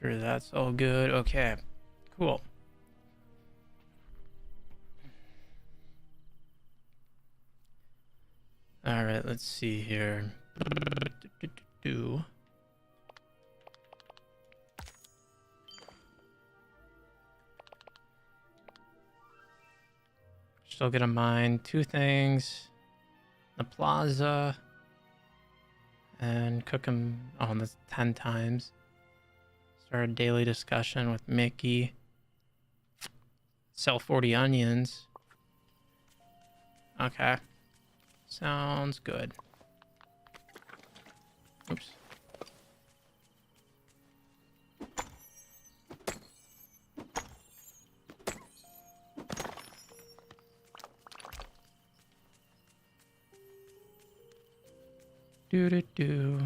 Sure, that's all good. Okay, cool. All right, let's see here. Still gonna mine 2 things. The plaza. And cook them. Oh, that's 10 times. Start a daily discussion with Mickey. Sell 40 onions. Okay. Sounds good. Oops. Do.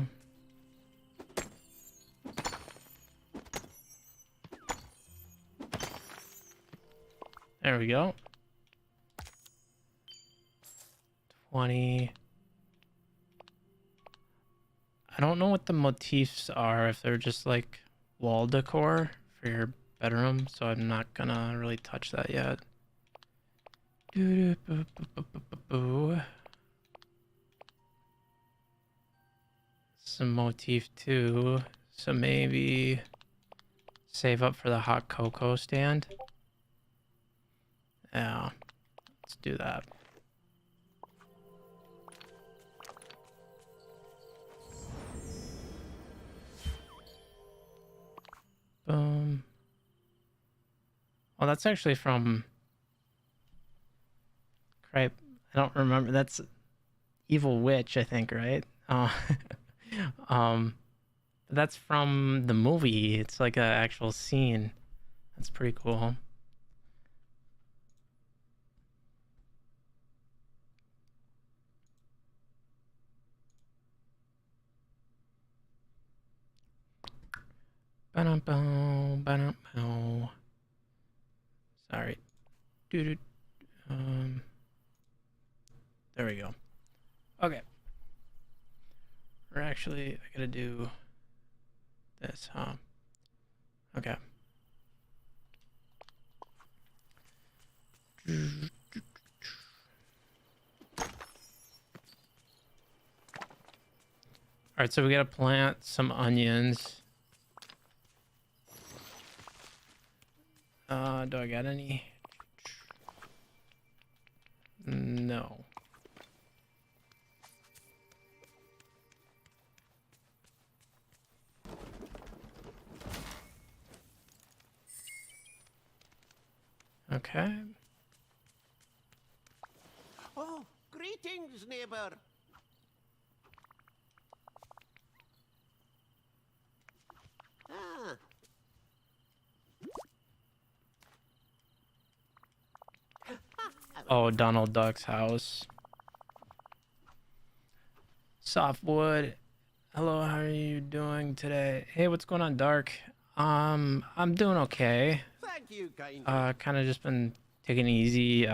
There we go. 20. I don't know what the motifs are, if they're just like wall decor for your bedroom, so I'm not gonna really touch that yet. Some motif too, so maybe save up for the hot cocoa stand. Yeah, let's do that. Boom. Oh, that's actually from Cripe. I don't remember. That's Evil Witch, I think, right? That's from the movie. It's like an actual scene. That's pretty cool. Sorry. There we go. Okay. We're actually, I gotta do this, huh? Okay. All right, so we gotta plant some onions. Do I got any? No. Okay. Oh, greetings, neighbor. Ah. Oh, Donald Duck's house. Softwood. Hello, how are you doing today? Hey, what's going on, Dark? I'm doing okay. Thank you, kind. Kind of just been taking it easy.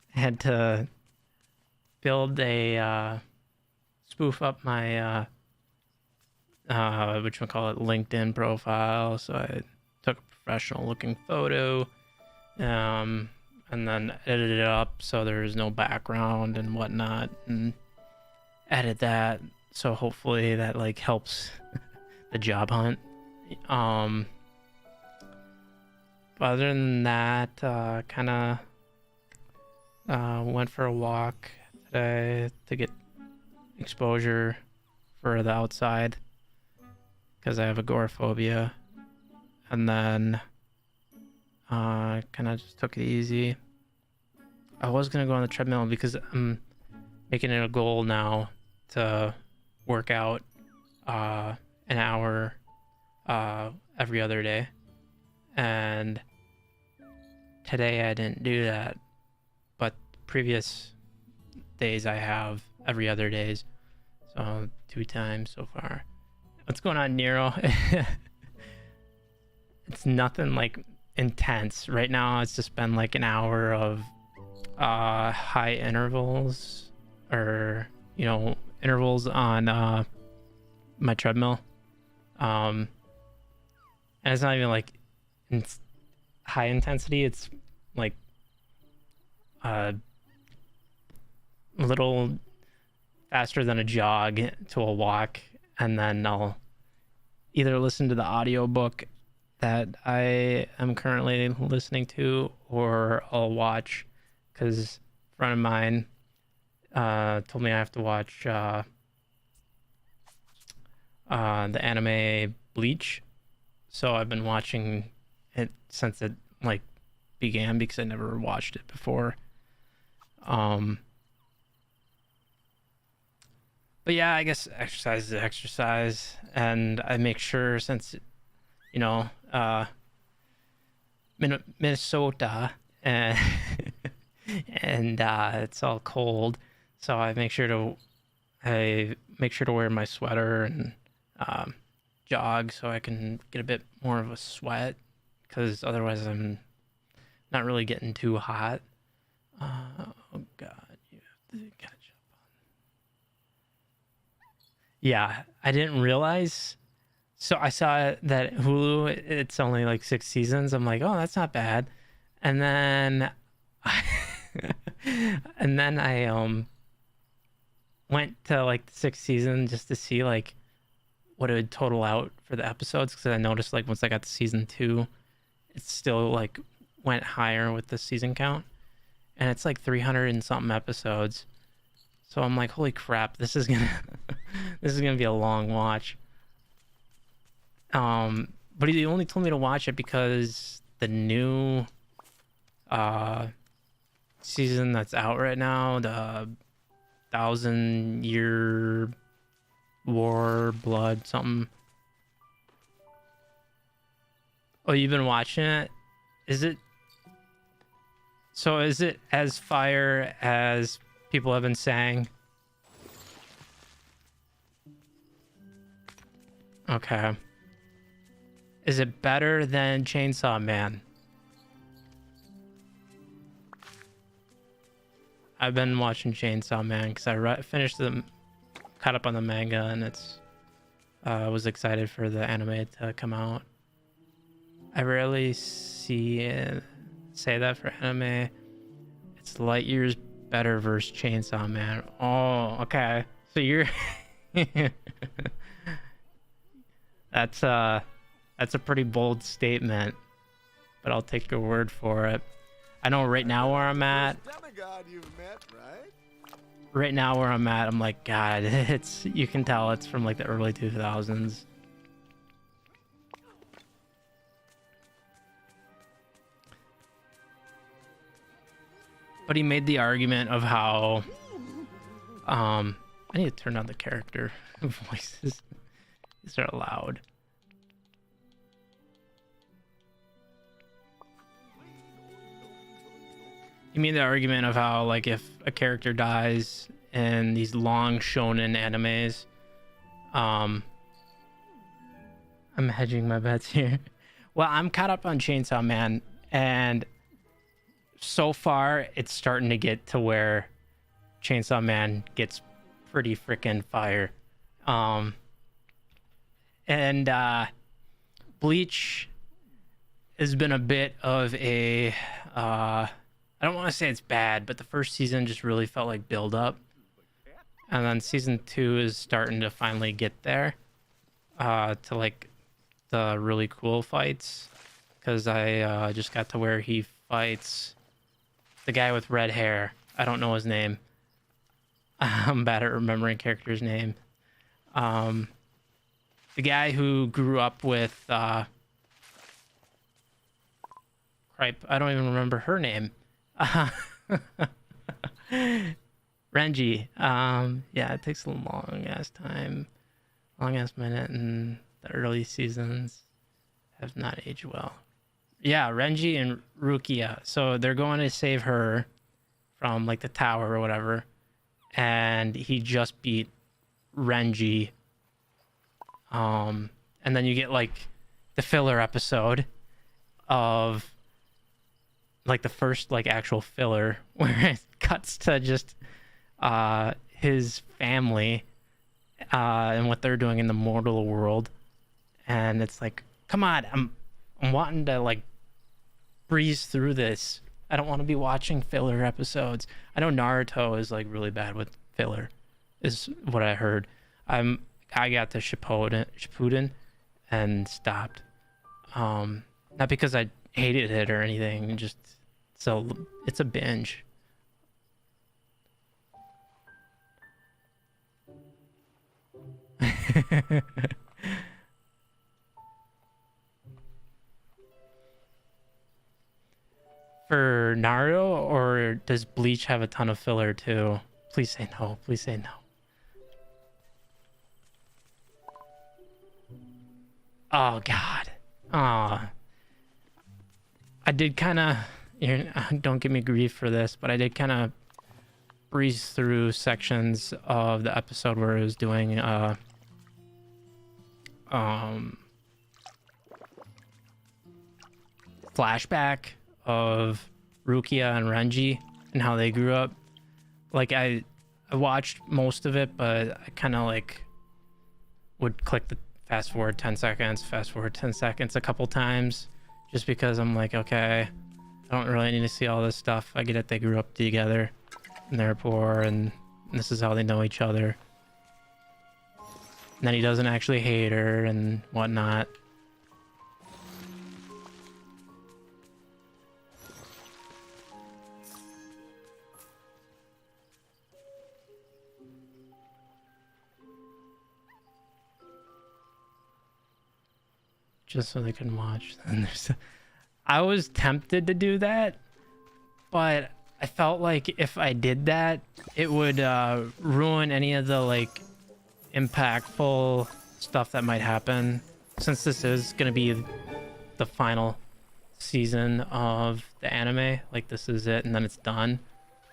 Had to build a spoof up my whatchamacallit, LinkedIn profile. So I took a professional looking photo, and then edited it up so there's no background and whatnot, and edit that so hopefully that like helps the job hunt. But other than that, kind of went for a walk today to get exposure for the outside because I have agoraphobia, and then kind of just took it easy. I was gonna go on the treadmill because I'm making it a goal now to work out an hour every other day, and today I didn't do that, but previous days I have every other days, so 2 times so far. What's going on, Nero? It's nothing like intense right now. It's just been like an hour of high intervals, or intervals on my treadmill, And it's not even like high intensity. It's like a little faster than a jog to a walk, and then I'll either listen to the audiobook that I am currently listening to, or I'll watch, because a friend of mine told me I have to watch the anime Bleach. So I've been watching it since it like began, because I never watched it before. But yeah, I guess exercise is exercise, and I make sure, since you know, Minnesota, and and it's all cold, so I make sure to wear my sweater and jog, so I can get a bit more of a sweat, because otherwise I'm not really getting too hot. Oh God, you have to catch up. Yeah, I didn't realize. So I saw that Hulu, it's only like 6 seasons. I'm like, oh, that's not bad. And then, and then I went to like the 6th season just to see like what it would total out for the episodes, because I noticed like once I got to season 2, it still like went higher with the season count, and it's like 300 and something episodes. So I'm like, holy crap, this is gonna be a long watch. But he only told me to watch it because the new season that's out right now, the 1,000-year war blood something. Oh, you've been watching it? Is it as fire as people have been saying? Okay. Is it better than Chainsaw Man? I've been watching Chainsaw Man because I finished caught up on the manga, and it's was excited for the anime to come out. I rarely say that for anime. It's light years better versus Chainsaw Man. Oh, okay. So you're that's a pretty bold statement, but I'll take your word for it. I know right now where I'm at. Right now where I'm at, I'm like, God, you can tell it's from like the early 2000s. But he made the argument of how I need to turn down the character voices. These are loud. He made the argument of how, like, if a character dies in these long shonen animes, I'm hedging my bets here. Well, I'm caught up on Chainsaw Man, and so far it's starting to get to where Chainsaw Man gets pretty freaking fire. And Bleach has been a bit of a I don't want to say it's bad, but the first season just really felt like build up, and then season 2 is starting to finally get there to like the really cool fights, because I just got to where he fights the guy with red hair. I don't know his name. I'm bad at remembering characters' name. The guy who grew up with Cripe. I don't even remember her name. Renji. Yeah, it takes a long ass minute, and the early seasons have not aged well. Yeah, Renji and Rukia. So they're going to save her from like the tower or whatever, and he just beat Renji. And then you get like the filler episode of like the first like actual filler where it cuts to just his family and what they're doing in the mortal world. and it's like, come on, I'm wanting to like breeze through this. I don't want to be watching filler episodes. I know Naruto is like really bad with filler, is what I heard. I got to Shippuden and stopped. Not because I hated it or anything, just so it's a binge. For Naruto, or does Bleach have a ton of filler too? Please say no. Please say no. Oh God. Oh. I did kind of. Don't give me grief for this, but I did kind of breeze through sections of the episode where it was doing flashback of Rukia and Renji and how they grew up. Like I watched most of it, but I kind of like would click the fast forward 10 seconds a couple times, just because I'm like, okay, I don't really need to see all this stuff. I get it, they grew up together and they're poor and this is how they know each other. And then he doesn't actually hate her and whatnot. Just so they can watch. I was tempted to do that, but I felt like if I did that, it would ruin any of the like impactful stuff that might happen, since this is going to be the final season of the anime. Like this is it and then it's done.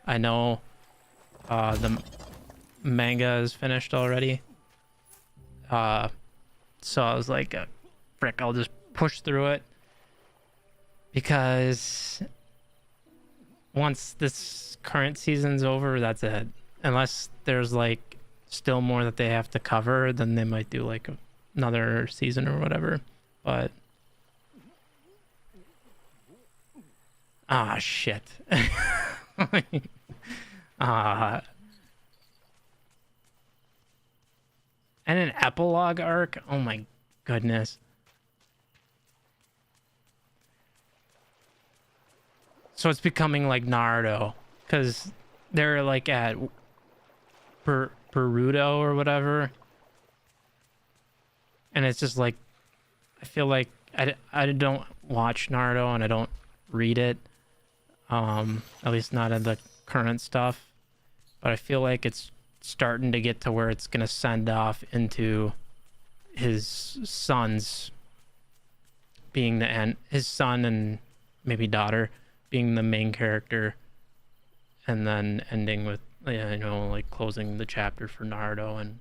I know the manga is finished already, so I was like, frick, I'll just push through it, because once this current season's over, that's it. Unless there's like still more that they have to cover, then they might do like another season or whatever. But shit. And an epilogue arc, oh my goodness. So it's becoming like Naruto, because they're like at Perudo or whatever, and it's just like, I feel like I don't watch Naruto and I don't read it, at least not in the current stuff, but I feel like it's starting to get to where it's gonna send off into his sons being the end, his son and maybe daughter being the main character, and then ending with, you know, like closing the chapter for Naruto and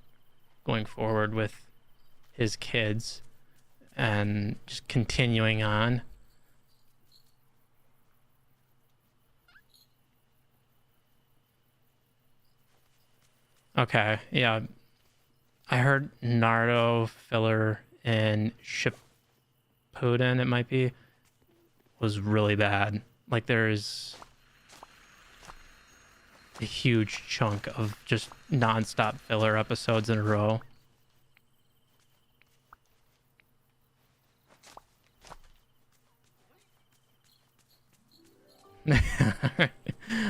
going forward with his kids and just continuing on. Okay, yeah. I heard Naruto filler in Shippuden, it might be, was really bad. Like there's a huge chunk of just non-stop filler episodes in a row.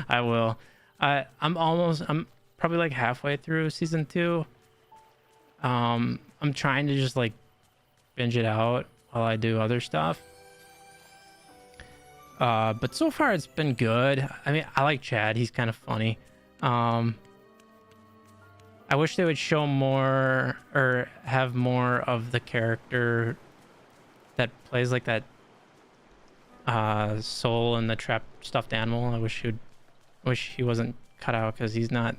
I will. I'm probably like halfway through season 2. I'm trying to just like binge it out while I do other stuff. But so far it's been good. I mean, I like Chad. He's kind of funny. I wish they would show more or have more of the character that plays like that soul in the trap stuffed animal. I wish he wasn't cut out, because he's not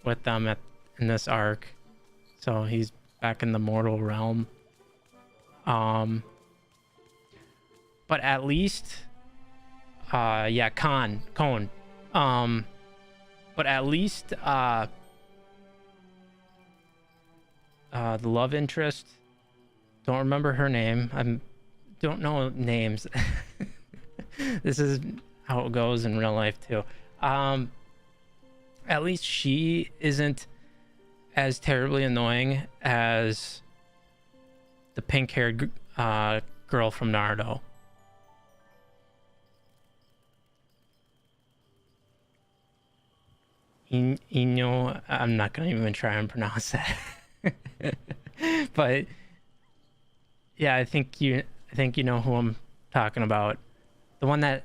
with them in this arc. So he's back in the mortal realm. But at least yeah, Cone. But at least the love interest don't remember her name. Don't know names. This is how it goes in real life too. At least she isn't as terribly annoying as the pink-haired girl from Naruto. Ino, I'm not gonna even try and pronounce that. But yeah, I think you know who I'm talking about. The one that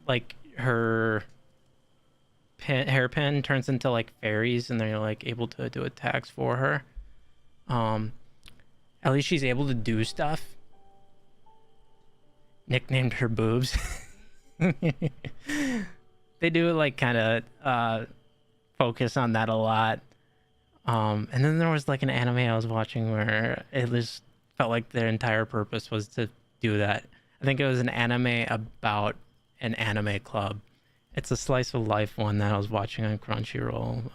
like her hairpin turns into like fairies and they're like able to do attacks for her. At least she's able to do stuff. Nicknamed her boobs. They do like kind of focus on that a lot. And then there was like an anime I was watching where it just felt like their entire purpose was to do that. I think it was an anime about an anime club. It's a slice of life one that I was watching on Crunchyroll.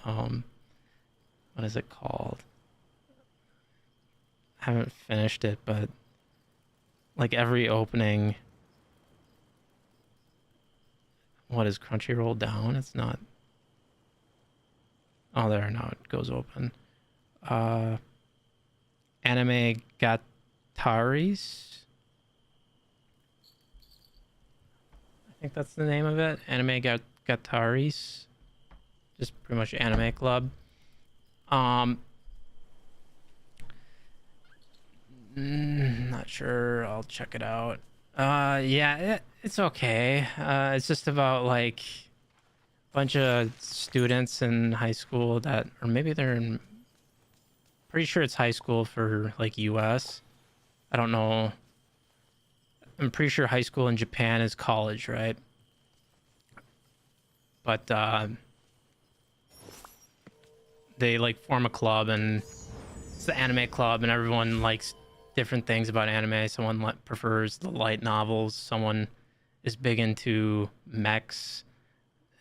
What is it called? I haven't finished it, but like every opening. What is Crunchyroll down? It's not. Oh, there, now it goes open. Anime Gataris. I think that's the name of it. Anime Gataris. Just pretty much anime club. Not sure. I'll check it out. Yeah, it's okay. It's just about like a bunch of students in high school that, or maybe they're in, pretty sure it's high school for like US. I don't know. I'm pretty sure high school in Japan is college, right? But they like form a club, and it's the anime club, and everyone likes different things about anime. Someone prefers the light novels. Someone is big into mechs,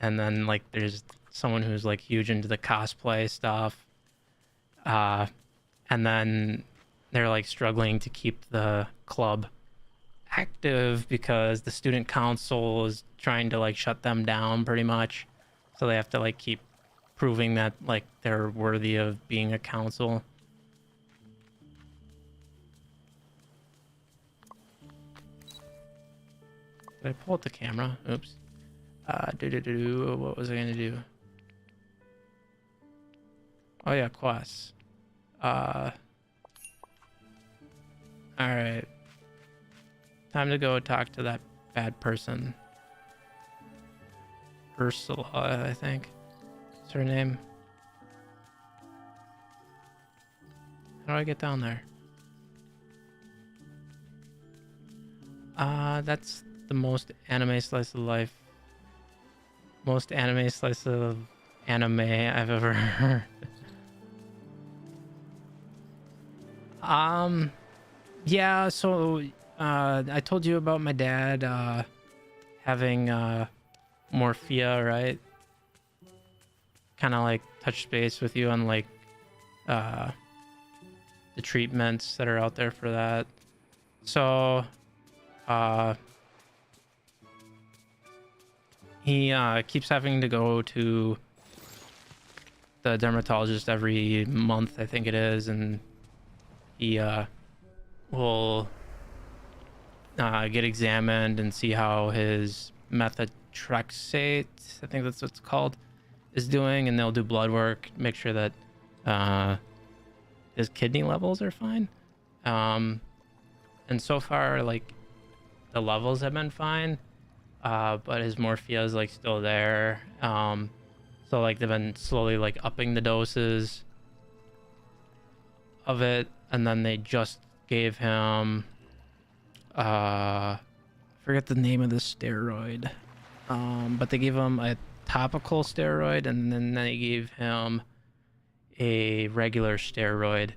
and then like there's someone who's like huge into the cosplay stuff. And then they're like struggling to keep the club active because the student council is trying to like shut them down pretty much. So they have to like keep proving that like they're worthy of being a council. Did I pull out the camera? Oops. What was I gonna do? Oh yeah, quests. All right. Time to go talk to that bad person. Ursula, I think. What's her name? How do I get down there? That's the most anime slice of life. Most anime slice of anime I've ever heard. Yeah, so I told you about my dad having morphia, right? Kind of like touch base with you on like the treatments that are out there for that. So he keeps having to go to the dermatologist every month, I think it is, and he will get examined and see how his methotrexate, I think that's what it's called, is doing, and they'll do blood work, make sure that his kidney levels are fine. And so far, like, the levels have been fine, but his morphia is like still there. So like they've been slowly like upping the doses of it, and then they just gave him forget the name of the steroid, but they gave him a topical steroid, and then they gave him a regular steroid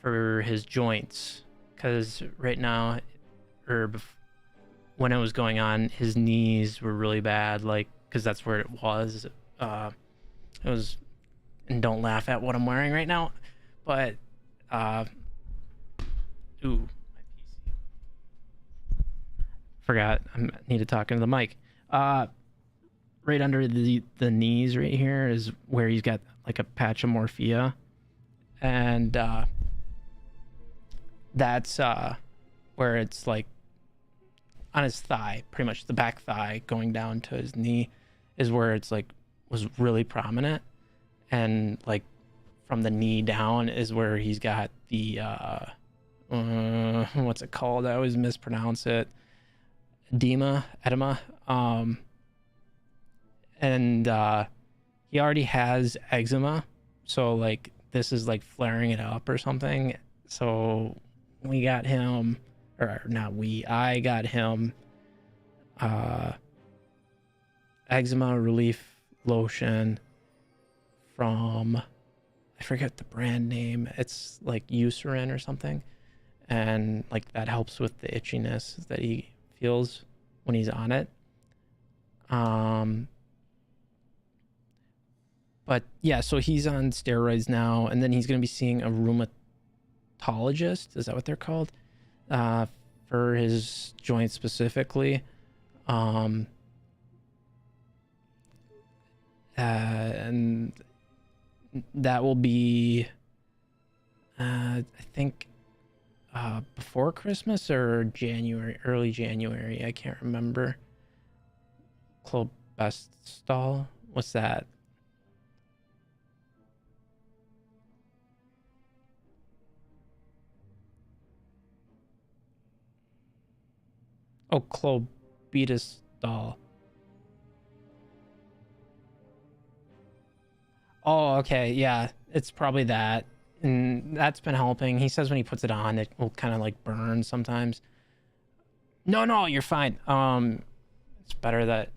for his joints, because right now, or when it was going on, his knees were really bad, like, because that's where it was. It was, and don't laugh at what I'm wearing right now, but it Ooh, my PC. Forgot. I need to talk into the mic. Right under the knees right here is where he's got like a patch of morphea, and that's where it's like on his thigh, pretty much the back thigh going down to his knee is where it's like was really prominent, and like from the knee down is where he's got the what's it called? I always mispronounce it. Edema. And he already has eczema, so like this is like flaring it up or something. So we got him, or not we, I got him eczema relief lotion from, I forget the brand name. It's like Eucerin or something, and like that helps with the itchiness that he feels when he's on it. But yeah, so he's on steroids now, and then he's going to be seeing a rheumatologist. Is that what they're called? For his joints specifically. And that will be, I think, before Christmas or January, early January. I can't remember. Clobestol? What's that? Oh, clobetasol. Oh, okay, yeah, it's probably that, and that's been helping. He says when he puts it on, it will kind of like burn sometimes. No, you're fine. It's better that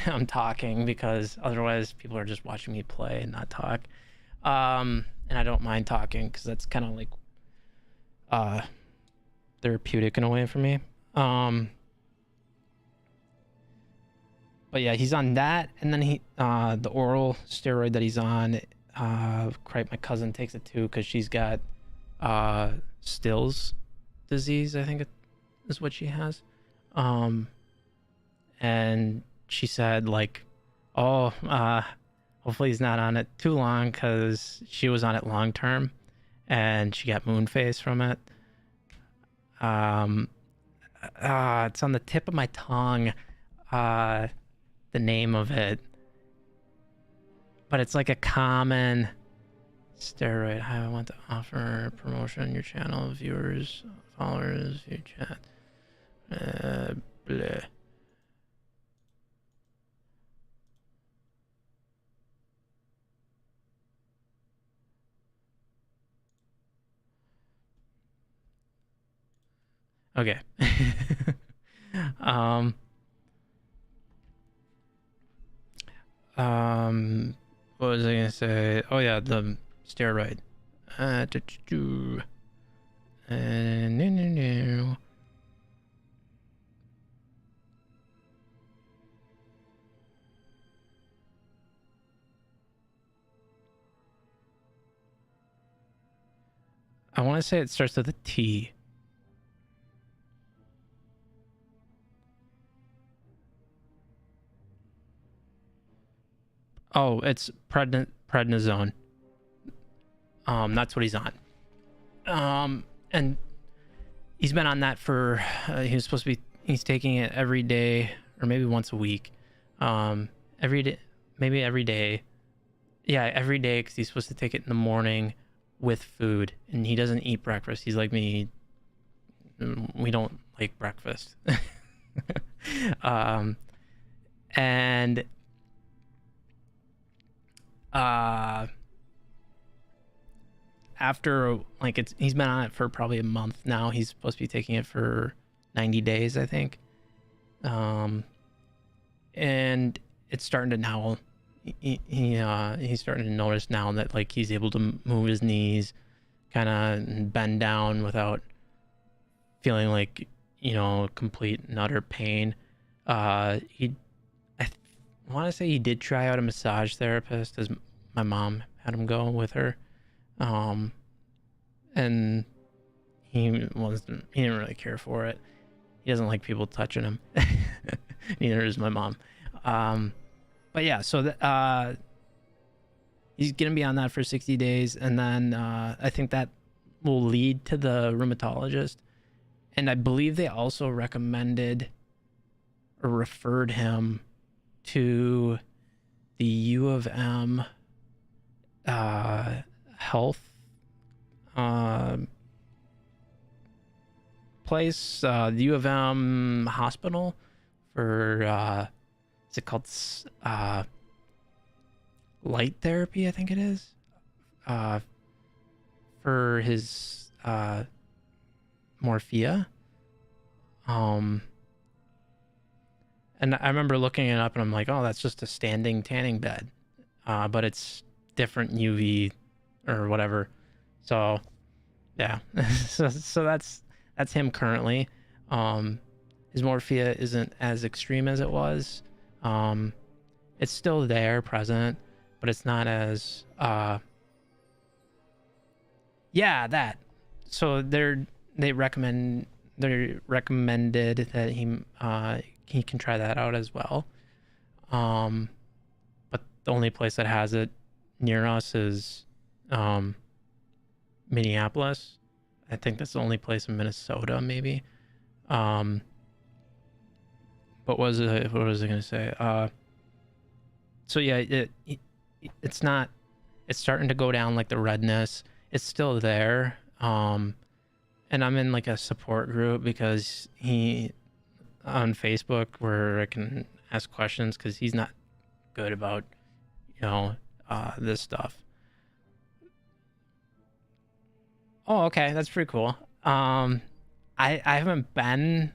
I'm talking because otherwise people are just watching me play and not talk. And I don't mind talking because that's kind of like therapeutic in a way for me. But yeah, he's on that, and then he the oral steroid that he's on. My cousin takes it too because she's got Still's disease, I think it is what she has. And she said like, oh, hopefully he's not on it too long because she was on it long term, and she got moon face from it. It's on the tip of my tongue. The name of it, but it's like a common steroid. I want to offer promotion on your channel, viewers, followers, view chat. Bleh. Okay. What was I gonna say? Oh yeah, the steroid. No. I want to say it starts with a T. Oh, it's prednisone. That's what he's on. And he's been on that for, he's taking it every day or maybe once a week. Every day, maybe every day. Yeah, every day because he's supposed to take it in the morning with food, and he doesn't eat breakfast. He's like me. We don't like breakfast. And after like he's been on it for probably a month now. He's supposed to be taking it for 90 days, I think. And it's starting to now, he's starting to notice now that like he's able to move his knees, kind of bend down without feeling like, complete and utter pain. I want to say he did try out a massage therapist, as my mom had him go with her. And he didn't really care for it. He doesn't like people touching him. Neither does my mom. But yeah, so he's gonna be on that for 60 days, and then I think that will lead to the rheumatologist. And I believe they also recommended or referred him to the U of M health place, the U of M hospital for is it called light therapy, I think it is, for his morphia. And I remember looking it up and I'm like, oh, that's just a standing tanning bed, but it's different UV or whatever. So yeah. so that's him currently. His morphia isn't as extreme as it was. It's still there, present, but it's not as that. So they recommended that he can try that out as well. But the only place that has it near us is Minneapolis. I think that's the only place in Minnesota, maybe. But what was I gonna say? So yeah, it's not. It's starting to go down, like the redness. It's still there. And I'm in like a support group because he on Facebook where I can ask questions because he's not good about this stuff. Oh, okay, that's pretty cool. I haven't been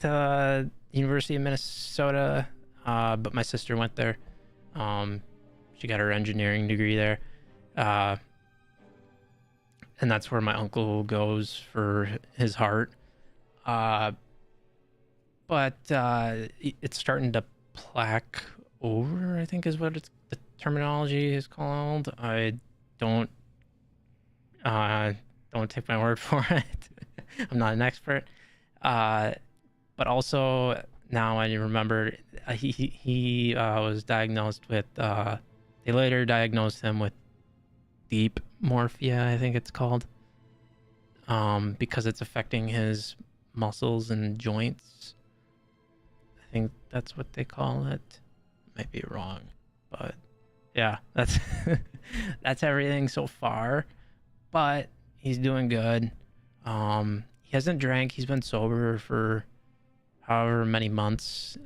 to University of Minnesota, but my sister went there. She got her engineering degree there, and that's where my uncle goes for his heart. But it's starting to plaque over, I think is what the terminology is called. I don't take my word for it. I'm not an expert. But also now I remember he was diagnosed with they later diagnosed him with deep morphia, I think it's called, because it's affecting his muscles and joints. I think that's what they call it. Might be wrong, but yeah, that's that's everything so far. But he's doing good. He hasn't drank. He's been sober for however many months.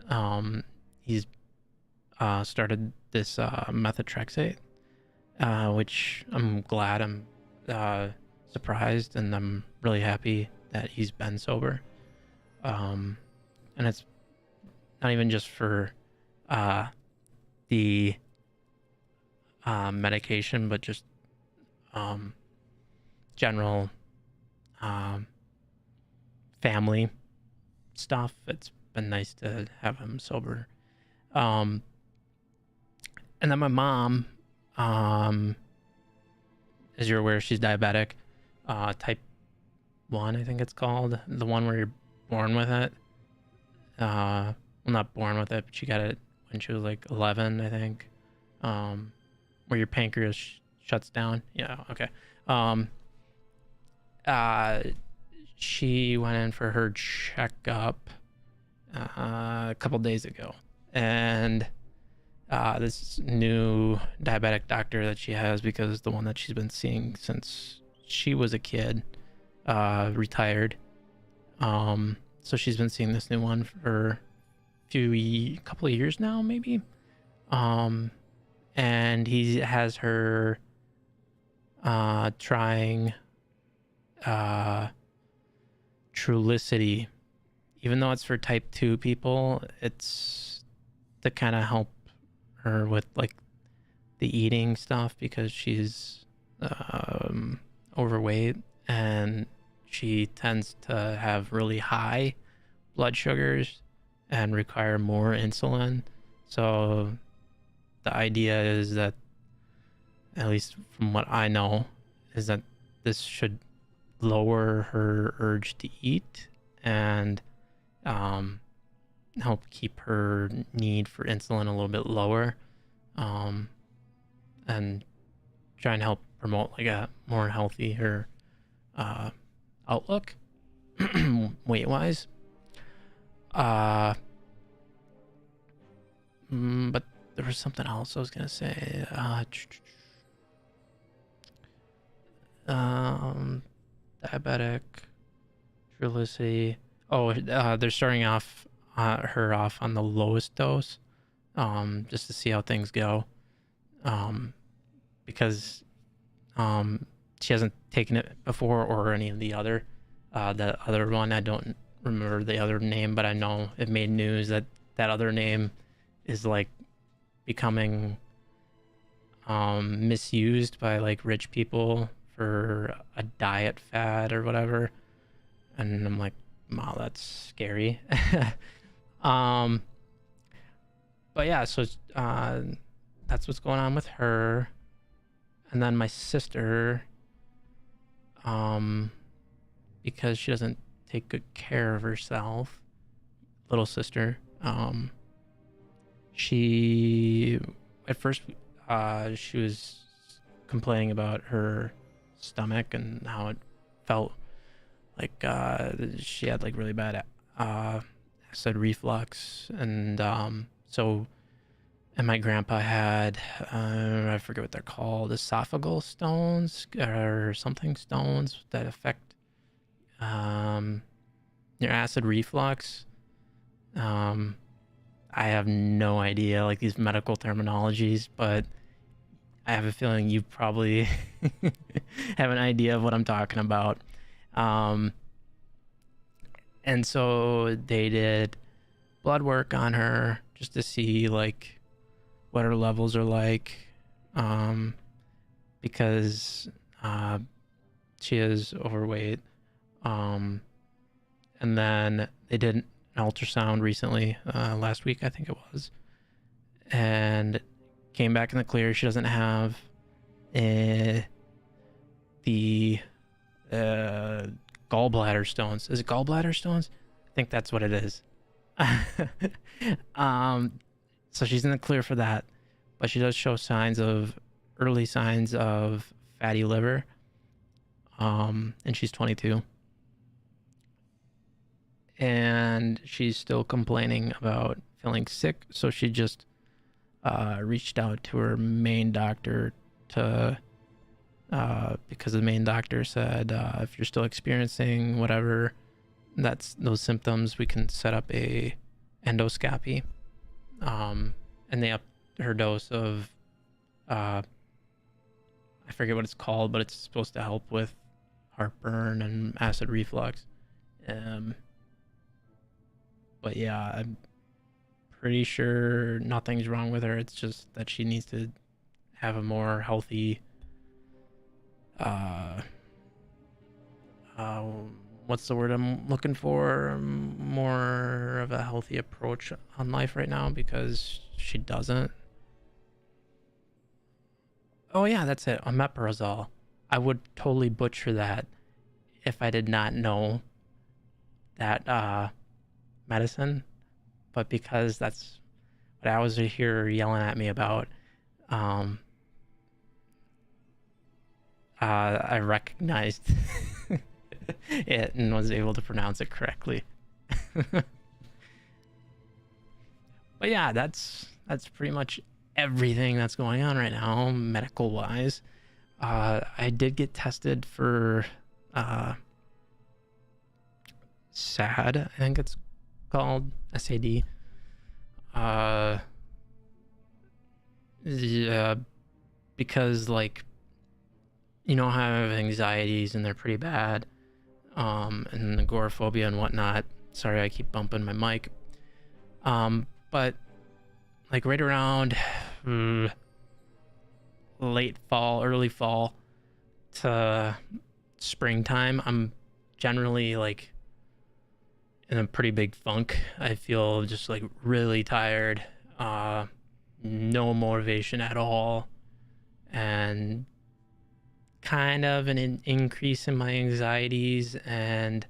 He's started this methotrexate, which I'm glad. I'm surprised, and I'm really happy that he's been sober. And it's not even just for the medication, but just general family stuff. It's been nice to have him sober. And then my mom, as you're aware, she's diabetic, type 1, I think it's called, the one where you're born with it. Well, not born with it, but she got it when she was like 11, I think, where your pancreas shuts down. Yeah, okay. She went in for her checkup a couple days ago, and this new diabetic doctor that she has, because the one that she's been seeing since she was a kid retired, so she's been seeing this new one for couple of years now, maybe, and he has her trying Trulicity. Even though it's for type 2 people, it's to kind of help her with like the eating stuff, because she's overweight and she tends to have really high blood sugars and require more insulin. So the idea is that, at least from what I know, is that this should lower her urge to eat and help keep her need for insulin a little bit lower, and try and help promote like a more healthier outlook weight wise. But there was something else I was gonna say. Diabetic, Trulicity. Oh, they're starting off her off on the lowest dose, just to see how things go, because she hasn't taken it before or any of the other one. I don't remember the other name, but I know it made news that that other name is like becoming misused by like rich people for a diet fad or whatever, and I'm like, wow, that's scary. But yeah, so that's what's going on with her. And then my sister, because she doesn't take good care of herself, little sister, she at first she was complaining about her stomach and how it felt like she had like really bad acid reflux, and and my grandpa had I forget what they're called, esophageal stones or something, stones that affect your acid reflux. I have no idea like these medical terminologies, but I have a feeling you probably have an idea of what I'm talking about. And so they did blood work on her just to see like what her levels are like, because she is overweight. And then they did an ultrasound recently, last week I think it was, and came back in the clear. She doesn't have the gallbladder stones. Is it gallbladder stones? I think that's what it is. So she's in the clear for that, but she does show early signs of fatty liver. And she's 22. And she's still complaining about feeling sick, so she just reached out to her main doctor to because the main doctor said if you're still experiencing whatever those symptoms, we can set up a endoscopy, and they upped her dose of I forget what it's called, but it's supposed to help with heartburn and acid reflux. But yeah, I'm pretty sure nothing's wrong with her. It's just that she needs to have a more healthy what's the word I'm looking for? More of a healthy approach on life right now, because she doesn't. Oh yeah, that's it. Omeprazole. I would totally butcher that if I did not know that medicine, but because that's what I was here yelling at me about, I recognized it and was able to pronounce it correctly. But yeah, that's pretty much everything that's going on right now, medical wise. I did get tested for SAD, I think it's called, SAD. Yeah, because like, you know, I have anxieties and they're pretty bad, and agoraphobia and whatnot. Sorry, I keep bumping my mic. But like right around late fall, early fall to springtime, I'm generally like in a pretty big funk. I feel just like really tired, no motivation at all, and kind of an increase in my anxieties and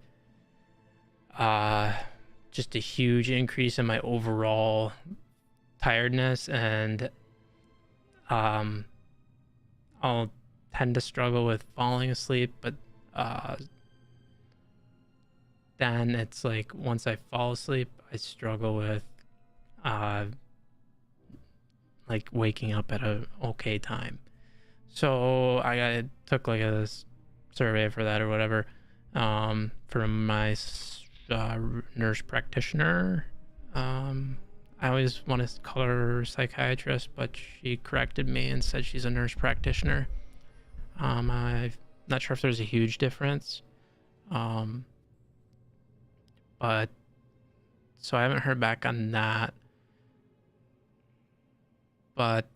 just a huge increase in my overall tiredness, and I'll tend to struggle with falling asleep, but then it's like once I fall asleep, I struggle with like waking up at a okay time. So I took like a survey for that or whatever, from my nurse practitioner. I always want to call her psychiatrist, but she corrected me and said she's a nurse practitioner. I'm not sure if there's a huge difference. But so I haven't heard back on that. But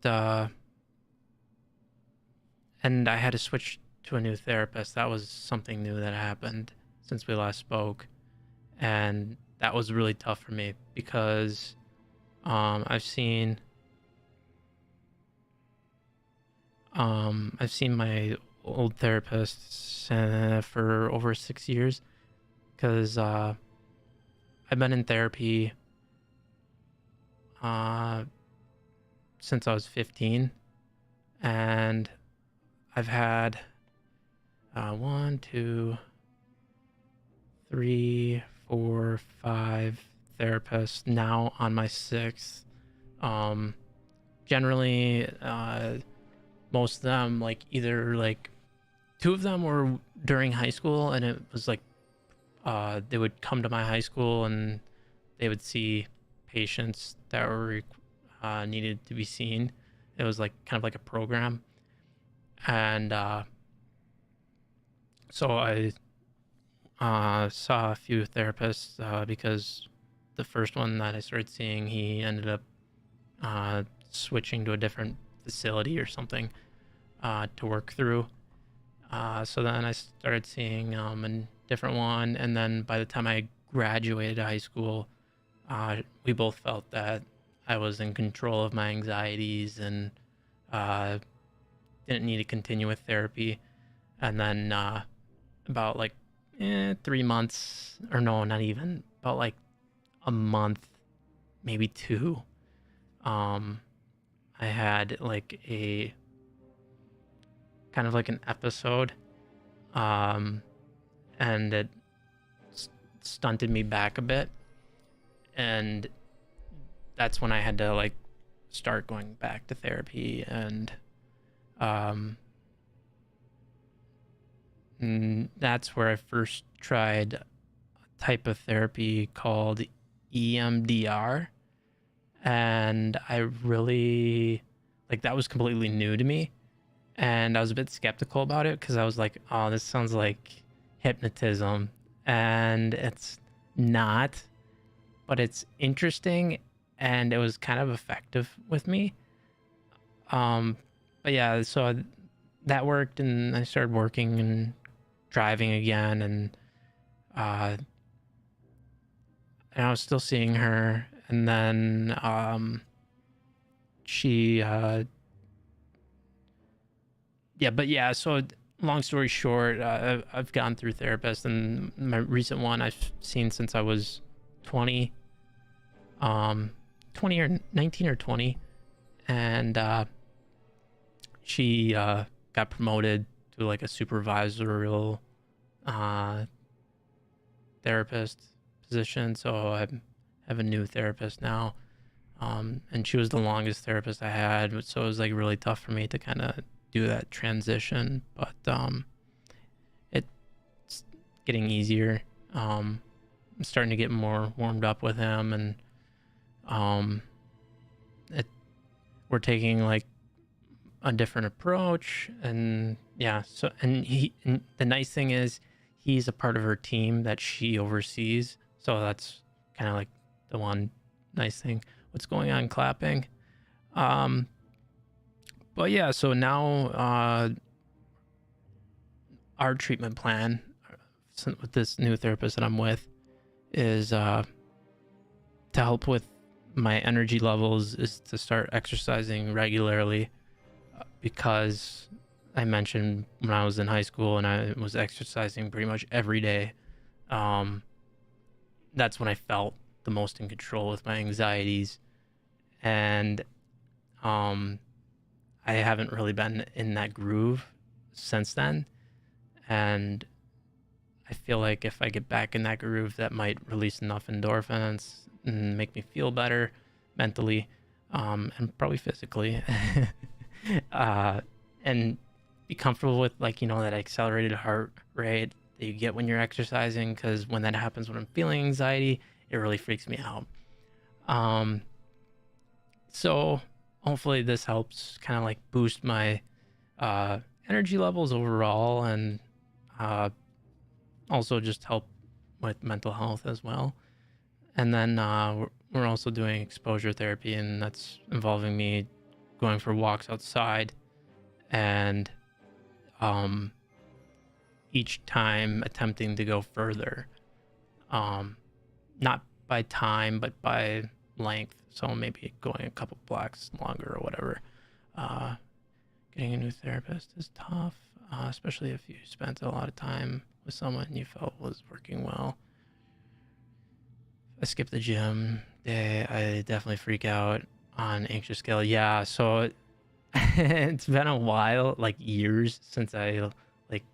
and I had to switch to a new therapist. That was something new that happened since we last spoke, and that was really tough for me because I've seen my old therapist for over 6 years, because I've been in therapy since I was 15, and I've had 1, 2, 3, 4, 5 therapists, now on my 6th. Generally, most of them, like either like 2 of them were during high school, and it was like they would come to my high school and they would see patients that were needed to be seen. It was like kind of like a program, and so I saw a few therapists because the first one that I started seeing, he ended up switching to a different facility or something to work through. So then I started seeing a different one, and then by the time I graduated high school, we both felt that I was in control of my anxieties and didn't need to continue with therapy. And then about like 3 months, or no, not even, about like a month, maybe 2, I had like a kind of like an episode, and it stunted me back a bit, and that's when I had to like start going back to therapy. And that's where I first tried a type of therapy called EMDR, and I really like, that was completely new to me, and I was a bit skeptical about it because I was like, oh, this sounds like hypnotism, and it's not, but it's interesting, and it was kind of effective with me. But yeah, so that worked, and I started working and driving again, and I was still seeing her, and then she so long story short, I've gone through therapists, and my recent one I've seen since I was 20, 20 or 19 or 20, and she got promoted to like a supervisorial therapist position, so I have a new therapist now, and she was the longest therapist I had, so it was like really tough for me to kind of do that transition, but it's getting easier. I'm starting to get more warmed up with him, and we're taking like a different approach, and yeah, so and the nice thing is he's a part of her team that she oversees, so that's kind of like the one nice thing. What's going on, clapping? But yeah, so now our treatment plan with this new therapist that I'm with is to help with my energy levels, is to start exercising regularly, because I mentioned when I was in high school and I was exercising pretty much every day, um, that's when I felt the most in control with my anxieties. And um, I haven't really been in that groove since then. And I feel like if I get back in that groove, that might release enough endorphins and make me feel better mentally, and probably physically, uh, and be comfortable with, like, that accelerated heart rate that you get when you're exercising. Because when that happens, when I'm feeling anxiety, it really freaks me out. Um, so hopefully this helps kind of like boost my energy levels overall, and uh, also just help with mental health as well. And then we're also doing exposure therapy, and that's involving me going for walks outside, and um, each time attempting to go further, not by time but by length. So maybe going a couple blocks longer or whatever. Uh, Getting a new therapist is tough, especially if you spent a lot of time with someone you felt was working well. I skip the gym day. I definitely freak out on anxious scale. Yeah, so it's been a while, like years, since I like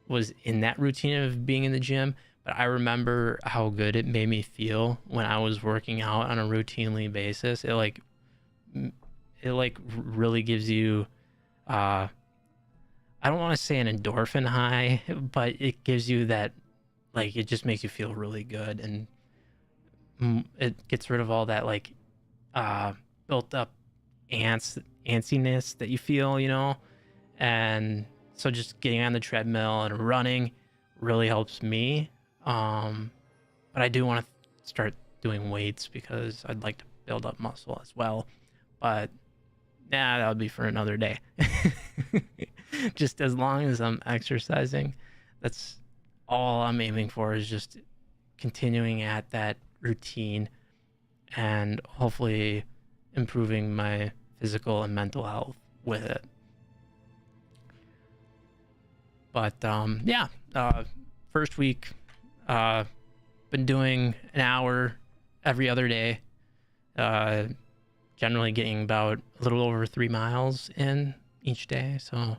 was in that routine of being in the gym. But I remember how good it made me feel when I was working out on a routinely basis. It really gives you uh I don't want to say an endorphin high, but it gives you that, like, it just makes you feel really good, and it gets rid of all that, like, uh built up antsiness that you feel, and so just getting on the treadmill and running really helps me. But I do want to start doing weights because I'd like to build up muscle as well, but that would be for another day. Just as long as I'm exercising, that's all I'm aiming for, is just continuing at that routine and hopefully improving my physical and mental health with it. But yeah, first week, been doing an hour every other day, uh, generally getting about a little over 3 miles in each day. So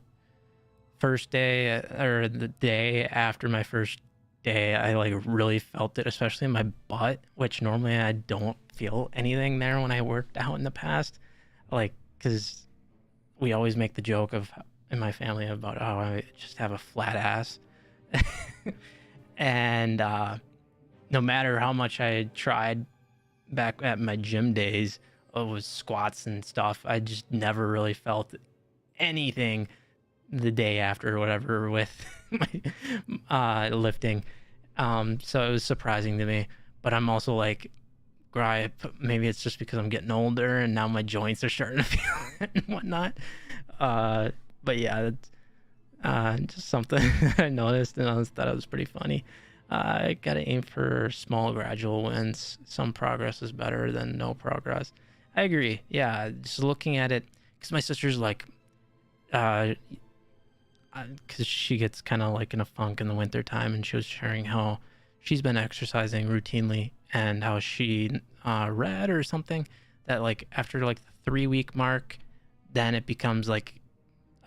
first day, or the day after my first day, I like really felt it, especially in my butt, which normally I don't feel anything there when I worked out in the past. Like, because we always make the joke of in my family about, oh, I just have a flat ass. And no matter how much I tried back at my gym days, with squats and stuff, I just never really felt anything the day after or whatever with my lifting. So it was surprising to me. But I'm also like, maybe it's just because I'm getting older and now my joints are starting to feel it and whatnot. But yeah, that's just something I noticed, and I thought it was pretty funny. I gotta aim for small, gradual wins. Some progress is better than no progress. I agree. Yeah, just looking at it, because my sister's like, because she gets kind of like in a funk in the winter time, and she was sharing how she's been exercising routinely, and how she read or something that, like, after like the 3 week mark, then it becomes like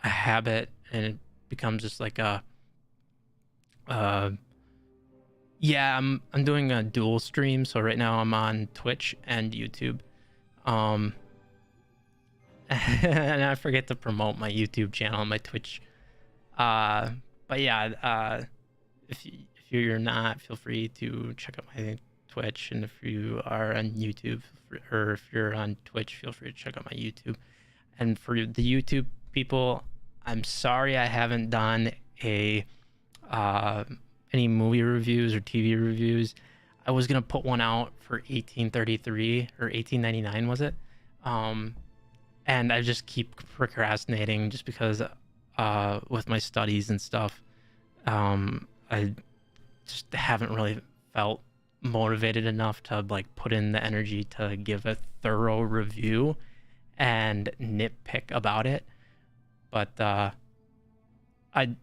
a habit, and it becomes just like a yeah, I'm doing a dual stream, so right now I'm on Twitch and YouTube. And I forget to promote my YouTube channel and my Twitch. But yeah, if you're not, feel free to check out my Twitch, and if you are on YouTube, or if you're on Twitch, feel free to check out my YouTube. And for the YouTube people, I'm sorry I haven't done any movie reviews or TV reviews. I was gonna put one out for 1833 or 1899, was it? And I just keep procrastinating just because with my studies and stuff, I just haven't really felt motivated enough to like put in the energy to give a thorough review and nitpick about it. But I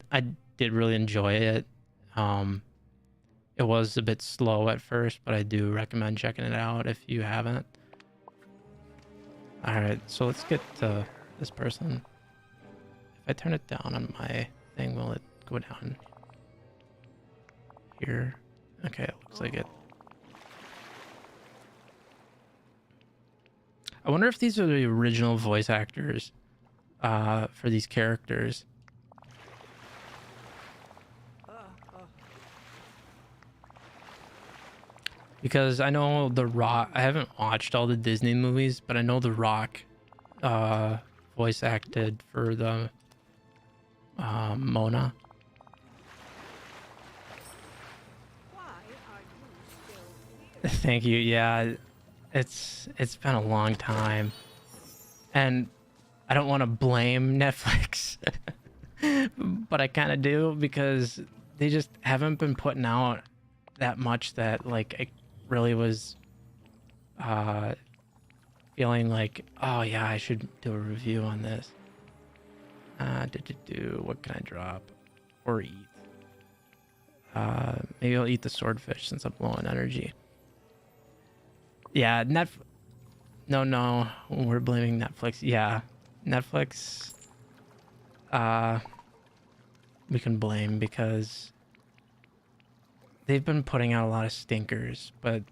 did really enjoy it. It was a bit slow at first, but I do recommend checking it out if you haven't. All right, so let's get to this person. If I turn it down on my thing, will it go down here? Okay, it looks like it. I wonder if these are the original voice actors for these characters. Because I know The Rock, I haven't watched all the Disney movies, but I know The Rock voice acted for the Mona. Thank you. Yeah, it's been a long time, and I don't want to blame Netflix, but I kind of do because they just haven't been putting out that much that like it really was feeling like, oh yeah, I should do a review on this. What can I drop or eat? Maybe I'll eat the swordfish since I'm low on energy. Yeah, no, we're blaming Netflix. Yeah, Netflix we can blame because they've been putting out a lot of stinkers, but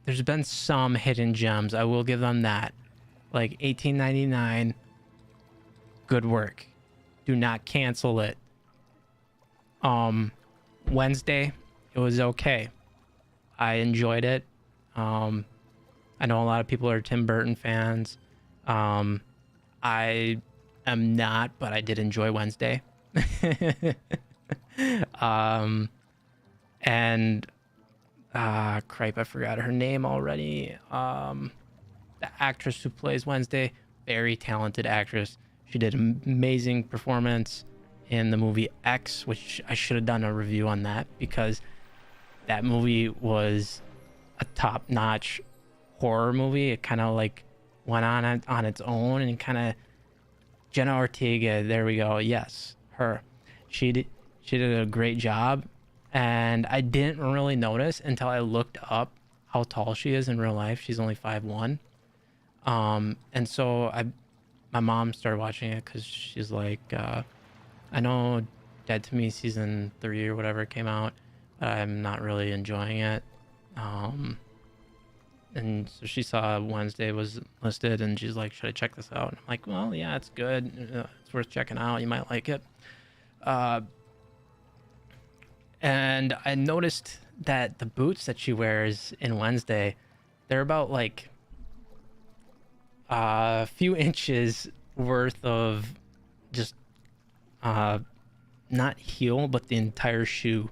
there's been some hidden gems. I will give them that. Like 1899, good work. Do not cancel it. Wednesday, it was okay. I enjoyed it. I know a lot of people are Tim Burton fans. I am not, but I did enjoy Wednesday. And cripe, I forgot her name already. The actress who plays Wednesday, very talented actress. She did an amazing performance in the movie X, which I should have done a review on that because that movie was a top-notch horror movie. It kind of like went on its own and kind of Jenna Ortega. There we go. Yes, her. She did a great job, and I didn't really notice until I looked up how tall she is in real life. She's only 5'1". And so my mom started watching it because she's like, I know Dead to Me season 3 or whatever came out, but I'm not really enjoying it. And so she saw Wednesday was listed, and she's like, should I check this out? And I'm like, well, yeah, it's good. It's worth checking out. You might like it. And I noticed that the boots that she wears in Wednesday, they're about like a few inches worth of just not heel, but the entire shoe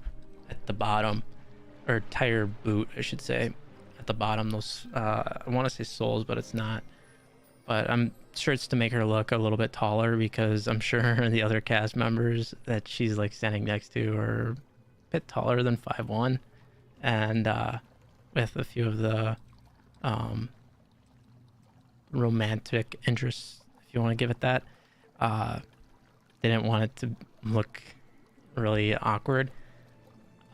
at the bottom, or entire boot, I should say, at the bottom. Those I want to say soles, but it's not. But I'm sure it's to make her look a little bit taller because I'm sure the other cast members that she's like standing next to are a bit taller than 5'1", and with a few of the romantic interests, if you want to give it that, they didn't want it to look really awkward.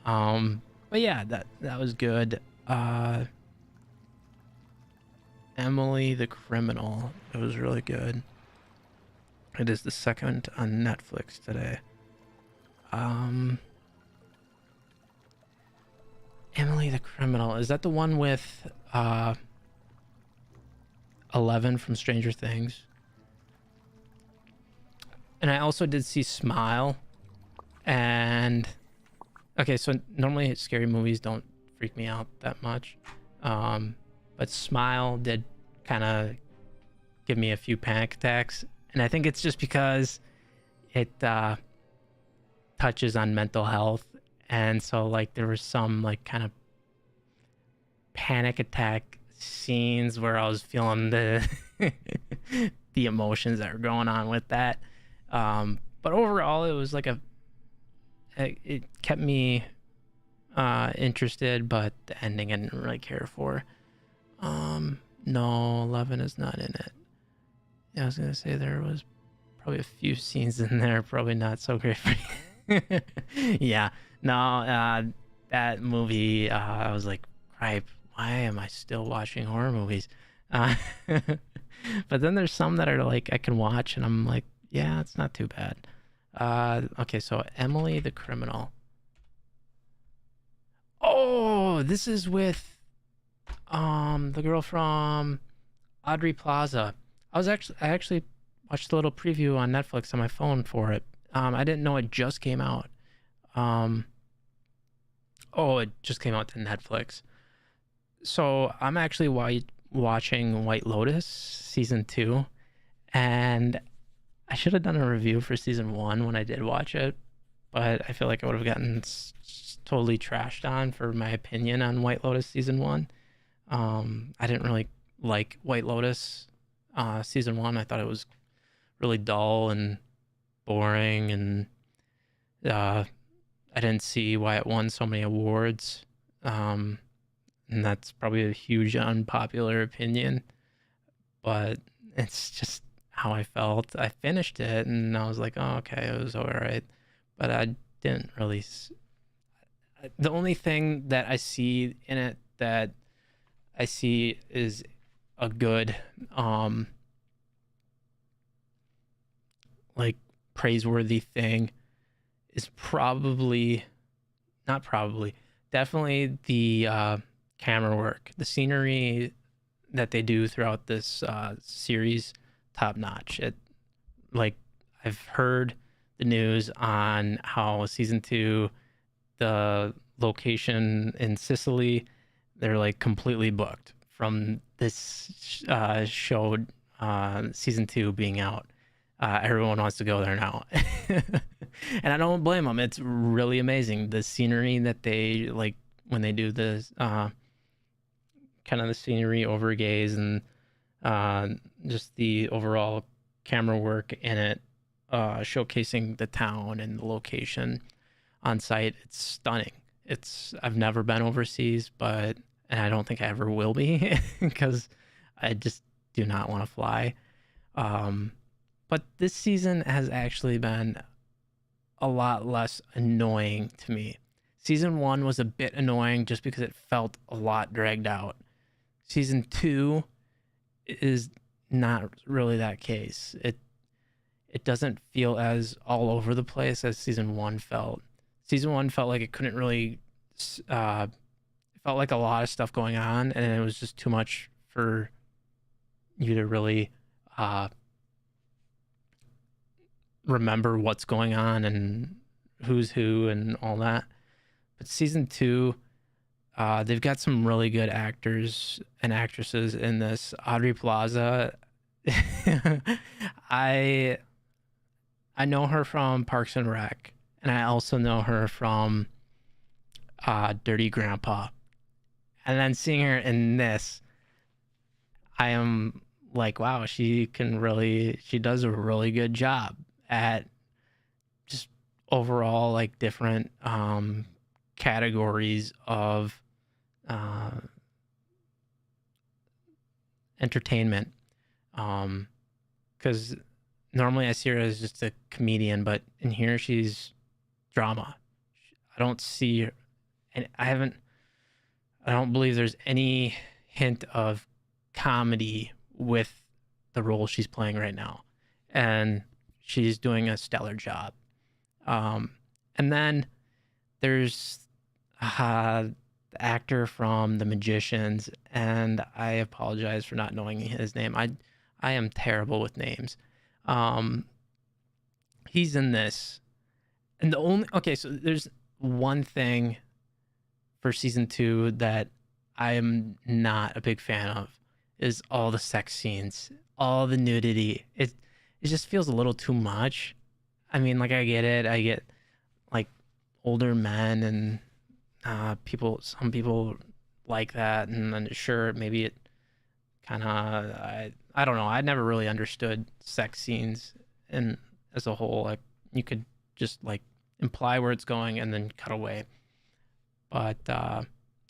But yeah, that was good. Emily the Criminal, it was really good. It is the second on Netflix today. Emily the Criminal, is that the one with 11 from Stranger Things? And I also did see Smile. And okay, so normally scary movies don't freak me out that much, but Smile did kind of give me a few panic attacks, and I think it's just because it touches on mental health, and so like there was some like kind of panic attack scenes where I was feeling the the emotions that were going on with that. But overall, it was like it kept me interested, but the ending I didn't really care for. No, 11 is not in it. Yeah, I was gonna say there was probably a few scenes in there probably not so great for you. Yeah, no, that movie, I was like, cripe, why am I still watching horror movies? Uh, but then there's some that are like I can watch and I'm like, yeah, it's not too bad. Okay, so Emily the Criminal. Oh, this is with the girl from Audrey Plaza. I actually watched a little preview on Netflix on my phone for it. I didn't know it just came out. Um, oh, it just came out to Netflix. So I'm actually watching White Lotus season 2, and I should have done a review for season 1 when I did watch it, but I feel like I would have gotten totally trashed on for my opinion on White Lotus season 1. I didn't really like White Lotus season 1. I thought it was really dull and boring, and I didn't see why it won so many awards. And that's probably a huge unpopular opinion, but it's just how I felt. I finished it and I was like, oh, okay, it was all right. But I didn't really. The only thing that I see in it that I see is a good, like, praiseworthy thing is definitely the camera work, the scenery that they do throughout this series, top notch. It, like, I've heard the news on how season 2, the location in Sicily, they're like completely booked from this show, season 2 being out. Everyone wants to go there now. And I don't blame them. It's really amazing, the scenery that they like when they do this kind of the scenery overgaze and just the overall camera work in it, showcasing the town and the location on site. It's stunning. I've never been overseas, and I don't think I ever will be because I just do not want to fly. But this season has actually been a lot less annoying to me. Season 1 was a bit annoying just because it felt a lot dragged out. Season 2 is not really that case. It doesn't feel as all over the place as season 1 felt. Season 1 felt like it couldn't really it felt like a lot of stuff going on, and it was just too much for you to really remember what's going on and who's who and all that. But season 2, they've got some really good actors and actresses in this. Audrey Plaza, I know her from Parks and Rec, and I also know her from Dirty Grandpa. And then seeing her in this, I am like, wow, she does a really good job at just overall like different categories of entertainment. Because normally I see her as just a comedian, but in here she's drama. I don't see her, and I don't believe there's any hint of comedy with the role she's playing right now, and she's doing a stellar job. And then there's the actor from The Magicians, and I apologize for not knowing his name. I am terrible with names. He's in this, and so there's one thing for season 2 that I am not a big fan of is all the sex scenes, all the nudity. It just feels a little too much. I mean, like, I get it. I get like older men and some people like that, and then sure, maybe it kind of I don't know. I never really understood sex scenes and as a whole. Like, you could just like imply where it's going and then cut away. But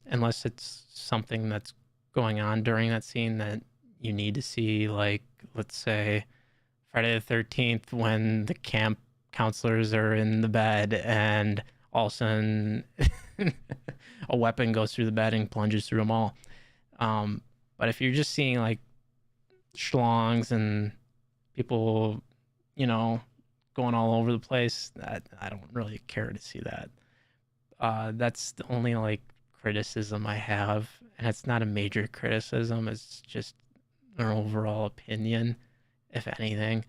unless it's something that's going on during that scene that you need to see, like, let's say, Friday the 13th when the camp counselors are in the bed and all of a sudden a weapon goes through the bed and plunges through them all. But if you're just seeing like schlongs and people, you know, going all over the place, I don't really care to see that. That's the only like criticism I have, and it's not a major criticism. It's just an overall opinion, if anything.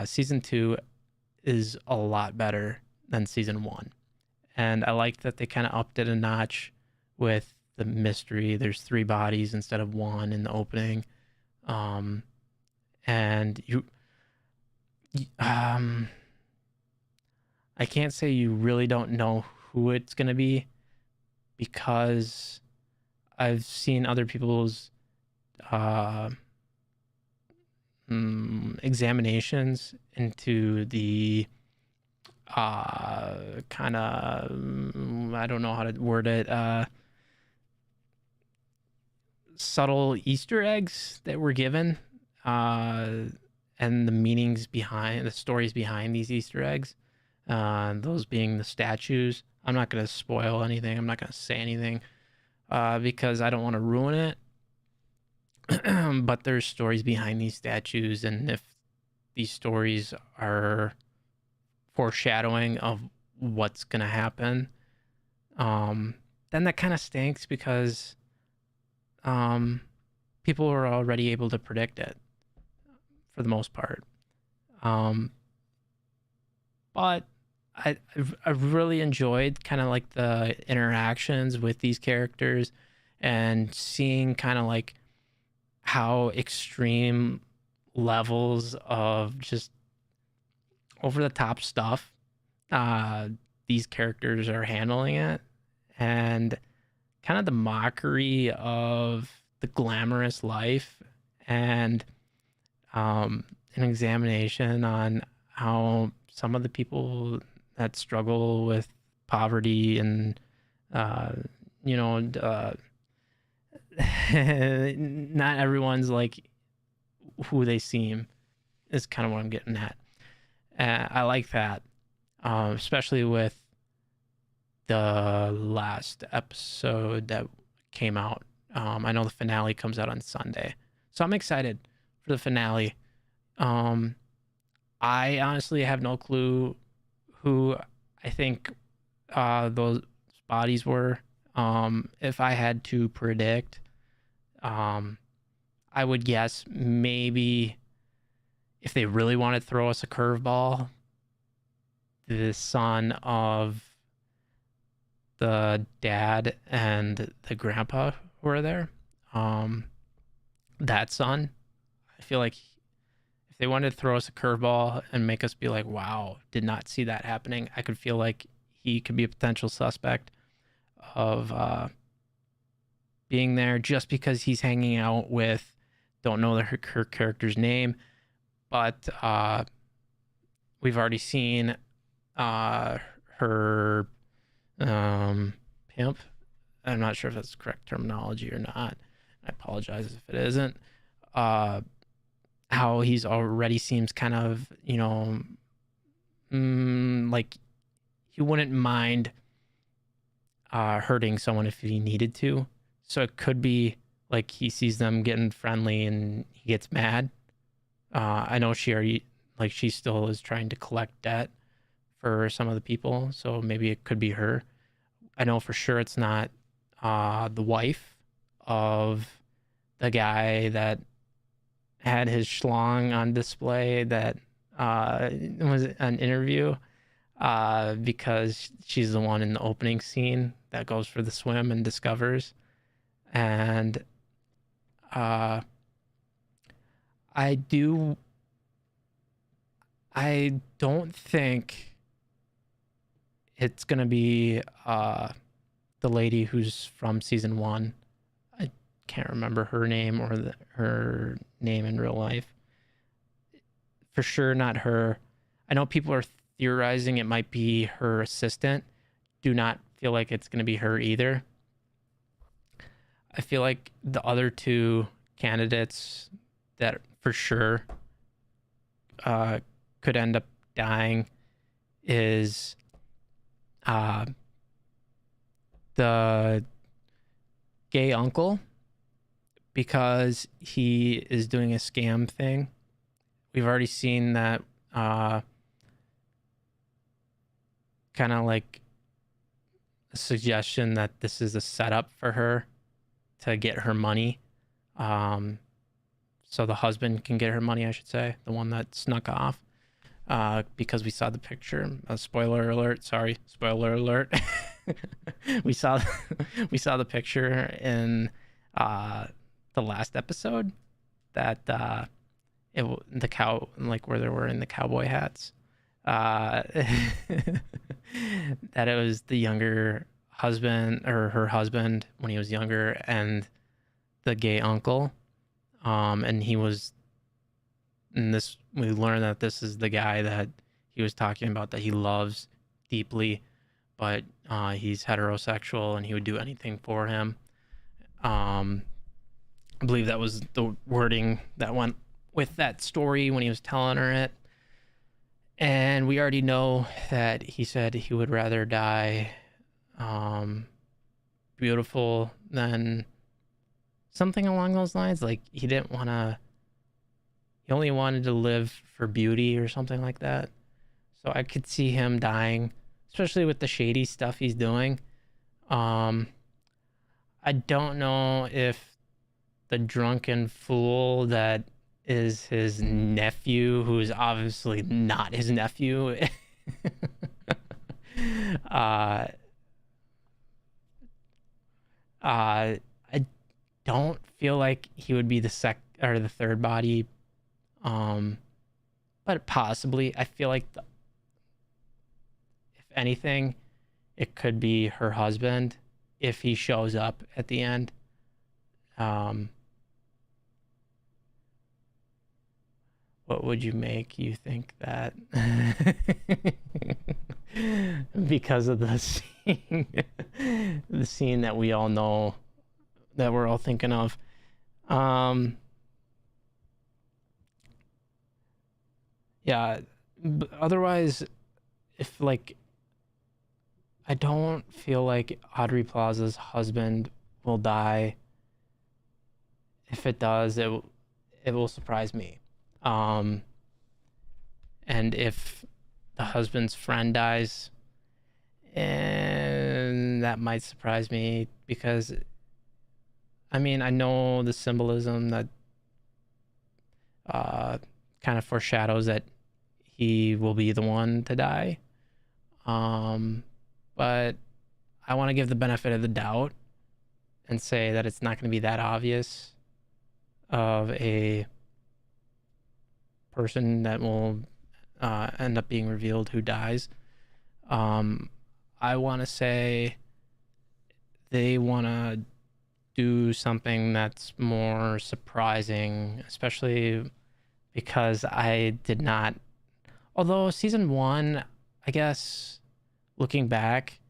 Season 2 is a lot better than season 1, and I like that they kind of upped it a notch with the mystery. There's 3 bodies instead of 1 in the opening, and I can't say you really don't know who it's gonna be because I've seen other people's uh, examinations into the kind of I don't know how to word it, subtle Easter eggs that were given, and the meanings behind the stories behind these Easter eggs. Those being the statues. I'm not going to spoil anything. I'm not going to say anything because I don't want to ruin it. But there's stories behind these statues, and if these stories are foreshadowing of what's going to happen, then that kind of stinks because people are already able to predict it for the most part. But I've really enjoyed kind of like the interactions with these characters and seeing kind of like how extreme levels of just over the top stuff these characters are handling it, and kind of the mockery of the glamorous life, and an examination on how some of the people that struggle with poverty and you know not everyone's like who they seem is kind of what I'm getting at. I like that, especially with the last episode that came out. I know the finale comes out on Sunday, so I'm excited for the finale. I honestly have no clue who I think those bodies were. If I had to predict, I would guess maybe if they really want to throw us a curveball, the son of the dad and the grandpa who were there. That son, I feel like if they wanted to throw us a curveball and make us be like, wow, did not see that happening, I could feel like he could be a potential suspect of being there just because he's hanging out with, don't know her character's name, but we've already seen her pimp. I'm not sure if that's the correct terminology or not. I apologize if it isn't. How he's already seems kind of, you know, like he wouldn't mind hurting someone if he needed to. So it could be like he sees them getting friendly and he gets mad. I know she already, like, she still is trying to collect debt for some of the people, so maybe it could be her. I know for sure it's not the wife of the guy that had his schlong on display that was an interview, because she's the one in the opening scene that goes for the swim and discovers. And I don't think it's gonna be the lady who's from season 1. I can't remember her name or her name in real life. For sure not her. I know people are theorizing it might be her assistant. Do not feel like it's gonna be her either. I feel like the other 2 candidates that for sure could end up dying is the gay uncle, because he is doing a scam thing. We've already seen that kind of like a suggestion that this is a setup for her to get her money. So the husband can get her money, I should say, the one that snuck off. Because we saw the picture. Spoiler alert! Sorry, spoiler alert. we saw the picture in the last episode that the cow, like where they were in the cowboy hats. That it was the younger husband, or her husband when he was younger, and the gay uncle. And he was, and this, we learned that this is the guy that he was talking about, that he loves deeply, but he's heterosexual and he would do anything for him. I believe that was the wording that went with that story when he was telling her it. And we already know that he said he would rather die beautiful than something along those lines. Like he only wanted to live for beauty or something like that. So I could see him dying, especially with the shady stuff he's doing. I don't know if the drunken fool that is his nephew, who's obviously not his nephew, I don't feel like he would be the third body. But possibly, I feel like if anything, it could be her husband if he shows up at the end. What would you make you think that? Because of the scene, the scene that we all know, that we're all thinking of. Yeah, otherwise, if like, I don't feel like Audrey Plaza's husband will die. If it does, it will surprise me. And if the husband's friend dies, and that might surprise me, because I mean, I know the symbolism that kind of foreshadows that he will be the one to die. But I want to give the benefit of the doubt and say that it's not going to be that obvious of a person that will end up being revealed who dies. I want to say they want to do something that's more surprising, especially because I did not, although season 1, I guess looking back,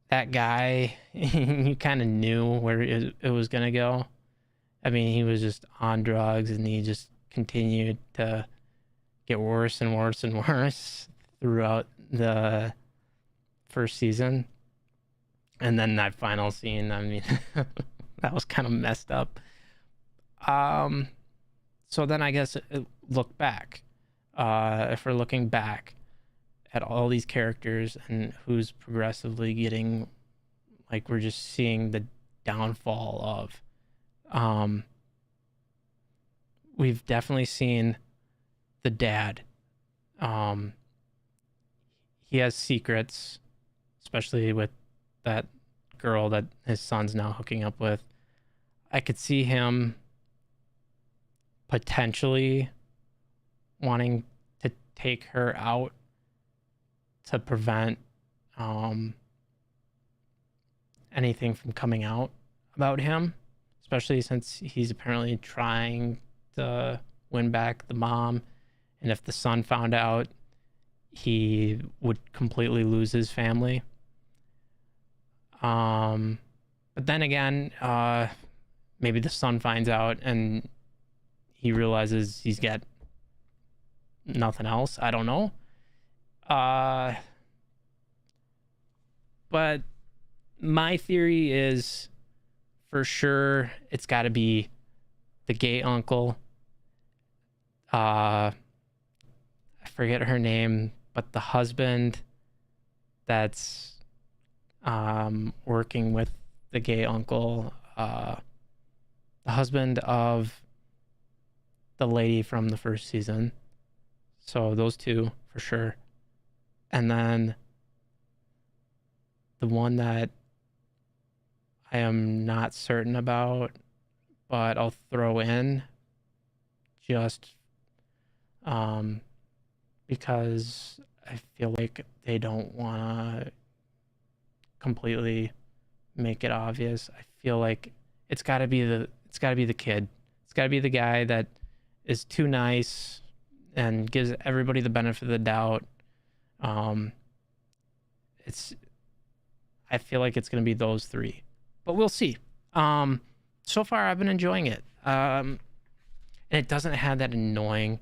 that guy, you kind of knew where it was going to go. I mean, he was just on drugs and he just continued to get worse and worse and worse throughout the first season. And then that final scene, I mean, that was kind of messed up. So then I guess look back. If we're looking back at all these characters and who's progressively getting, like, we're just seeing the downfall of, we've definitely seen the dad. He has secrets, especially with that girl that his son's now hooking up with. I could see him potentially wanting to take her out to prevent anything from coming out about him, especially since he's apparently trying to win back the mom, and if the son found out, he would completely lose his family. But then again, maybe the son finds out and he realizes he's got nothing else. I don't know. Uh, but my theory is for sure it's got to be the gay uncle. I forget her name, but the husband that's working with the gay uncle, the husband of the lady from the first season. So those two for sure. And then the one that I am not certain about, but I'll throw in just because I feel like they don't want to completely make it obvious. I feel like it's got to be the kid. It's got to be the guy that is too nice and gives everybody the benefit of the doubt. I feel like it's going to be those three, but we'll see. So far I've been enjoying it. And it doesn't have that annoying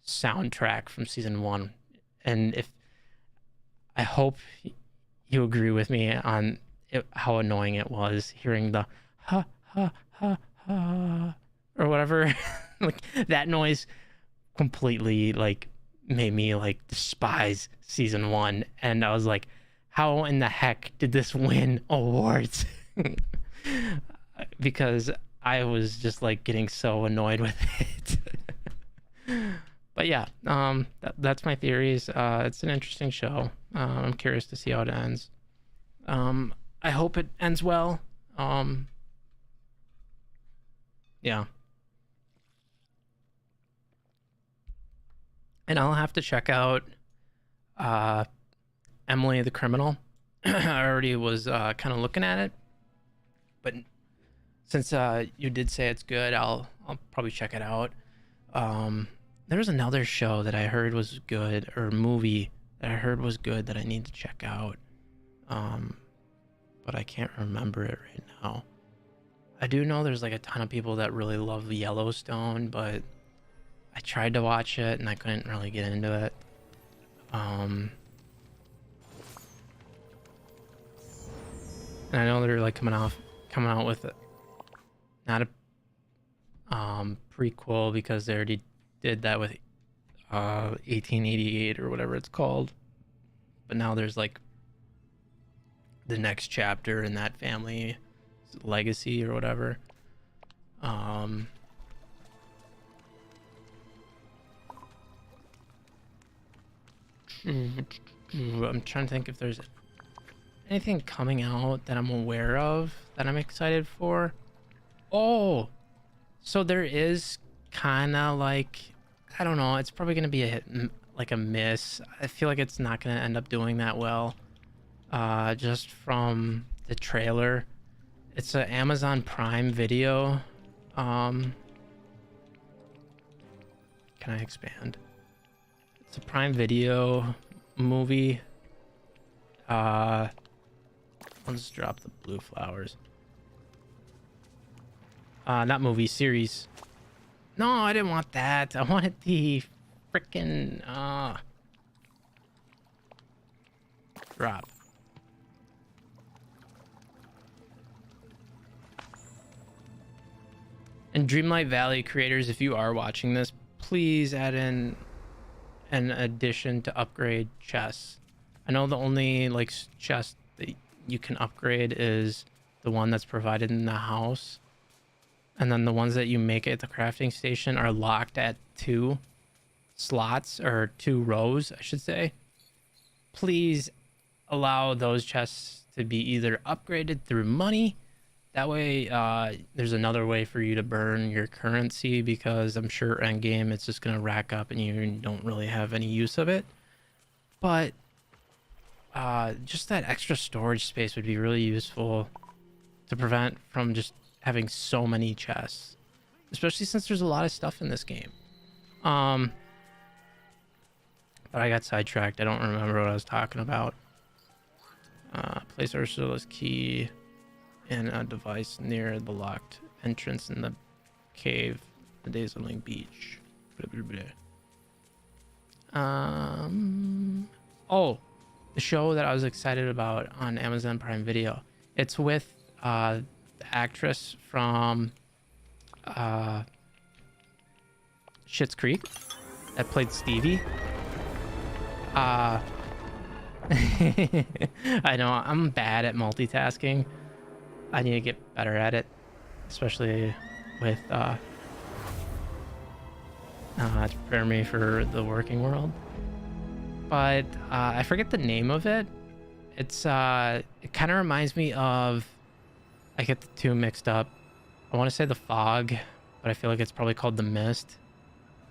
soundtrack from season 1. And I hope you agree with me on how annoying it was hearing the ha ha ha ha or whatever. Like that noise completely like made me like despise season 1, and I was like, how in the heck did this win awards? Because I was just like getting so annoyed with it. But yeah, that's my theories. It's an interesting show. I'm curious to see how it ends. I hope it ends well. Yeah. And I'll have to check out Emily the Criminal. I already was kind of looking at it, but since you did say it's good, I'll probably check it out. There was another show that I heard was good, or movie that I heard was good that I need to check out, but I can't remember it right now. I do know there's like a ton of people that really love Yellowstone, but I tried to watch it and I couldn't really get into it. And I know they're like coming out with it. Not a prequel, because they already did that with 1888 or whatever it's called. But now there's like the next chapter in that family legacy or whatever. I'm trying to think if there's anything coming out that I'm aware of that I'm excited for. Oh, so there is kind of like, I don't know, it's probably going to be a hit, like a miss. I feel like it's not going to end up doing that well. Just from the trailer. It's an Amazon Prime Video. Can I expand? It's a Prime Video movie. Let's drop the blue flowers. Not movie, series. No, I didn't want that. I wanted the freaking drop. And Dreamlight Valley creators, if you are watching this, please add in an addition to upgrade chests. I know the only like chest that you can upgrade is the one that's provided in the house, and then the ones that you make at the crafting station are locked at 2 slots, or 2 rows, I should say. Please allow those chests to be either upgraded through money. That way, there's another way for you to burn your currency, because I'm sure endgame it's just gonna rack up and you don't really have any use of it. But just that extra storage space would be really useful to prevent from just having so many chests, especially since there's a lot of stuff in this game. But I got sidetracked. I don't remember what I was talking about. Place Ursula's key in a device near the locked entrance in the cave, the Dazzling Beach. Blah, blah, blah. Oh, the show that I was excited about on Amazon Prime Video. It's with the actress from Schitt's Creek that played Stevie. I know I'm bad at multitasking. I need to get better at it, especially with to prepare me for the working world. But I forget the name of it. It's it kind of reminds me of, I get the two mixed up. I want to say The Fog, but I feel like it's probably called The Mist.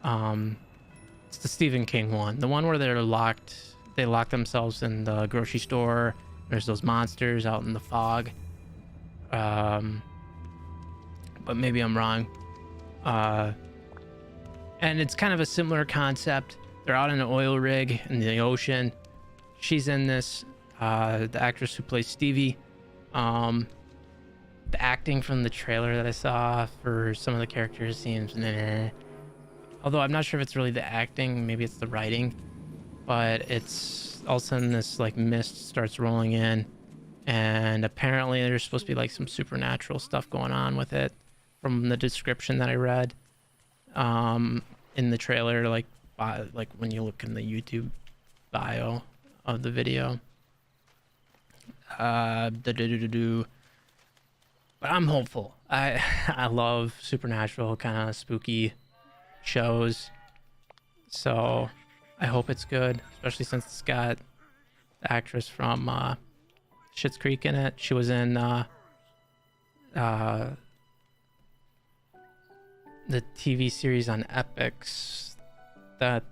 It's the Stephen King one, the one where they lock themselves in the grocery store. There's those monsters out in the fog. But maybe I'm wrong. And it's kind of a similar concept. They're out in an oil rig in the ocean. She's in this, the actress who plays Stevie. The acting from the trailer that I saw for some of the characters seems meh. Although I'm not sure if it's really the acting, maybe it's the writing. But it's all of a sudden this like mist starts rolling in, and apparently there's supposed to be like some supernatural stuff going on with it from the description that I read in the trailer, like when you look in the YouTube bio of the video. But I'm hopeful. I love supernatural kind of spooky shows, so I hope it's good, especially since it's got the actress from Schitt's Creek in it. She was in the TV series on Epix that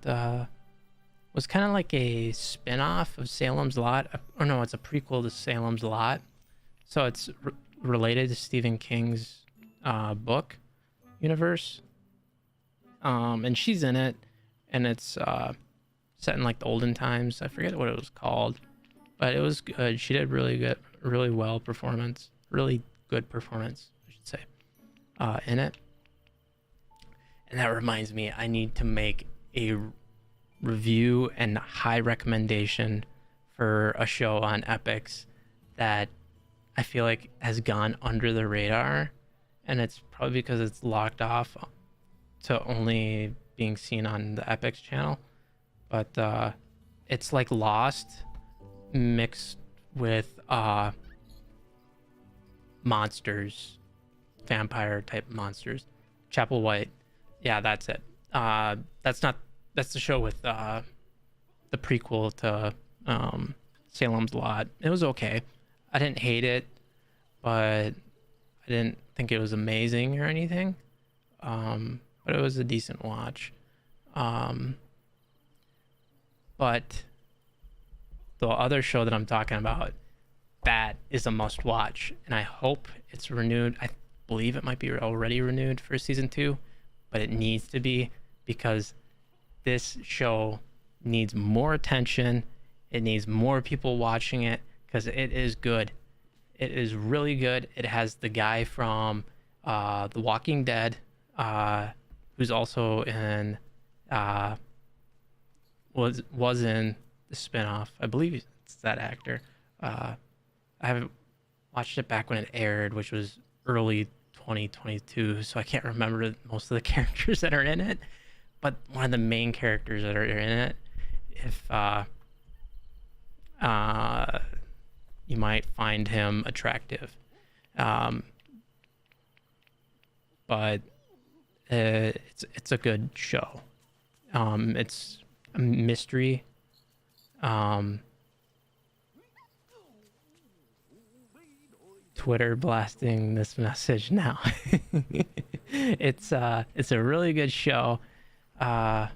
was kind of like a spin-off of Salem's Lot. Or no, it's a prequel to Salem's Lot. So it's related to Stephen King's book universe. And she's in it, and it's set in like the olden times. I forget what it was called, but it was good. She did really good, really well performance, really good performance, I should say, in it. And that reminds me, I need to make a review and high recommendation for a show on Epix that I feel like has gone under the radar, and it's probably because it's locked off to only being seen on the Epix channel. But it's like Lost mixed with monsters, vampire type monsters. Chapel White, yeah, that's it. That's the show with the prequel to Salem's Lot. It was okay. I didn't hate it, but I didn't think it was amazing or anything. But it was a decent watch. But the other show that I'm talking about, that is a must watch, and I hope it's renewed. I believe it might be already renewed for season 2, but it needs to be, because this show needs more attention. It needs more people watching it, because it is good. It is really good. It has the guy from The Walking Dead, who's also in was in the spinoff. I believe it's that actor. I haven't watched it back when it aired, which was early 2022, so I can't remember most of the characters that are in it. But one of the main characters that are in it, if you might find him attractive. But it's a good show. It's a mystery. Twitter blasting this message now. It's a really good show. And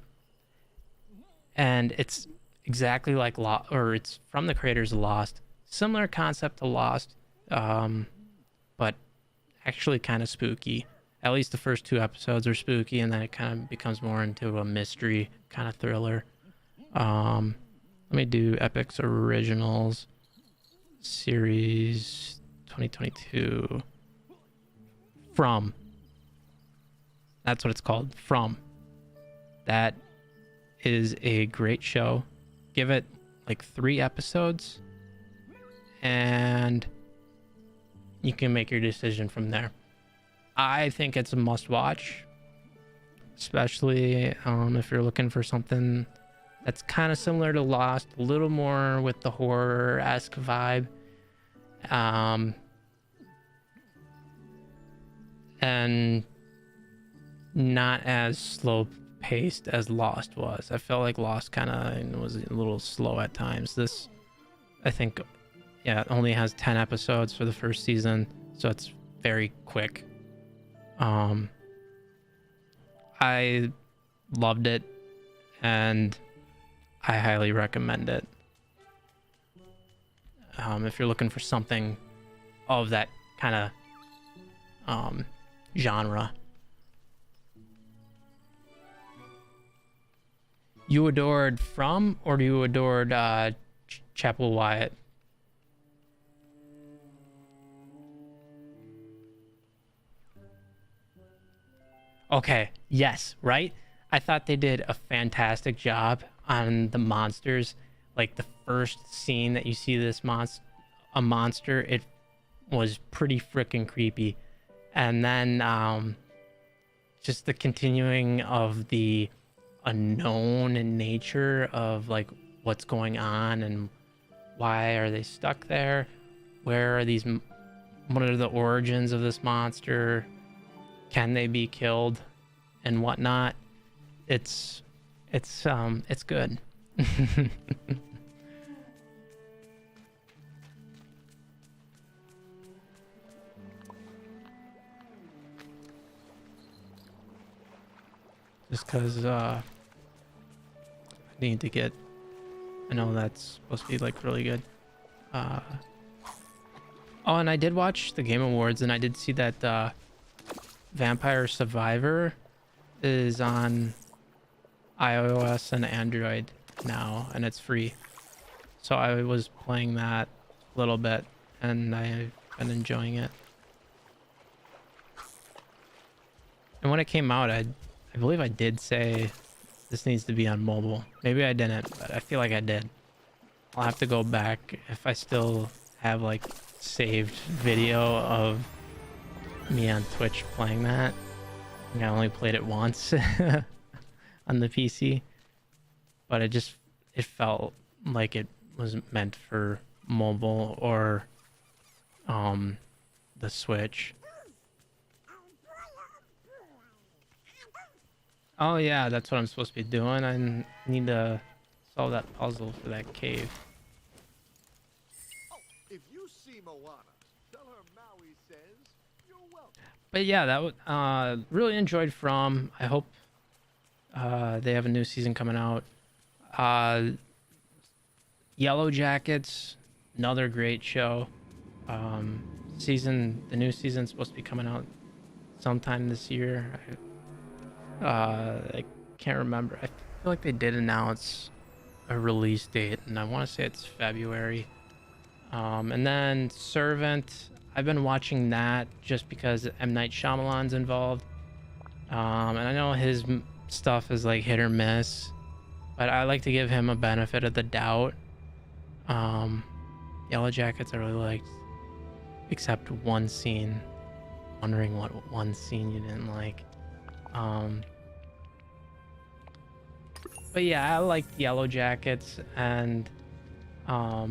it's exactly like Lost, or it's from the creators of Lost. Similar concept to Lost, but actually kind of spooky. At least the first 2 episodes are spooky, and then it kind of becomes more into a mystery kind of thriller. Let me do Epix Originals Series 2022. From. That's what it's called. From. That is a great show. Give it like 3 episodes and you can make your decision from there. I think it's a must watch, especially if you're looking for something that's kind of similar to Lost, a little more with the horror-esque vibe. And not as slow paced as Lost was. I felt like Lost kind of was a little slow at times. This, I think, yeah, it only has 10 episodes for the first season, so it's very quick. I loved it, and I highly recommend it. If you're looking for something of that kind of genre. You adored From, or do you adored Chapel Wyatt? Okay, yes, right? I thought they did a fantastic job on the monsters. Like the first scene that you see this monster, it was pretty freaking creepy. And then just the continuing of the unknown in nature of like what's going on and why are they stuck there, where are these, what are the origins of this monster, can they be killed and whatnot. It's good. Just because I need to get, I know that's supposed to be like really good. Oh, and I did watch the Game Awards, and I did see that Vampire Survivor is on iOS and Android now, and it's free. So I was playing that a little bit, and I've been enjoying it. And when it came out, I believe I did say this needs to be on mobile. Maybe I didn't, but I feel like I did. I'll have to go back if I still have like saved video of me on Twitch playing that. I think I only played it once on the PC, but it felt like it was meant for mobile or the Switch. Oh yeah, that's what I'm supposed to be doing. I need to solve that puzzle for that cave. Oh, if you see Moana, tell her Maui says you're welcome. But yeah, that was really enjoyed From. I hope they have a new season coming out. Yellow Jackets, another great show. The new season's supposed to be coming out sometime this year. I can't remember. I feel like they did announce a release date, and I want to say it's February. And then Servant, I've been watching that just because M. Night Shyamalan's involved. And I know his stuff is like hit or miss, but I like to give him a benefit of the doubt. Yellow Jackets I really liked, except one scene. Wondering what one scene you didn't like. But yeah, I like Yellow Jackets, and I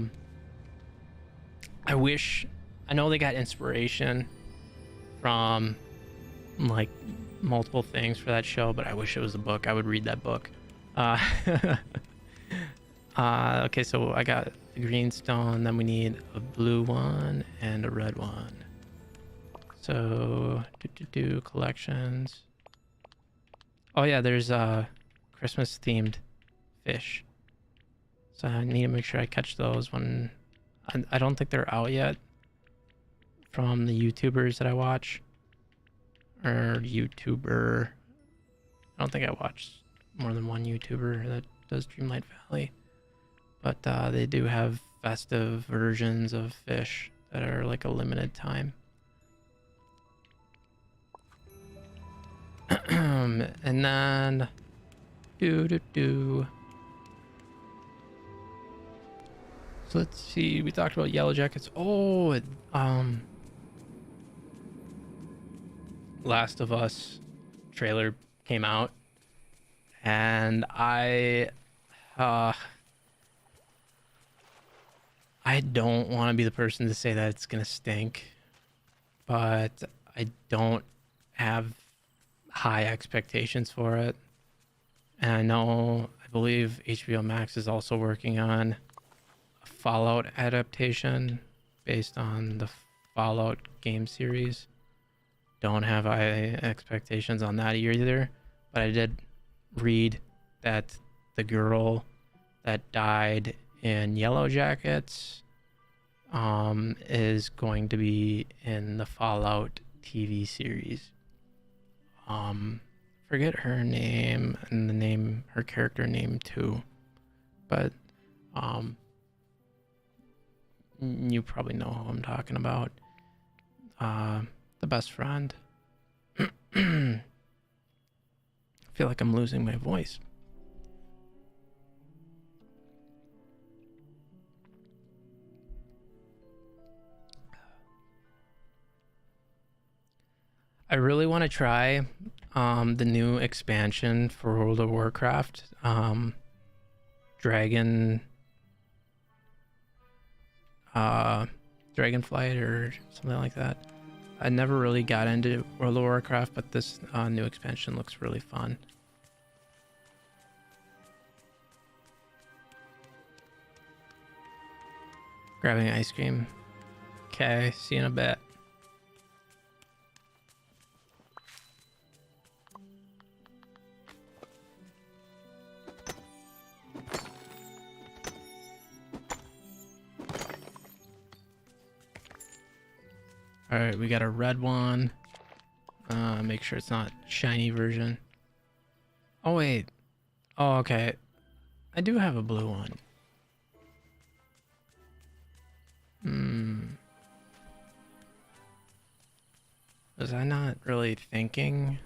know they got inspiration from like multiple things for that show, but I wish it was a book. I would read that book. Okay, so I got the green stone, then we need a blue one and a red one. So collections. Oh yeah, there's Christmas themed fish, so I need to make sure I catch those when I don't think they're out yet from the YouTubers that I watch, or YouTuber. I don't think I watch more than one YouTuber that does Dreamlight Valley, but they do have festive versions of fish that are like a limited time. And then do do do. So let's see. We talked about Yellow Jackets. Oh, Last of Us trailer came out, and uh, I don't want to be the person to say that it's gonna stink, but I don't have high expectations for it. And I believe HBO Max is also working on a Fallout adaptation based on the Fallout game series. Don't have high expectations on that either, but I did read that the girl that died in Yellow Jackets is going to be in the Fallout TV series. Forget her name and her character name too, but you probably know who I'm talking about. The best friend. I feel like I'm losing my voice. I really want to try the new expansion for World of Warcraft, Dragonflight or something like that. I never really got into World of Warcraft, but this new expansion looks really fun. Grabbing ice cream. Okay, see you in a bit. All right, we got a red one. Make sure it's not shiny version. Oh wait. Oh, okay. I do have a blue one. Was I not really thinking?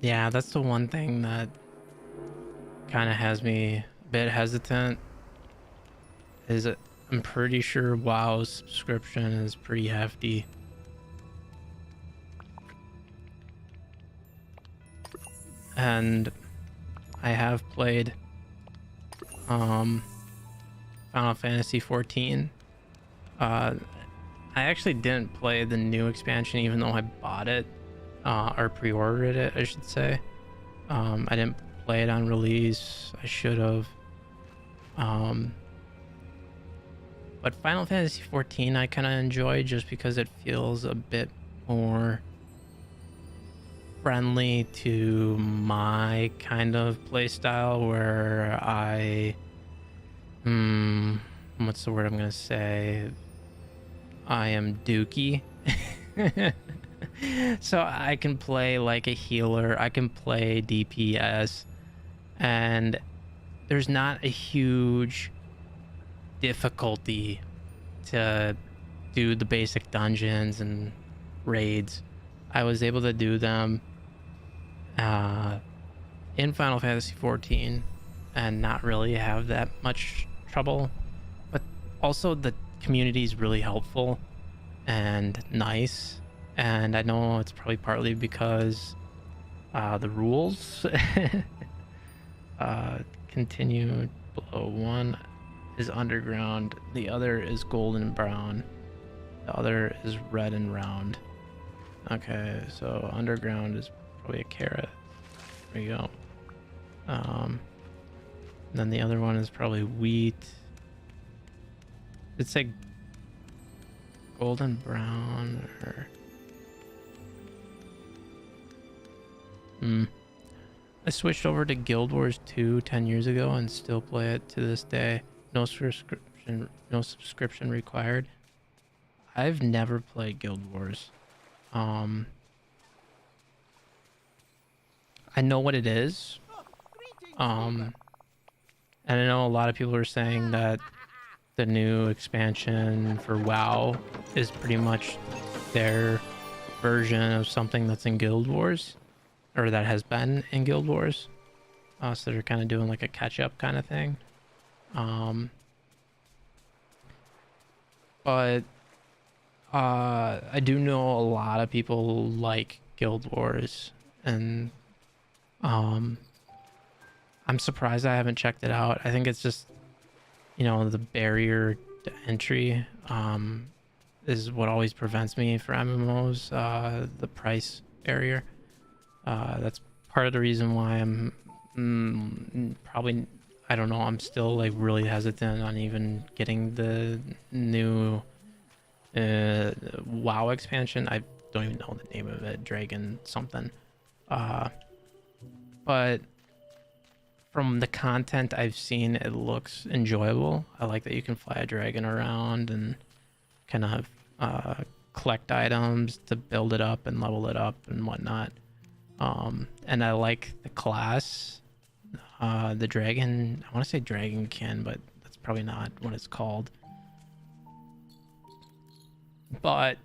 Yeah, that's the one thing that kind of has me a bit hesitant. Is it? I'm pretty sure WoW's subscription is pretty hefty. And I have played Final Fantasy 14. I actually didn't play the new expansion even though I bought it or pre-ordered it, I should say. I didn't play it on release. I should have. But Final Fantasy 14 I kind of enjoy just because it feels a bit more friendly to my kind of play style, where what's the word I'm gonna say? I am dookie. So I can play like a healer, I can play DPS, and there's not a huge difficulty to do the basic dungeons and raids. I was able to do them in Final Fantasy 14 and not really have that much trouble. But also the community is really helpful and nice, and I know it's probably partly because the rules continue below. One is underground, the other is golden brown, the other is red and round. Okay, so underground is probably a carrot. There you go. Then the other one is probably wheat. It's like golden brown or I switched over to Guild Wars 2 10 years ago and still play it to this day. No subscription required. I've never played Guild Wars. I know what it is. And I know a lot of people are saying that the new expansion for WoW is pretty much their version of something that's in Guild Wars, or that has been in Guild Wars. So they're kind of doing like a catch-up kind of thing. But I do know a lot of people like Guild Wars, and I'm surprised I haven't checked it out. I think it's just, you know, the barrier to entry is what always prevents me for MMOs, the price barrier. That's part of the reason why I'm probably, I don't know, I'm still like really hesitant on even getting the new WoW expansion. I don't even know the name of it, Dragon something. But from the content I've seen, it looks enjoyable. I like that you can fly a dragon around and kind of collect items to build it up and level it up and whatnot. And I like the class. The dragon, I want to say dragonkin, but that's probably not what it's called. But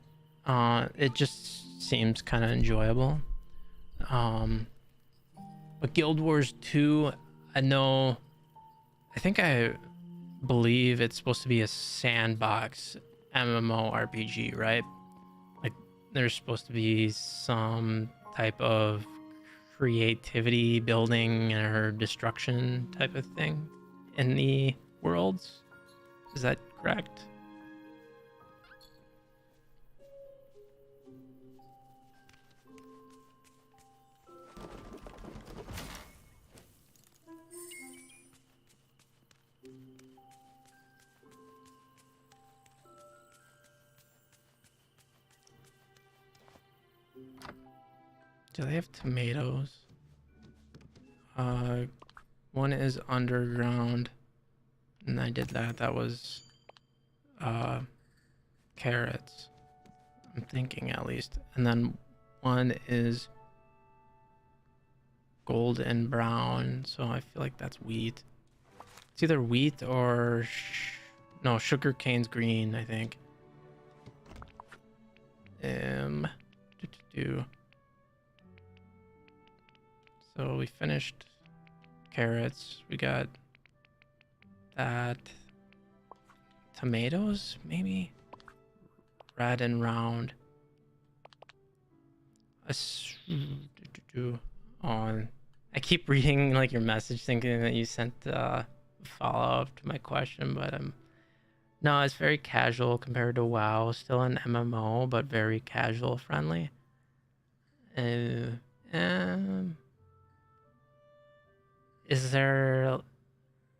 it just seems kind of enjoyable. But Guild Wars 2, I believe it's supposed to be a sandbox MMO RPG, right? Like there's supposed to be some type of creativity building or destruction type of thing in the worlds. Is that correct? Do they have tomatoes? One is underground, and I did that. That was carrots. I'm thinking at least. And then one is gold and brown, so I feel like that's wheat. It's either wheat or no, sugar cane's green, I think. So we finished carrots. We got that. Tomatoes, maybe? Red and round. On. I keep reading like your message thinking that you sent a follow-up to my question, but no, it's very casual compared to WoW. Still an MMO, but very casual friendly.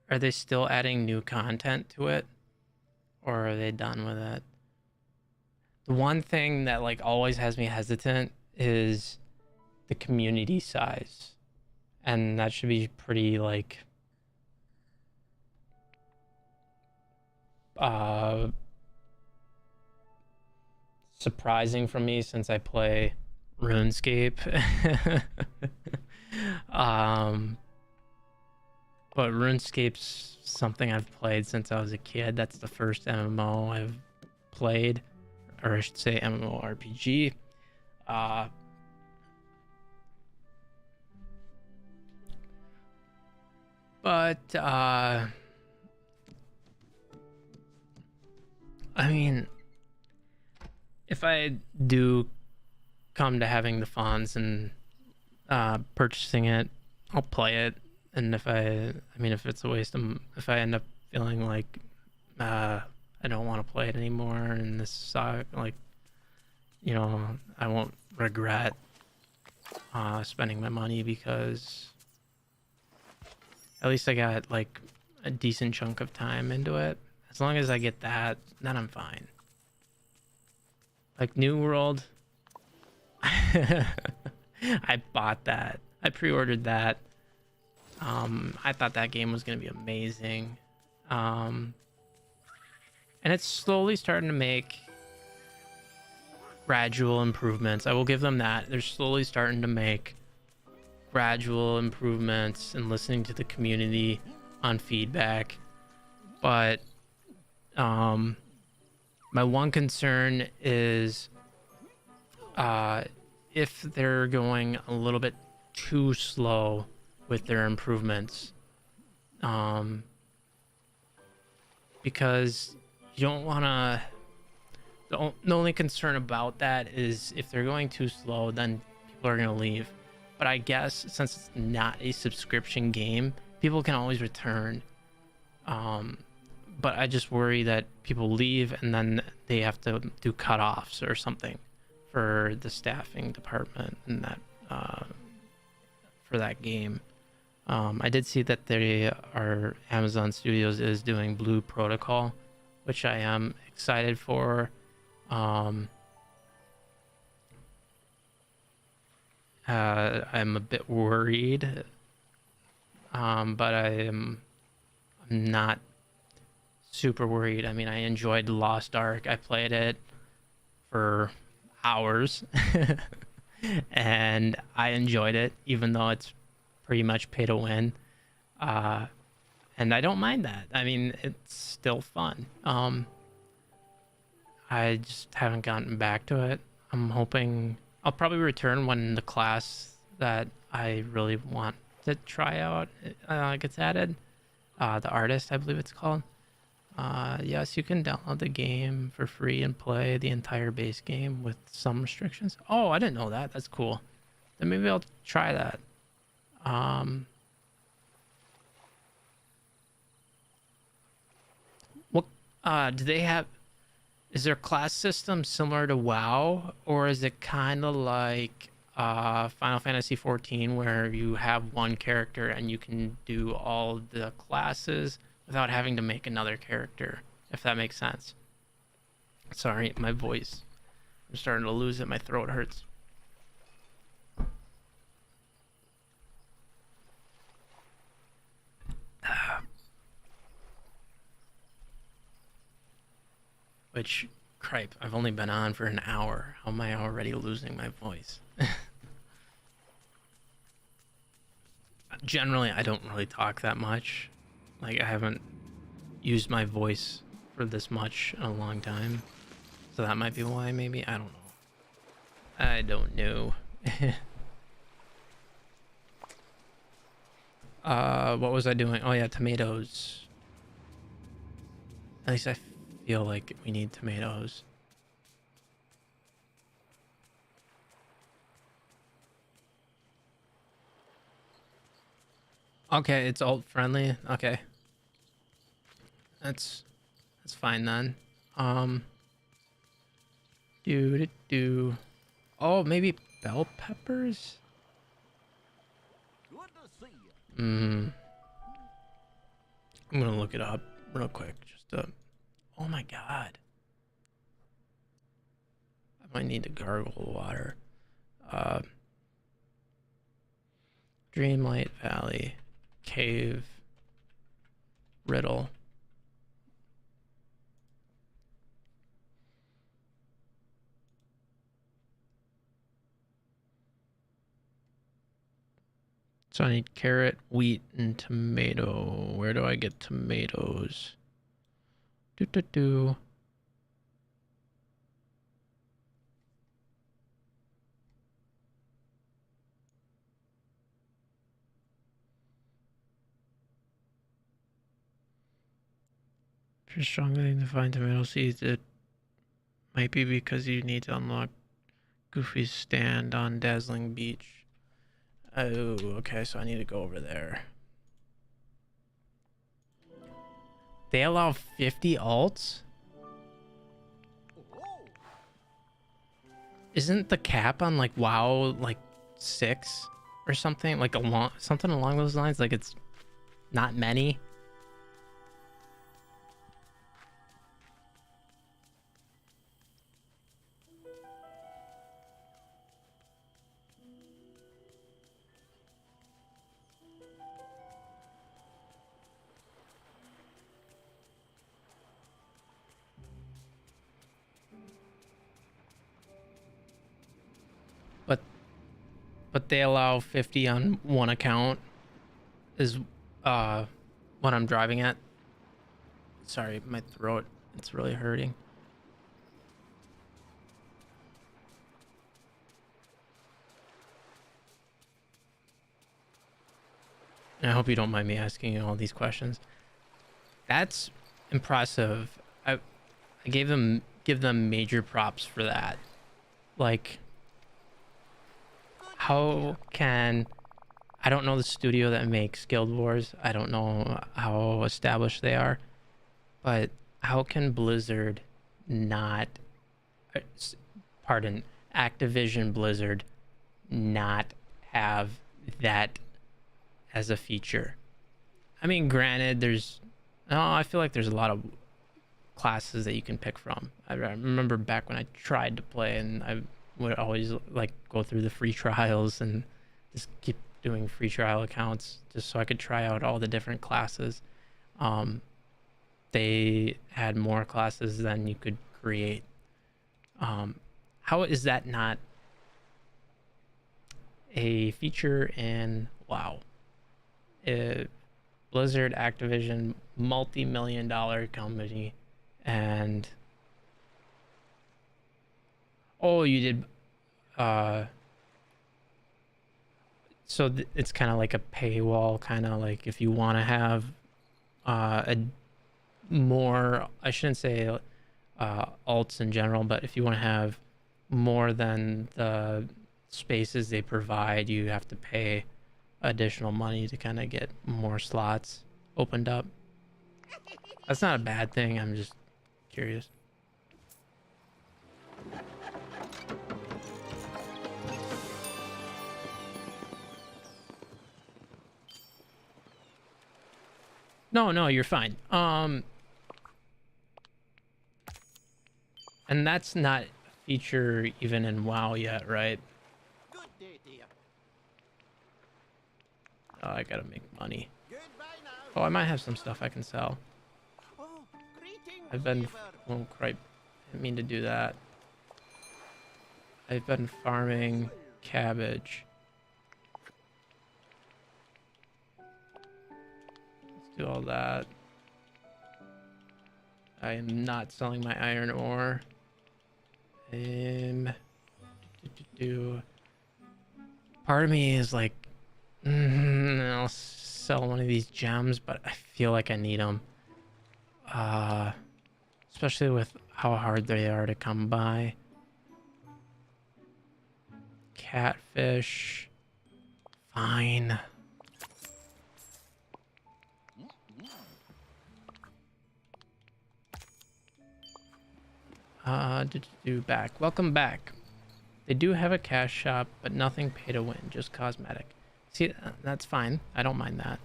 Are they still adding new content to it, or are they done with it? The one thing that like always has me hesitant is the community size, and that should be pretty like surprising for me since I play RuneScape. But RuneScape's something I've played since I was a kid. That's the first MMO I've played, or I should say MMORPG. But I mean, if I do come to having the funds and purchasing it, I'll play it. And if if it's a waste of, if I end up feeling like I don't want to play it anymore and this sucks, like, you know, I won't regret spending my money, because at least I got like a decent chunk of time into it. As long as I get that, then I'm fine. Like New World, I bought that. I pre-ordered that. I thought that game was going to be amazing. And it's slowly starting to make gradual improvements. I will give them that. They're slowly starting to make gradual improvements and listening to the community on feedback. But my one concern is if they're going a little bit too slow with their improvements, um, because you don't want to. The only concern about that is if they're going too slow, then people are going to leave. But I guess since it's not a subscription game, people can always return. But I just worry that people leave and then they have to do cutoffs or something for the staffing department and that for that game. I did see that Amazon Studios is doing Blue Protocol, which I am excited for. I'm a bit worried, but I'm not super worried. I mean, I enjoyed Lost Ark. I played it for hours, and I enjoyed it, even though it's pretty much pay to win. And I don't mind that. I mean, it's still fun. I just haven't gotten back to it. I'm hoping I'll probably return when the class that I really want to try out gets added. The Artist, I believe it's called. Yes, you can download the game for free and play the entire base game with some restrictions. Oh, I didn't know that. That's cool. Then maybe I'll try that. What do they have? Is their class system similar to WoW, or is it kind of like Final Fantasy 14, where you have one character and you can do all the classes without having to make another character, if that makes sense? Sorry, my voice. I'm starting to lose it. My throat hurts. Which, cripe, I've only been on for an hour. How am I already losing my voice? Generally, I don't really talk that much. Like, I haven't used my voice for this much in a long time. So that might be why, maybe? I don't know. I don't know. What was I doing? Oh yeah, tomatoes. At least I feel like we need tomatoes. Okay, it's alt friendly. Okay. That's fine then. Do. Oh, maybe bell peppers? Good to see you. I'm gonna look it up real quick. Oh my god. I might need to gargle water. Dreamlight Valley Cave Riddle. So I need carrot, wheat, and tomato. Where do I get tomatoes? Do. If you're struggling to find tomato seeds, it might be because you need to unlock Goofy's stand on Dazzling Beach. Oh, okay, so I need to go over there. They allow 50 alts? Isn't the cap on like WoW like 6 or something? Like something along those lines? Like it's not many? But they allow 50 on one account is what I'm driving at. Sorry, my throat, it's really hurting. and I hope you don't mind me asking you all these questions. That's impressive. I give them major props for that. Like, how can I don't know the studio that makes Guild Wars. I don't know how established they are, but how can Blizzard not, uh, s- pardon, Activision Blizzard not have that as a feature? I mean, granted, I feel like there's a lot of classes that you can pick from. I remember back when I tried to play, and I would always like go through the free trials and just keep doing free trial accounts just so I could try out all the different classes. Um, they had more classes than you could create. How is that not a feature in WoW? Blizzard, Activision, multi-million dollar company, and oh, you did. So it's kind of like a paywall, kind of like if you want to have a more, I shouldn't say alts in general, but if you want to have more than the spaces they provide, you have to pay additional money to kind of get more slots opened up. That's not a bad thing. I'm just curious. No, you're fine. And that's not a feature even in WoW yet, right? Good day to you. Oh, I gotta make money. Goodbye now. Oh, I might have some stuff I can sell. Oh, greetings, I've been, neighbor. oh, crap. Didn't mean to do that. I've been farming cabbage. Let's do all that. I am not selling my iron ore. Part of me is like, I'll sell one of these gems, but I feel like I need them. Especially with how hard they are to come by. Catfish. Fine. Back. Welcome back. They do have a cash shop, but nothing pay to win, just cosmetic. See, that's fine. I don't mind that.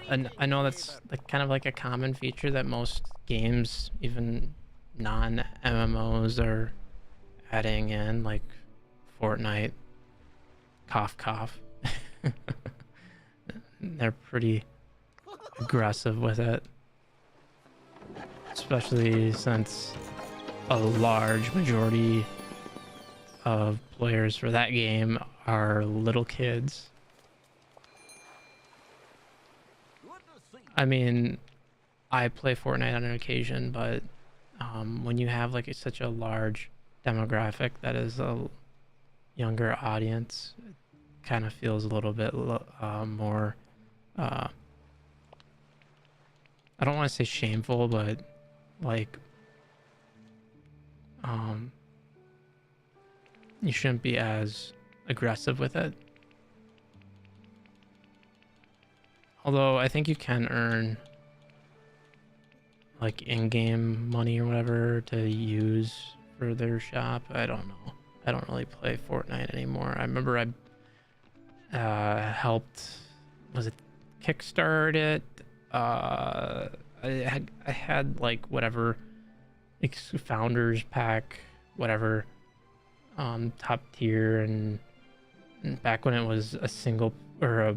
And I know that's like kind of like a common feature that most games, even non-MMOs, are adding in, like Fortnite. Cough, cough. They're pretty aggressive with it, especially since a large majority of players for that game are little kids. I mean, I play Fortnite on an occasion, but when you have like such a large demographic that is a younger audience, it kind of feels a little bit more, I don't want to say shameful, but like, you shouldn't be as aggressive with it. Although I think you can earn like in-game money or whatever to use for their shop. I don't know. I don't really play Fortnite anymore. I remember I helped, was it kickstart it? I had like whatever founders pack, whatever, top tier, and back when it was a single or a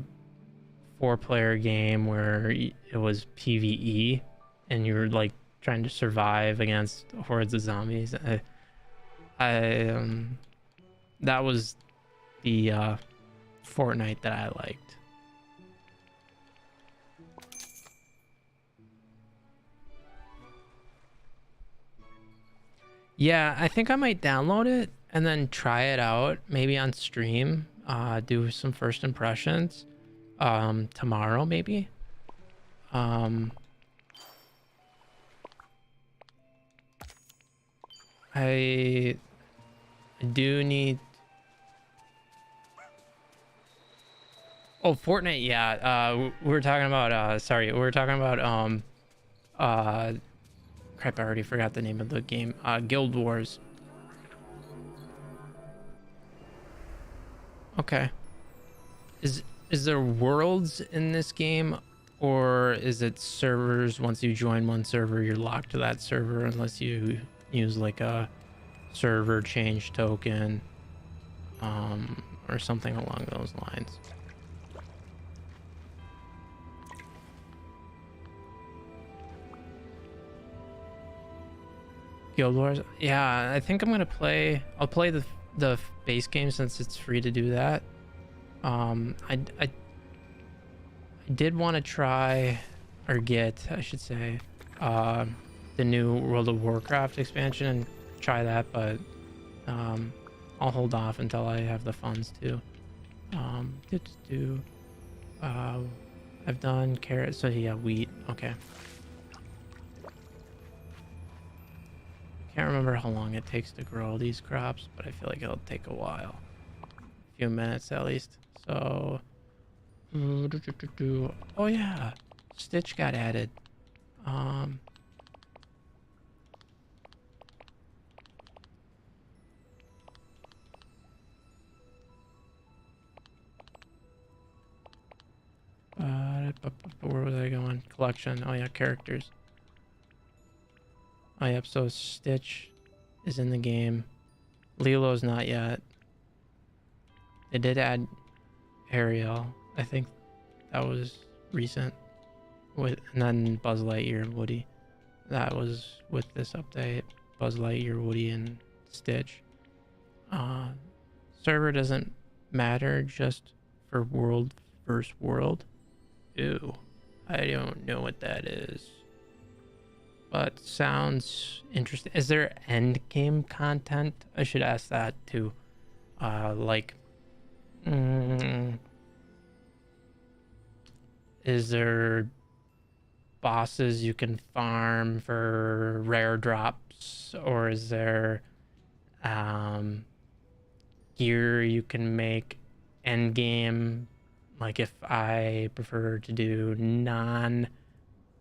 4-player game where it was PvE and you were like trying to survive against hordes of zombies. That was the Fortnite that I liked. Yeah, I think I might download it and then try it out, maybe on stream, do some first impressions. tomorrow maybe. Um, I do need. Oh, Fortnite, yeah. We were talking about. Sorry, we were talking about. Uh, Crap, I already forgot the name of the game. Guild Wars. Okay. Is there worlds in this game, or is it servers? Once you join one server, you're locked to that server unless you use like a server change token, or something along those lines. Guild Wars. Yeah, I think I'm gonna play. I'll play the base game since it's free to do that. I did want to try, or get, I should say, the new World of Warcraft expansion and try that, but I'll hold off until I have the funds to. I've done carrots, so yeah, wheat. Okay. Can't remember how long it takes to grow these crops, but I feel like it'll take a while, a few minutes at least. So, oh yeah, Stitch got added. Where was I going? Collection. Oh yeah, characters. Oh yep. So Stitch is in the game. Lilo's not yet. They did add Ariel. I think that was recent. And then Buzz Lightyear and Woody. That was with this update. Buzz Lightyear, Woody, and Stitch. Server doesn't matter, just for world versus world. Ew. I don't know what that is. But sounds interesting. Is there end game content? I should ask that too. Is there bosses you can farm for rare drops, or is there gear you can make end game? Like if I prefer to do non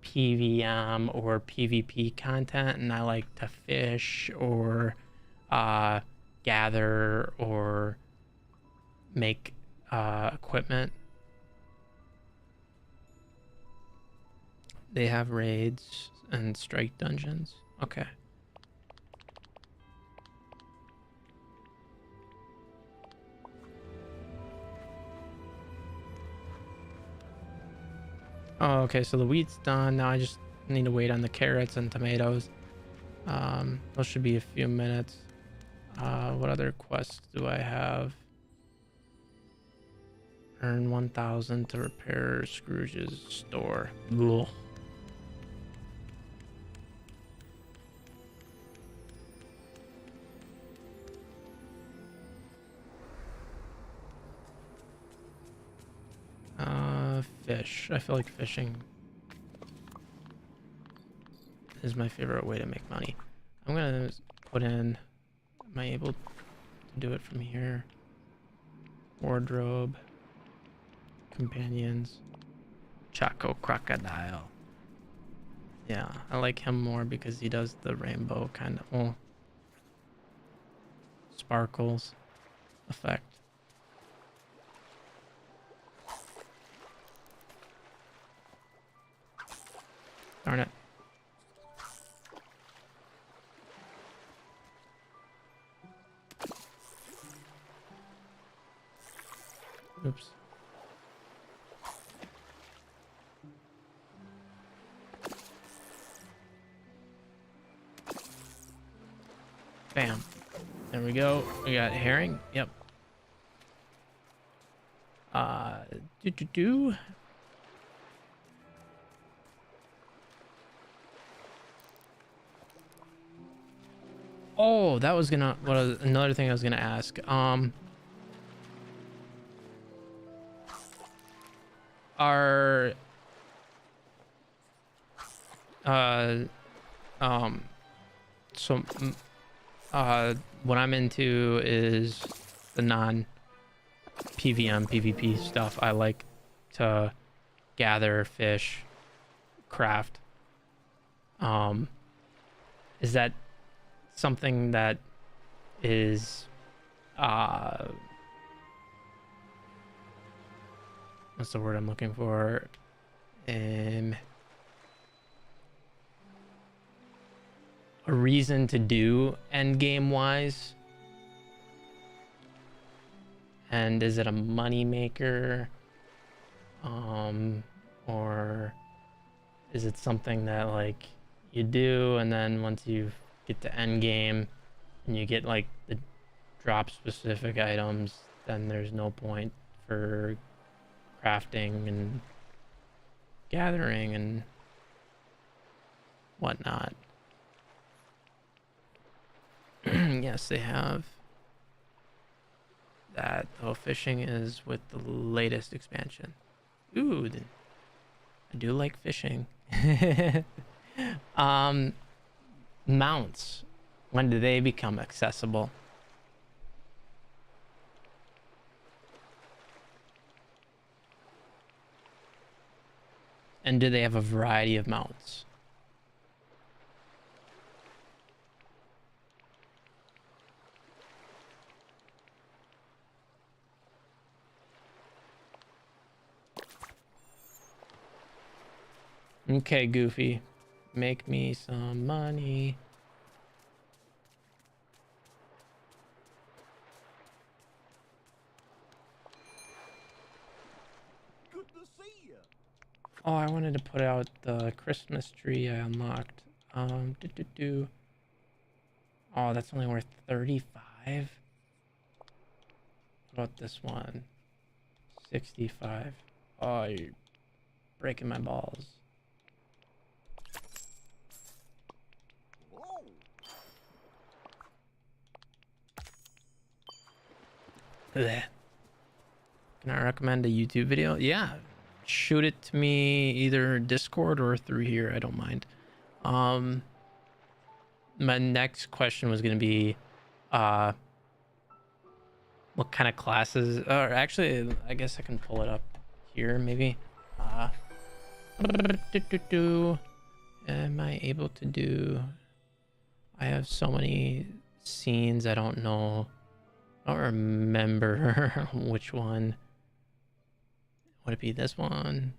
PVM or PvP content and I like to fish or gather or make equipment. They have raids and strike dungeons. Okay. Oh, okay, so the wheat's done. Now I just need to wait on the carrots and tomatoes. Those should be a few minutes. What other quests do I have? Earn 1,000 to repair Scrooge's store. Ugh. Fish. I feel like fishing is my favorite way to make money. I'm gonna put in, am I able to do it from here? Wardrobe, companions, Chaco Crocodile. Yeah, I like him more because he does the rainbow kind of, well, sparkles effect. Darn it. Oops. Bam. There we go. We got herring. Yep. Do. Oh, that was gonna, another thing I was gonna ask. Our uh um so what I'm into is the non PVM PvP stuff. I like to gather, fish, craft. Um is that something that is what's the word I'm looking for? A reason to do end game wise? And is it a money maker? Or is it something that like you do and then once you get to end game and you get like the drop specific items, then there's no point for crafting and gathering and whatnot. Yes, they have that. Oh, fishing is with the latest expansion. Ooh, I do like fishing. Mounts. When do they become accessible? And do they have a variety of mounts? Okay, Goofy. Make me some money. Good to see you. Oh, I wanted to put out the Christmas tree I unlocked. Oh, that's only worth 35. What about this one? 65. Oh, you're breaking my balls. Whoa. Blech. Can I recommend a YouTube video? Yeah. Shoot it to me either Discord or through here. I don't mind. My next question was going to be what kind of classes, or actually I guess I can pull it up here maybe. Am I able to do, I have so many scenes I don't know, I don't remember which one. Would it be this one?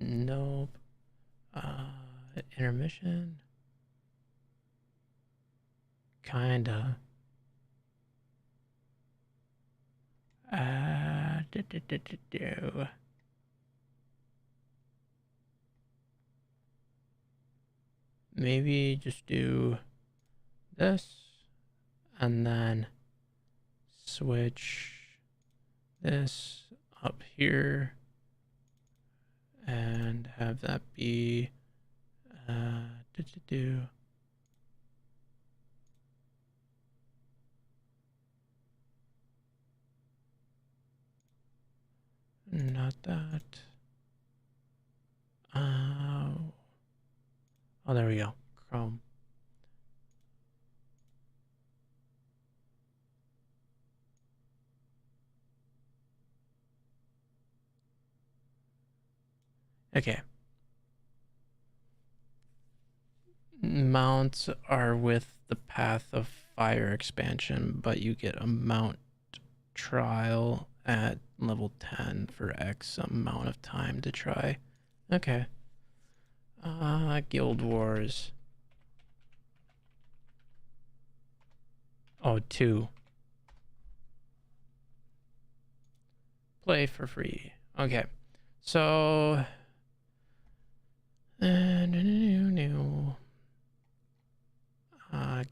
Nope. Intermission? Kinda. Maybe just do this and then switch this up here and have that be not that. Oh, there we go. Chrome. Okay. Mounts are with the Path of Fire expansion, but you get a mount trial at level 10 for X amount of time to try. Okay. Guild Wars. Oh, 2. Play for free. Okay. So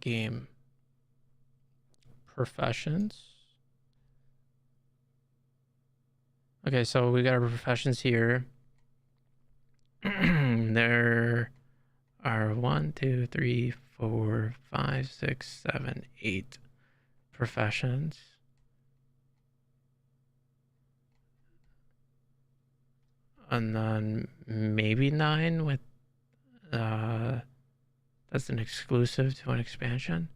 game professions. Okay, so we got our professions here. There are 1, 2, 3, 4, 5, 6, 7, 8 professions. and then maybe 9 with that's an exclusive to an expansion.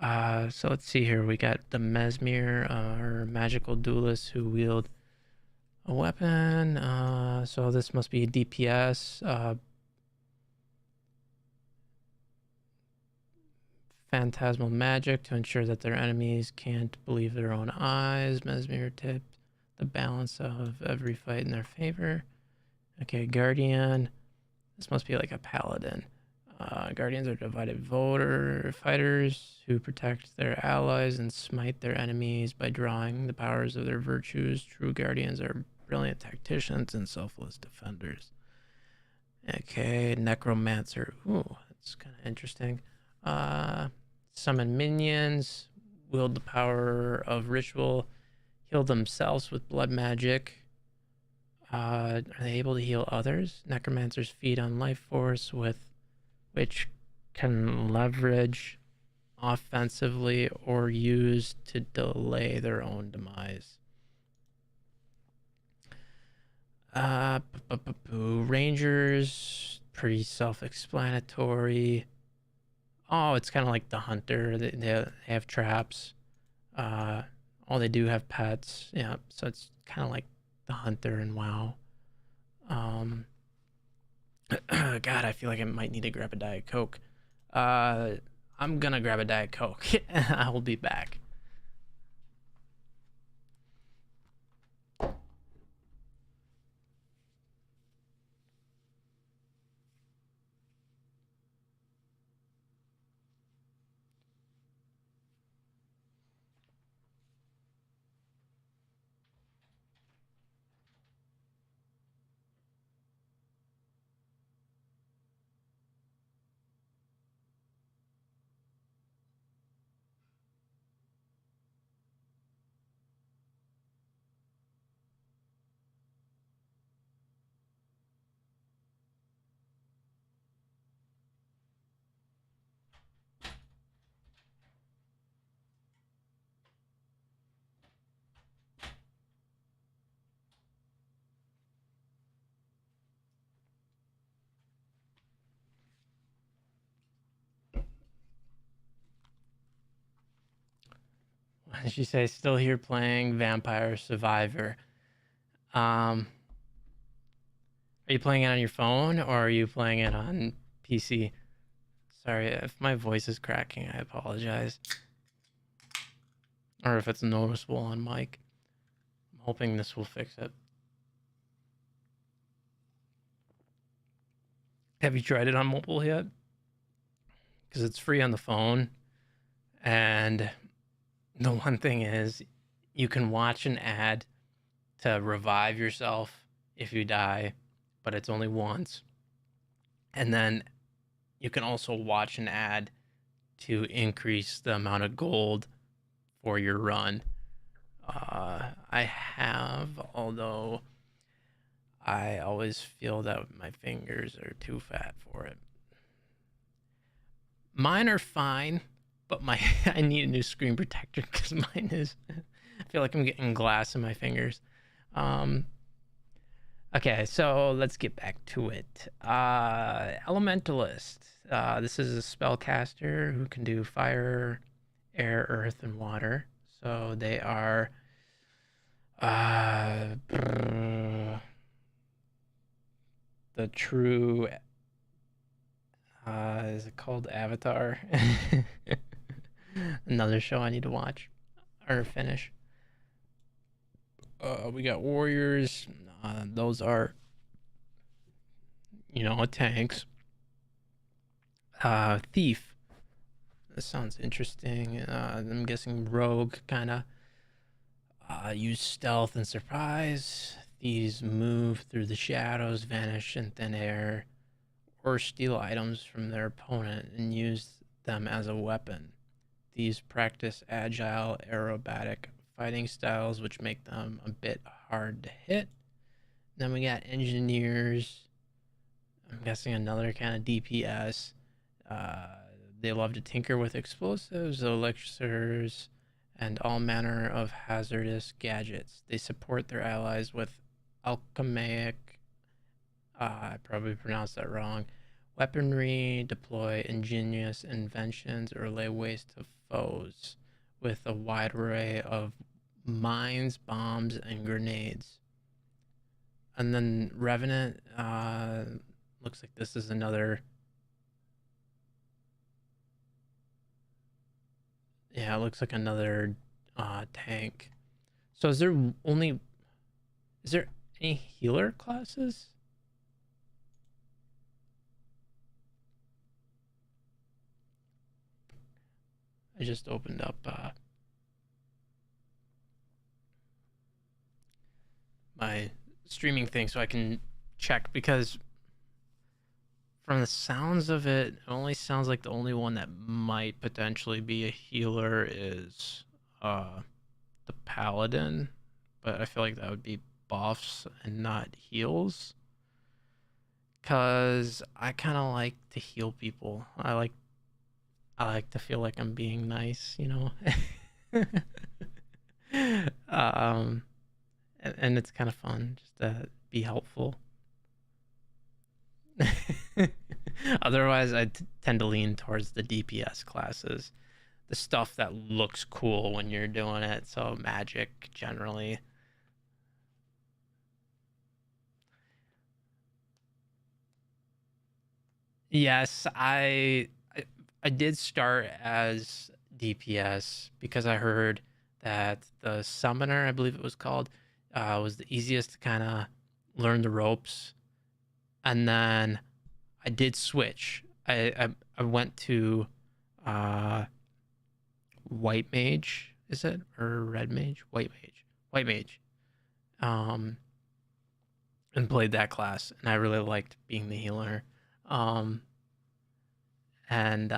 So let's see here. We got the Mesmer, our magical duelists who wield a weapon. So this must be DPS. Phantasmal magic to ensure that their enemies can't believe their own eyes. Mesmer tip the balance of every fight in their favor. Okay, Guardian. This must be like a paladin. Guardians are divided voter fighters who protect their allies and smite their enemies by drawing the powers of their virtues. True Guardians are brilliant tacticians and selfless defenders. Okay, Necromancer. Ooh, that's kind of interesting. Summon minions, wield the power of ritual, heal themselves with blood magic. Are they able to heal others? Necromancers feed on life force, which can leverage offensively or use to delay their own demise. Rangers, pretty self-explanatory. Oh, it's kind of like the hunter. They have traps. Oh, they do have pets. Yeah, so it's kind of like the hunter in WoW. God, I feel like I might need to grab a Diet Coke. I'm gonna grab a Diet Coke. I will be back. What did she say? Still here playing Vampire Survivor. Are you playing it on your phone or are you playing it on PC? Sorry if my voice is cracking. I apologize. Or if it's noticeable on mic. I'm hoping this will fix it. Have you tried it on mobile yet? Because it's free on the phone. And the one thing is, you can watch an ad to revive yourself if you die, but it's only once. And then you can also watch an ad to increase the amount of gold for your run. I have, although I always feel that my fingers are too fat for it. Mine are fine, but I need a new screen protector because mine is. I feel like I'm getting glass in my fingers. Okay, so let's get back to it. Elementalist. This is a spellcaster who can do fire, air, earth, and water. So they are the true. Is it called Avatar? Another show I need to watch or finish. We got warriors. Those are, tanks. Thief. This sounds interesting. I'm guessing rogue, kind of. Use stealth and surprise. Thieves move through the shadows, vanish in thin air, or steal items from their opponent and use them as a weapon. These practice agile, aerobatic fighting styles, which make them a bit hard to hit. Then we got engineers. I'm guessing another kind of DPS. They love to tinker with explosives, elixirs, and all manner of hazardous gadgets. They support their allies with alchemic I probably pronounced that wrong. Weaponry, deploy ingenious inventions, or lay waste to foes with a wide array of mines, bombs, and grenades. And then Revenant, looks like this is another. Yeah, it looks like another tank. So is there any healer classes? I just opened up my streaming thing so I can check, because from the sounds of it, it only sounds like the only one that might potentially be a healer is the paladin, but I feel like that would be buffs and not heals. Cause I kind of like to heal people. I like to feel like I'm being nice, you know. um, and it's kind of fun just to be helpful. Otherwise, tend to lean towards the DPS classes, the stuff that looks cool when you're doing it. So magic generally. Yes, I did start as DPS because I heard that the summoner, I believe it was called, was the easiest to kind of learn the ropes. And then I did switch. I went to uh, white mage, is it, or red mage? White mage. Um, and played that class, and I really liked being the healer. Um, and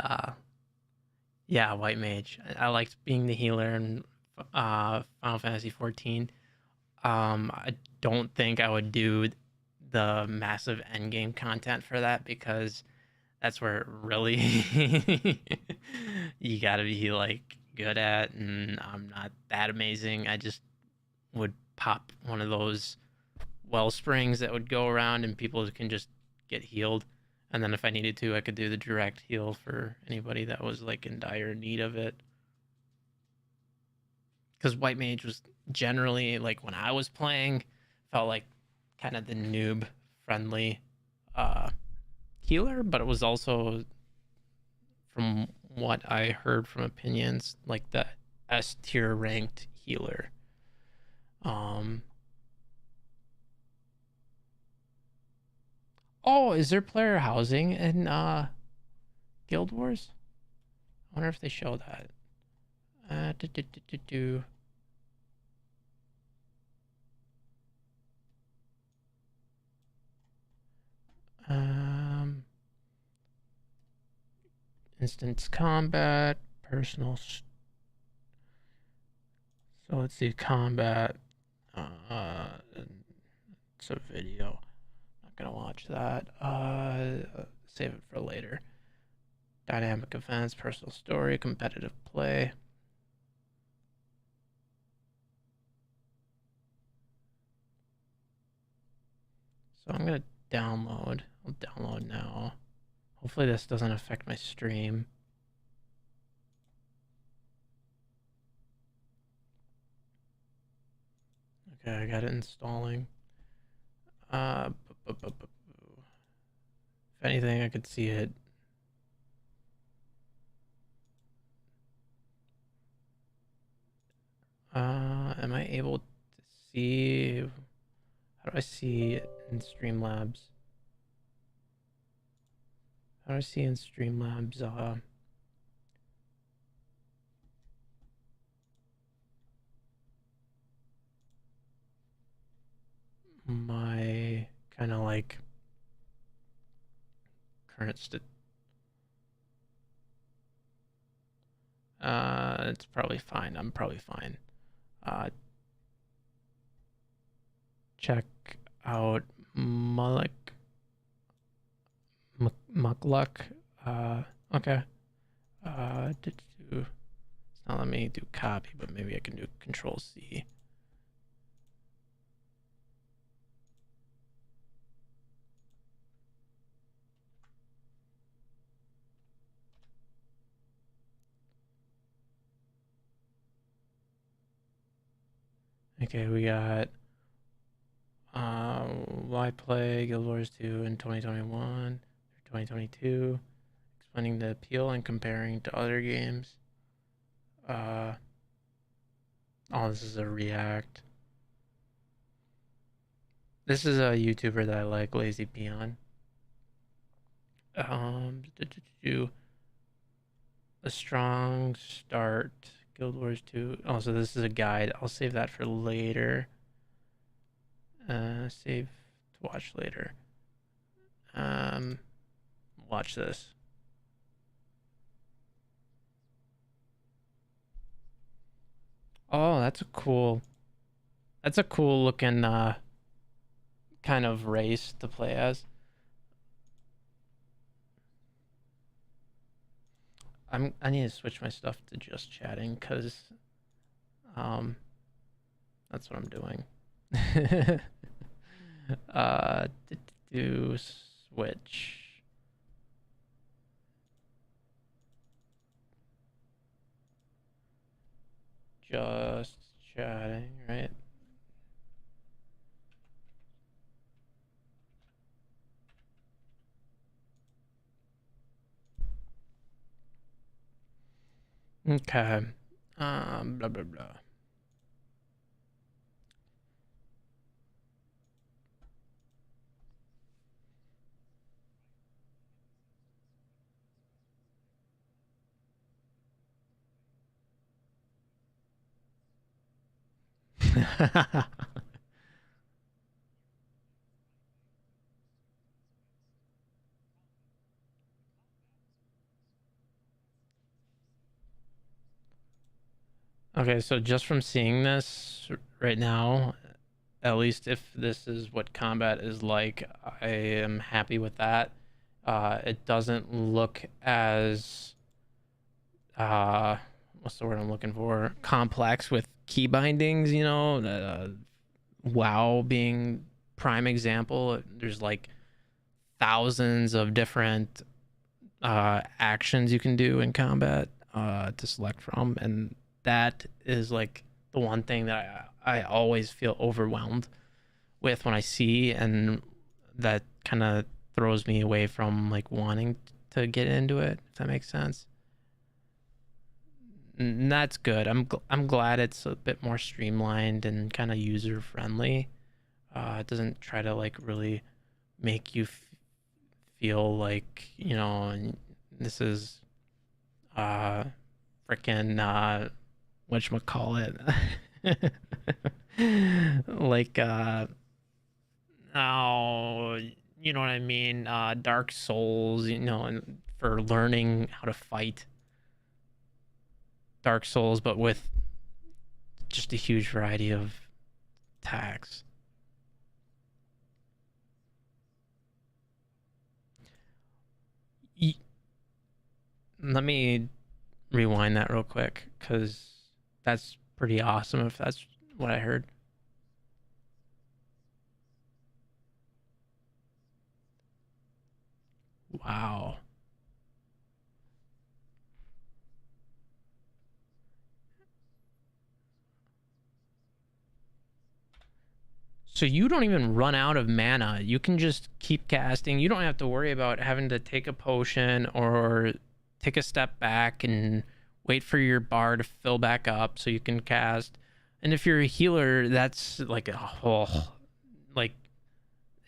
Yeah, white mage. I liked being the healer in Final Fantasy 14. I don't think I would do the massive endgame content for that, because that's where it really you gotta be like good at, and I'm not that amazing. I just would pop one of those well springs that would go around and people can just get healed. And then if I needed to, I could do the direct heal for anybody that was like in dire need of it. Because white mage was generally, like, when I was playing, felt like kind of the noob friendly uh healer, but it was also, from what I heard from opinions, like the S tier ranked healer. Um oh, is there player housing in Guild Wars? I wonder if they show that. Do, do, do, do, do. Um, Instance combat, personal. So let's see, combat. It's a video. Not gonna watch that. Save it for later. Dynamic events, personal story, competitive play. So I'm gonna download. I'll download now. Hopefully this doesn't affect my stream. Okay, I got it installing. If anything, I could see it. Am I able to see? How do I see it in Streamlabs? How do I see in Streamlabs? My kind of like current state. It's probably fine. I'm probably fine. Check out Muckluck. Okay. It's not letting me do copy, but maybe I can do Control C. Okay, we got why play Guild Wars 2 in 2021 or 2022, explaining the appeal and comparing to other games. Uh, oh, this is a react. This is a YouTuber that I like, Lazy Peon. Do a strong start. Guild Wars 2. Oh, so this is a guide. I'll save that for later. Save to watch later. Watch this. Oh, that's a cool looking kind of race to play as. I need to switch my stuff to just chatting because um that's what I'm doing. Do switch. Just chatting, right? Okay. Blah blah blah. Okay, so just from seeing this right now, at least if this is what combat is like, I am happy with that. It doesn't look as what's the word I'm looking for? Complex with key bindings, you know. WoW being prime example. There's like thousands of different actions you can do in combat to select from, and that is like the one thing that I always feel overwhelmed with when I see, and that kind of throws me away from like wanting to get into it. If that makes sense. And that's good. I'm glad it's a bit more streamlined and kind of user friendly. It doesn't try to like really make you feel like this is uh freaking whatchamacallit. Like oh, you know what I mean, Dark Souls, and for learning how to fight Dark Souls, but with just a huge variety of attacks. Let me rewind that real quick because that's pretty awesome if that's what I heard. Wow. So you don't even run out of mana. You can just keep casting. You don't have to worry about having to take a potion or take a step back and wait for your bar to fill back up so you can cast. And if you're a healer, that's like a whole like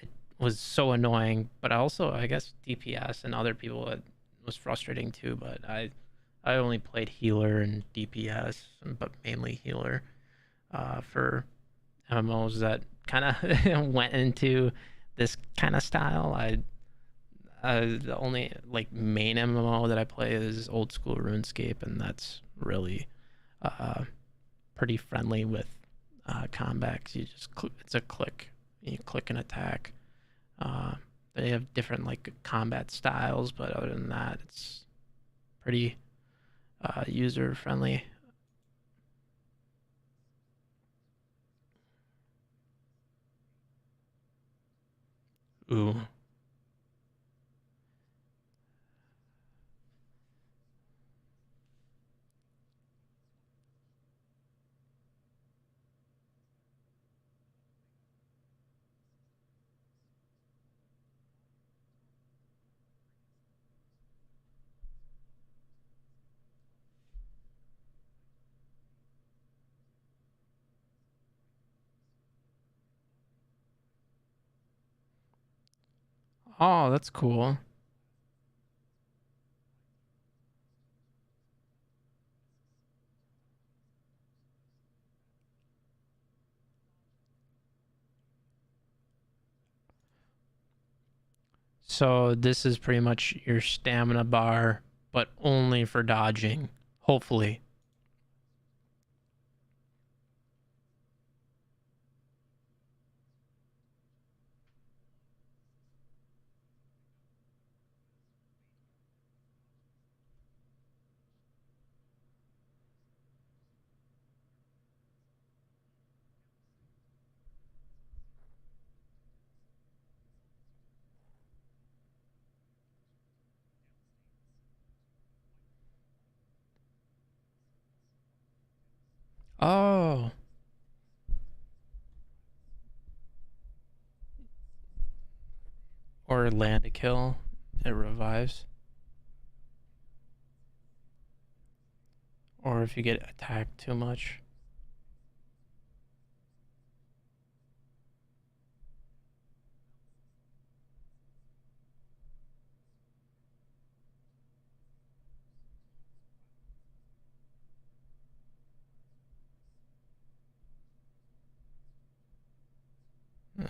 it was so annoying. But also, I guess DPS and other people it was frustrating too. But I only played healer and DPS, but mainly healer for MMOs that kind of went into this kind of style. The only like main MMO that I play is old school RuneScape, and that's really uh, pretty friendly with combat. 'Cause you just it's a click, you click and attack. Uh, they have different like combat styles, but other than that, it's pretty user friendly. Ooh. Oh, that's cool. So this is pretty much your stamina bar, but only for dodging, hopefully. Oh, or land a kill, it revives. Or if you get attacked too much.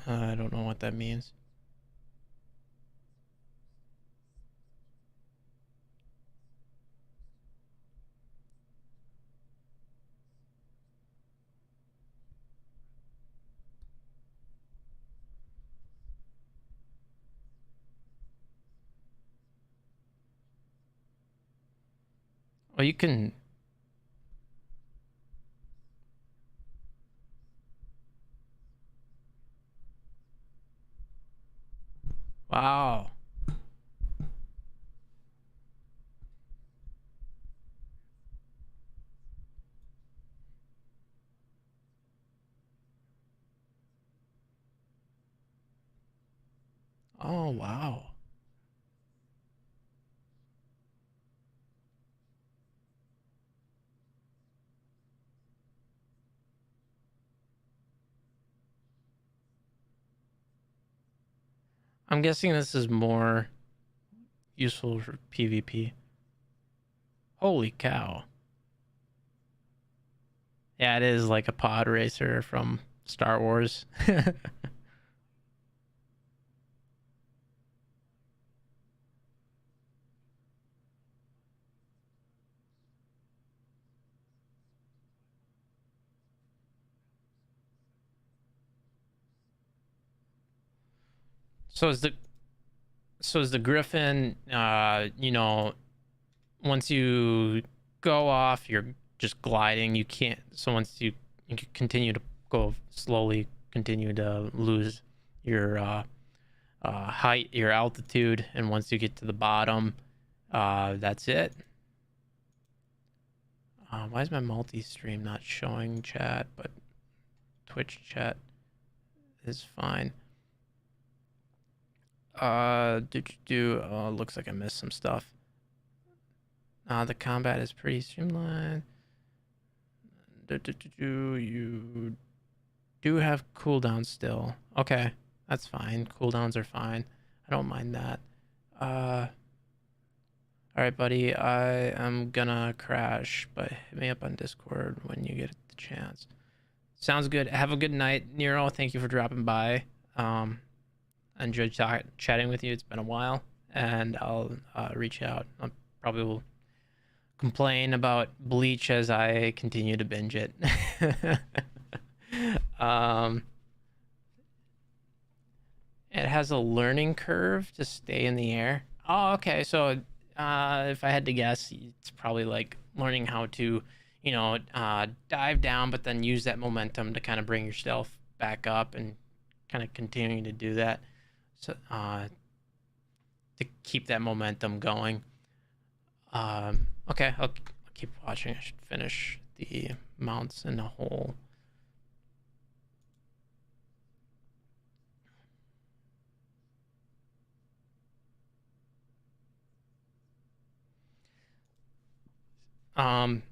I don't know what that means. Oh, you can. Wow. Oh, wow. I'm guessing this is more useful for PvP. Holy cow. Yeah, it is like a pod racer from Star Wars. So is the Griffin once you go off, you're just gliding. You can't. So once you can continue to go slowly, continue to lose your height, your altitude, and once you get to the bottom, that's it. Why is my multi-stream not showing chat, but Twitch chat is fine? Looks like I missed some stuff. The combat is pretty streamlined. You do have cooldowns still. Okay, that's fine. Cooldowns are fine. I don't mind that. All right, buddy. I am gonna crash, but hit me up on Discord when you get the chance. Sounds good. Have a good night, Nero. Thank you for dropping by. I enjoyed chatting with you. It's been a while, and I'll reach out. I probably will complain about Bleach as I continue to binge it. It has a learning curve to stay in the air. Oh, okay. So, if I had to guess, it's probably like learning how to, dive down, but then use that momentum to kind of bring yourself back up and kind of continuing to do that. So, to keep that momentum going. Okay, I'll keep watching. I should finish the mounts in a hole. Um,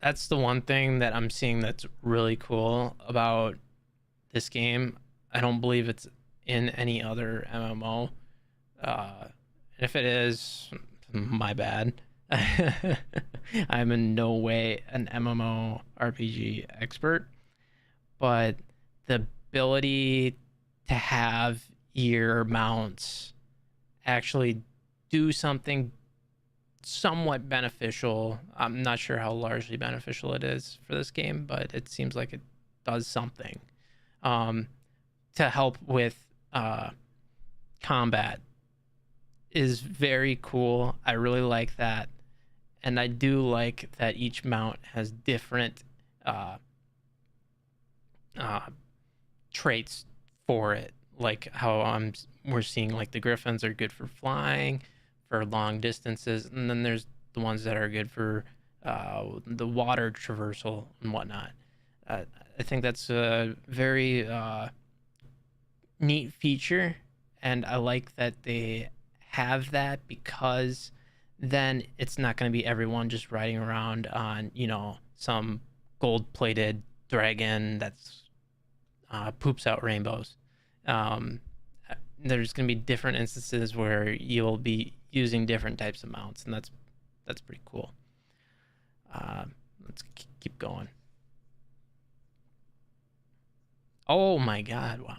that's the one thing that I'm seeing that's really cool about this game. I don't believe it's in any other MMO. And if it is, my bad. I'm in no way an MMO RPG expert, but the ability to have your mounts actually do something somewhat beneficial. I'm not sure how largely beneficial it is for this game, but it seems like it does something um, to help with combat is very cool. I really like that. And I do like that each mount has different uh, uh, traits for it. Like how we're seeing like the griffins are good for flying, for long distances, and then there's the ones that are good for the water traversal and whatnot. I think that's a very neat feature, and I like that they have that because then it's not going to be everyone just riding around on some gold-plated dragon that's poops out rainbows. Um, there's going to be different instances where you'll be using different types of mounts, and that's pretty cool. Let's keep going. Oh my god! Wow.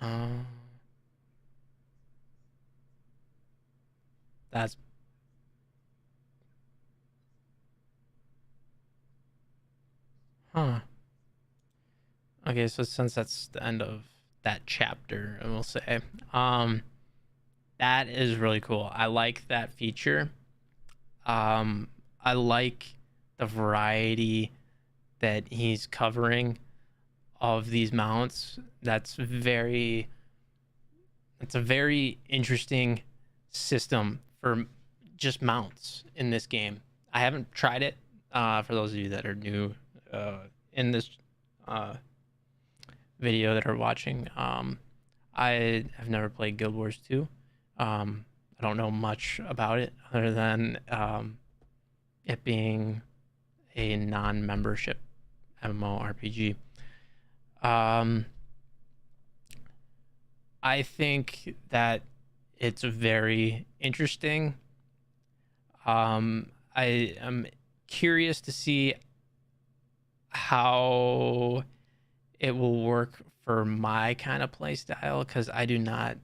Uh, that's huh. Okay, so since that's the end of that chapter, I will say, um, that is really cool. I like that feature. I like the variety that he's covering of these mounts. It's a very interesting system for just mounts in this game. I haven't tried it. For those of you that are new in this uh, video that are watching, I have never played Guild Wars 2. I don't know much about it other than it being a non-membership MMORPG. Um, I think that it's very interesting. I am curious to see how it will work for my kind of play style because I'm not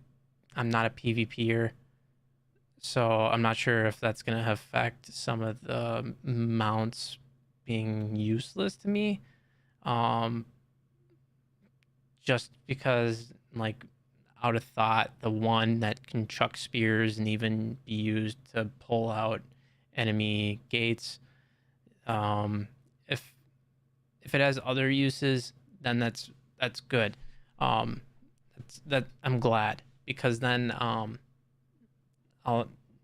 a PvPer, so I'm not sure if that's going to affect some of the mounts being useless to me. Um, just because, like, out of thought, the one that can chuck spears and even be used to pull out enemy gates. Um, if it has other uses, then that's good. Um, that I'm glad because I'll,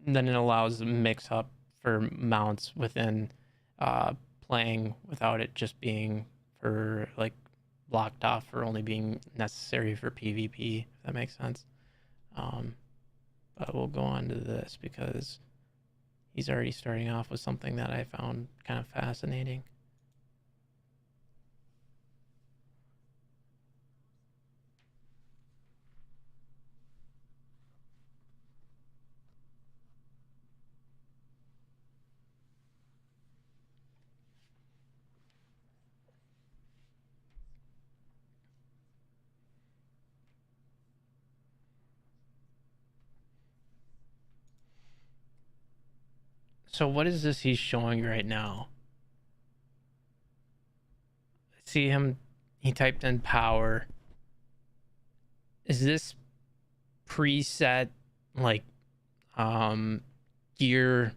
then it allows a mix up for mounts within playing without it just being for like blocked off or only being necessary for PvP, if that makes sense. Um, but we'll go on to this because he's already starting off with something that I found kind of fascinating. So what is this he's showing right now? See him, he typed in power. Is this preset like um gear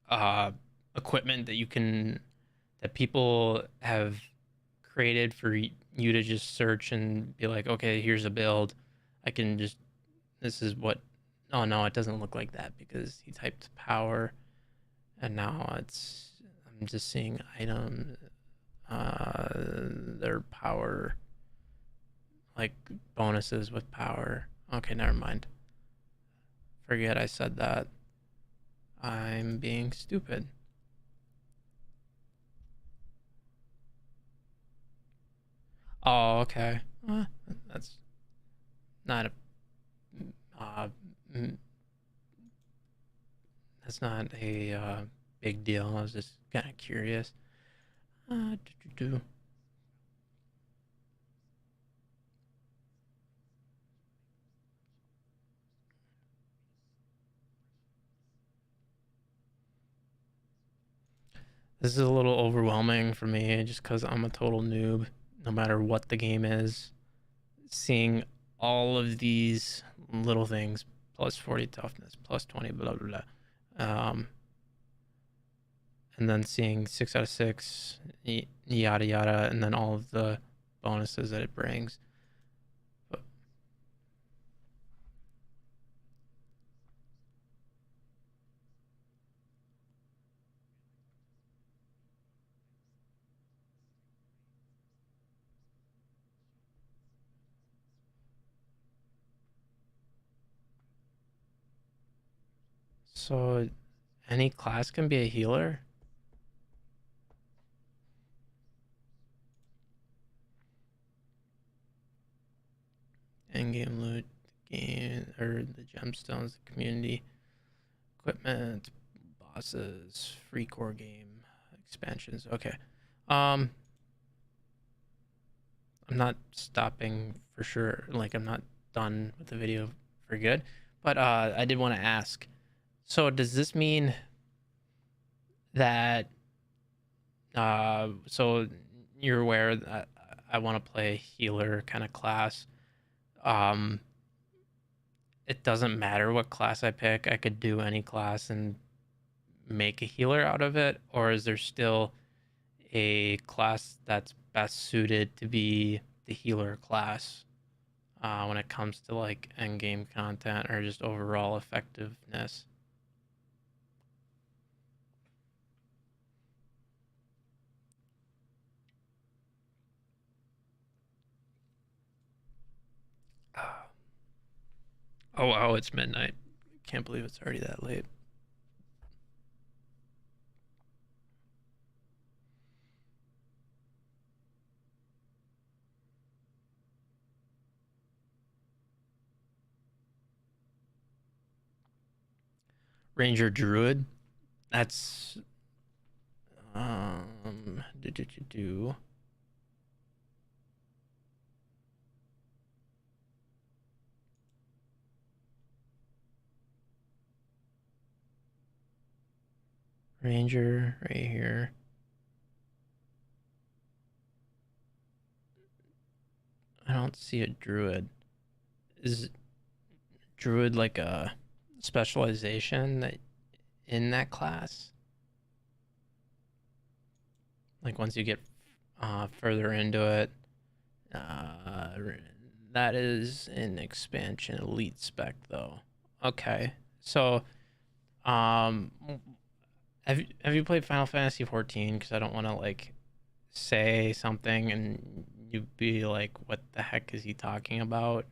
uh equipment that people have created for you to just search and be like, okay, here's a build. I can just this is what oh no, it doesn't look like that because he typed power and now I'm just seeing item their power, like bonuses with power. Okay, never mind. Forget I said that. I'm being stupid. Oh, okay. That's not a. Uh, that's not a big deal. I was just kind of curious. Do. This is a little overwhelming for me just because I'm a total noob, no matter what the game is. Seeing all of these little things, plus 40 toughness, plus 20, blah, blah, blah. And then seeing 6 out of 6, yada, yada, and then all of the bonuses that it brings. But, so any class can be a healer? In-game loot, game, or the gemstones, the community, equipment, bosses, free core game, expansions. Okay. I'm not stopping for sure. Like, I'm not done with the video for good. But I did want to ask. So does this mean that so you're aware that I want to play a healer kind of class? Um it doesn't matter what class I pick. I could do any class and make a healer out of it, or is there still a class that's best suited to be the healer class when it comes to like end game content or just overall effectiveness? Oh wow, it's midnight. Can't believe it's already that late. Ranger Druid. That's do. Ranger right here. I don't see a druid. Is druid like a specialization that in that class? Like once you get further into it, uh, that is an expansion elite spec though. Okay, so um, have you played Final Fantasy 14? Because I don't want to like say something and you be like, what the heck is he talking about?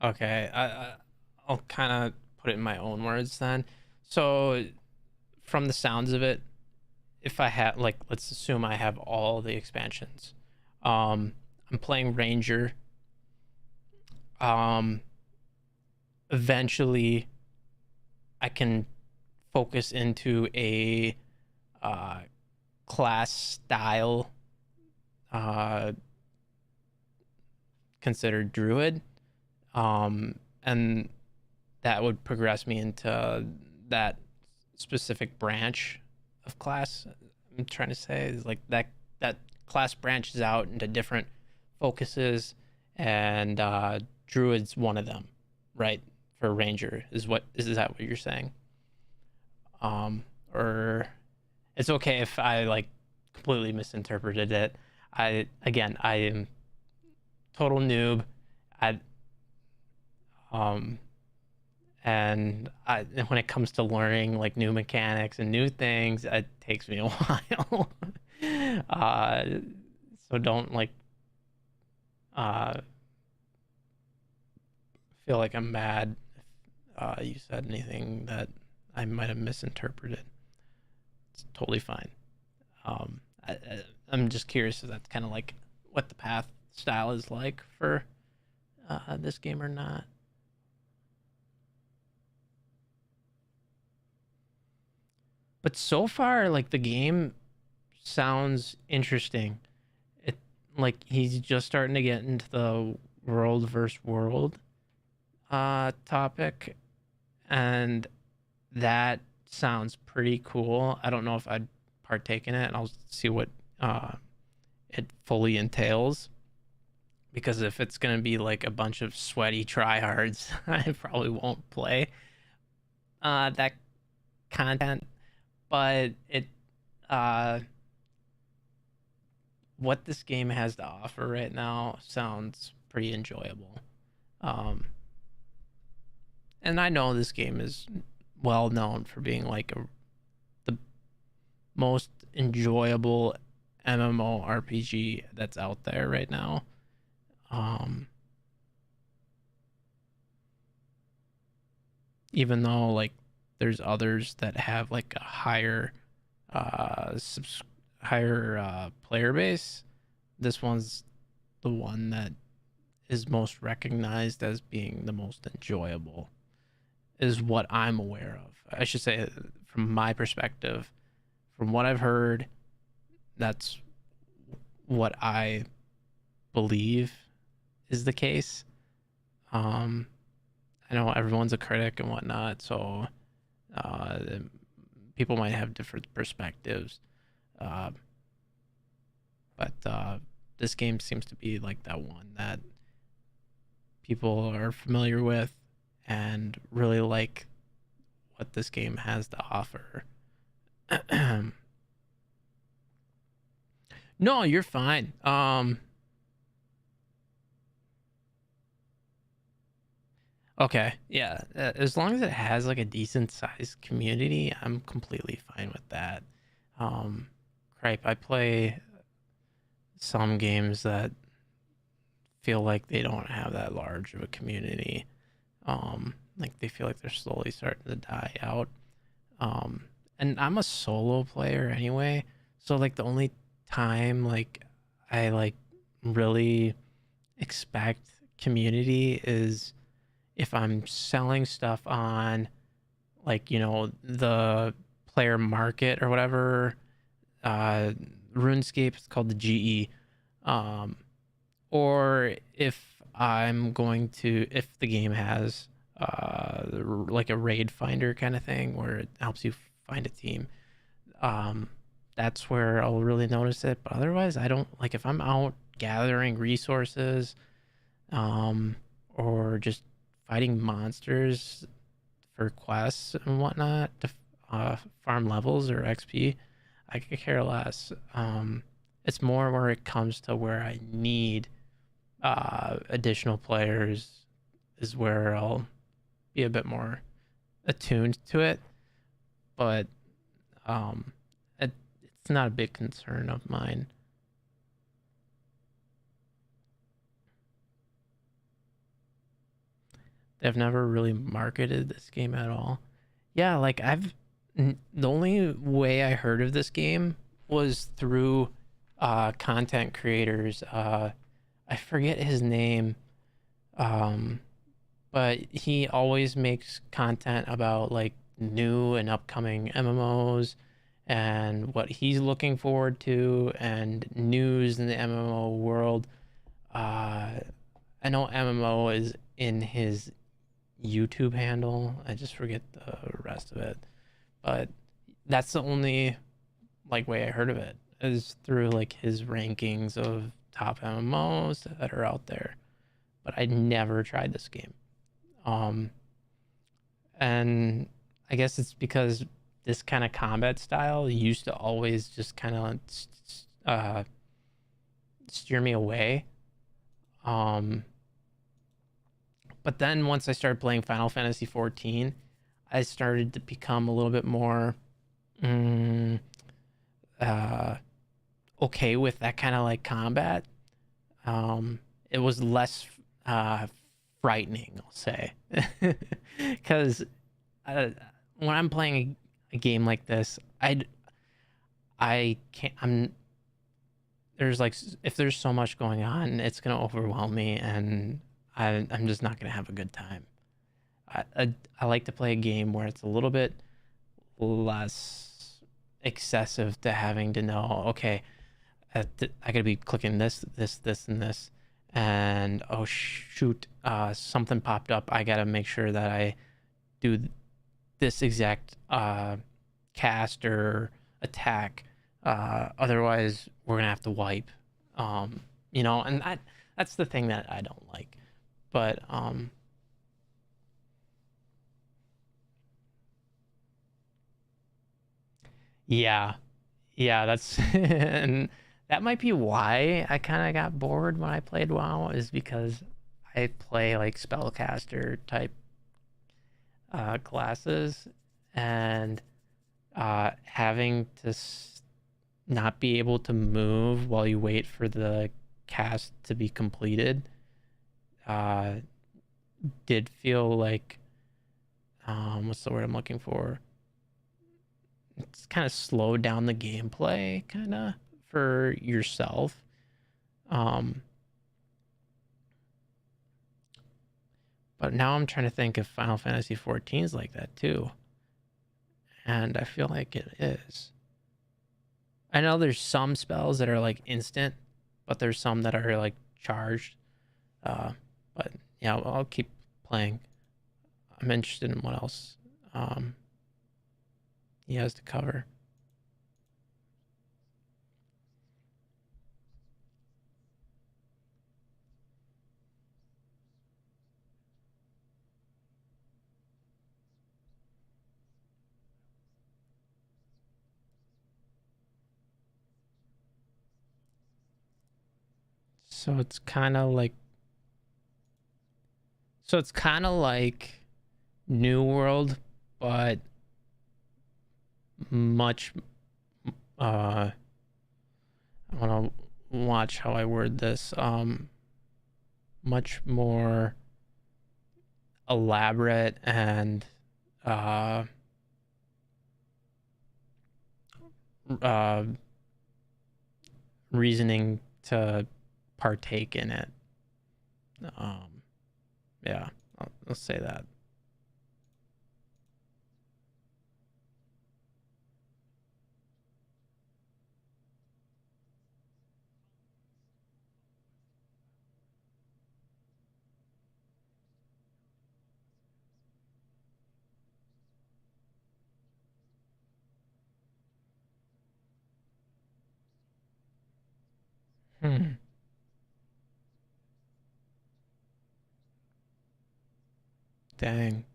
Okay, I'll kind of put it in my own words then. So, from the sounds of it, if I have like, let's assume I have all the expansions. I'm playing Ranger. Um, Eventually, I can focus into a uh, class style uh, considered Druid. And that would progress me into that specific branch of class. I'm trying to say is like that class branches out into different focuses, and druid's one of them, right? For ranger is that what you're saying? Or it's okay if I like completely misinterpreted it. I am total noob at um and when it comes to learning like new mechanics and new things, it takes me a while. uh so don't like uh feel like I'm mad if you said anything that I might have misinterpreted. It's totally fine. I'm just curious if that's kind of like what the path style is like for this game or not. But so far, like the game sounds interesting. It like he's just starting to get into the world versus world topic, and that sounds pretty cool. I don't know if I'd partake in it. I'll see what uh it fully entails, because if it's gonna be like a bunch of sweaty tryhards, I probably won't play that content. But it uh what this game has to offer right now sounds pretty enjoyable. Um and I know this game is well known for being like the most enjoyable MMORPG that's out there right now. Um Even though like there's others that have like a higher higher player base, this one's the one that is most recognized as being the most enjoyable, is what I'm aware of. I should say, from my perspective, from what I've heard, that's what I believe is the case. I know everyone's a critic and whatnot, so uh, people might have different perspectives. Uh, but this game seems to be like that one that people are familiar with and really like what this game has to offer. No, you're fine. Okay, yeah. As long as it has like a decent sized community, I'm completely fine with that. Um, Cripe, I play some games that feel like they don't have that large of a community. Like they feel like they're slowly starting to die out. Um, and I'm a solo player anyway, so like the only time like I like really expect community is if I'm selling stuff on like, the player market or whatever. uh RuneScape, it's called the GE. um or if the game has like a raid finder kind of thing where it helps you find a team, um that's where I'll really notice it. But otherwise, I don't like, if I'm out gathering resources, um or just fighting monsters for quests and whatnot to farm levels or XP, I could care less. It's more where it comes to where I need additional players is where I'll be a bit more attuned to it. But um, it's not a big concern of mine. They've never really marketed this game at all. Yeah, like the only way I heard of this game was through content creators. I forget his name. Um, but he always makes content about like new and upcoming MMOs and what he's looking forward to and news in the MMO world. Uh, I know MMO is in his YouTube handle. I just forget the rest of it. But that's the only like way I heard of it, is through like his rankings of top MMOs that are out there. But I never tried this game. Um, and I guess it's because this kind of combat style used to always just kind of steer me away. Um, but then once I started playing Final Fantasy 14, I started to become a little bit more mm, uh, okay with that kind of like combat. It was less uh, frightening, I'll say, because when I'm playing a game like this, I can't. There's like if there's so much going on, it's gonna overwhelm me, and I'm just not gonna have a good time. I like to play a game where it's a little bit less excessive to having to know, okay, I gotta be clicking this, and this, and oh shoot, something popped up. I gotta make sure that I do this exact cast or attack. Otherwise, we're gonna have to wipe. And that's the thing that I don't like. But yeah, yeah, that's and that might be why I kind of got bored when I played WoW, is because I play like spellcaster type classes, and having to not be able to move while you wait for the cast to be completed uh, did feel like what's the word I'm looking for? It's kind of slowed down the gameplay, kind of for yourself. Um, but now I'm trying to think if Final Fantasy 14 is like that too, and I feel like it is. I know there's some spells that are like instant, but there's some that are like charged. Uh, but yeah, I'll keep playing. I'm interested in what else um, he has to cover. So it's kind of like New World, but much. I want to watch how I word this. Much more elaborate and uh, uh, reasoning to partake in it. Um, yeah, I'll say that. Hmm. Dang.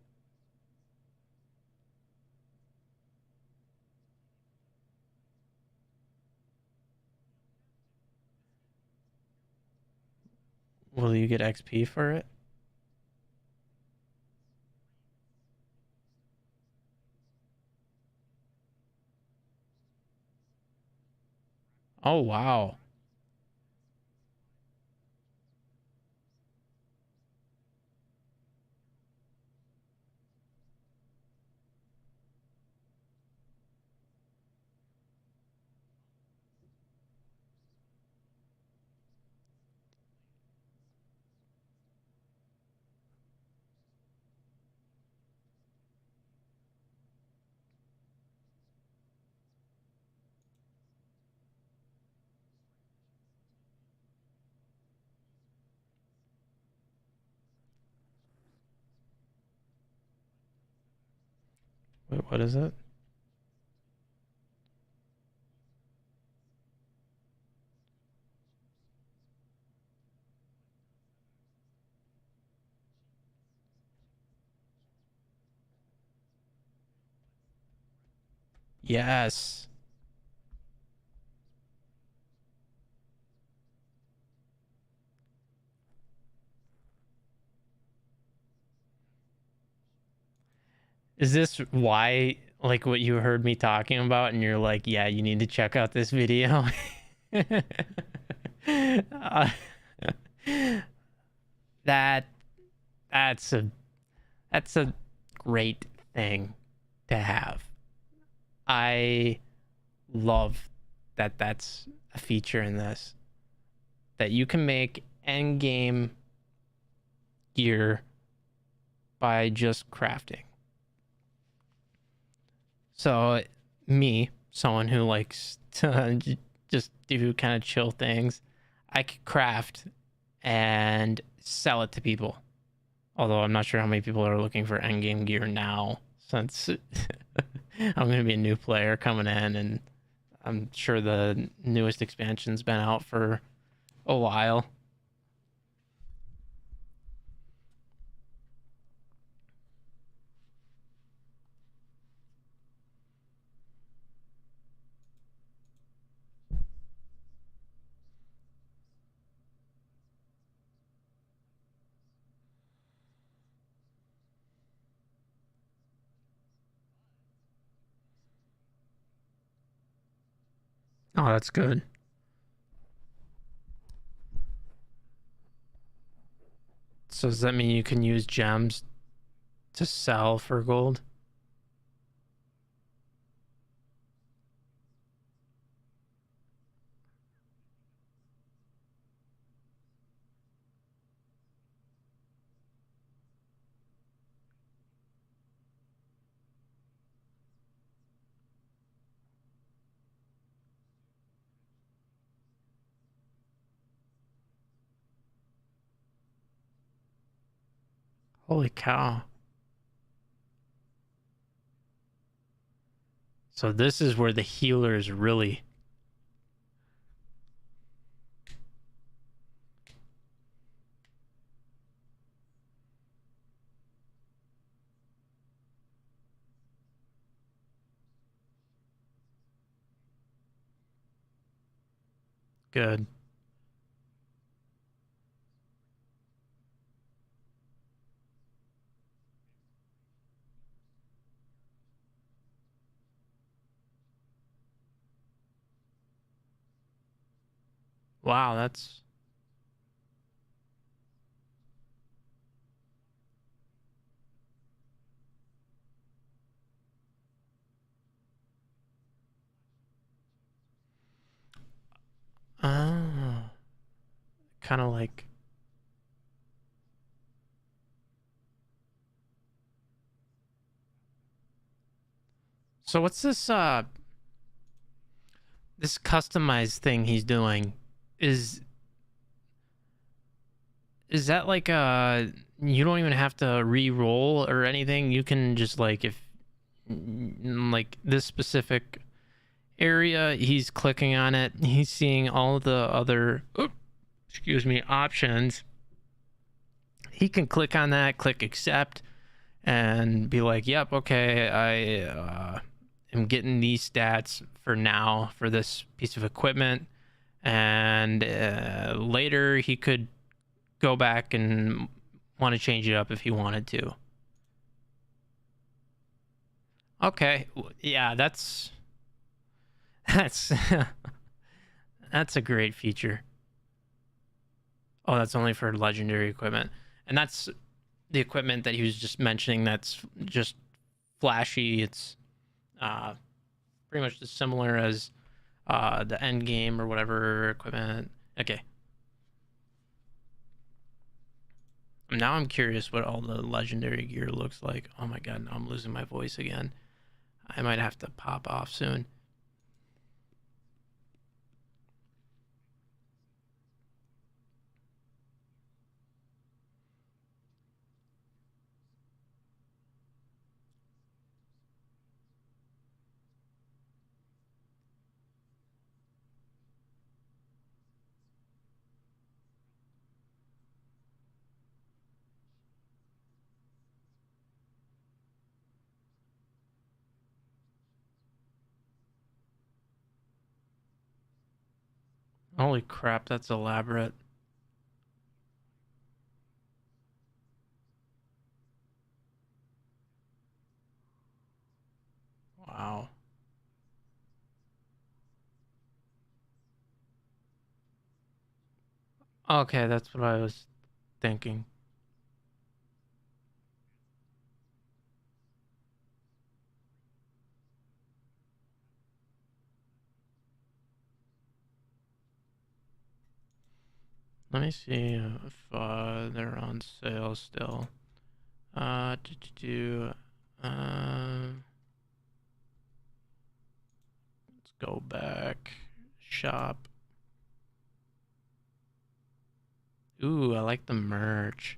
Will you get XP for it? Oh wow. Wait, what is it? Yes. Is this why, like, what you heard me talking about, and you're like, yeah, you need to check out this video? uh, that that's a that's a great thing to have. I love that that's a feature in this, that you can make end game gear by just crafting. So me, someone who likes to just do kind of chill things, I could craft and sell it to people. Although I'm not sure how many people are looking for endgame gear now, since I'm going to be a new player coming in, and I'm sure the newest expansion's been out for a while. Oh, that's good. So does that mean you can use gems to sell for gold? Holy cow. So this is where the healers really... Good. Wow, that's... Ah, kind of like... So what's this customized thing he's doing? Is is that like you don't even have to re-roll or anything? You can just, like, if like this specific area, he's clicking on it, he's seeing all the other excuse me, options. He can click on that, click accept, and be like, yep, okay, I am getting these stats for now for this piece of equipment. And later he could go back and want to change it up if he wanted to. Okay, yeah, that's that's a great feature. Oh, that's only for legendary equipment. And that's the equipment that he was just mentioning that's just flashy. It's pretty much as similar as the end game or whatever equipment. Okay. Now I'm curious what all the legendary gear looks like. Oh my god, now I'm losing my voice again. I might have to pop off soon. Holy crap, that's elaborate. Wow. Okay, that's what I was thinking. Let me see if they're on sale still. Let's go back. Shop. Ooh, I like the merch.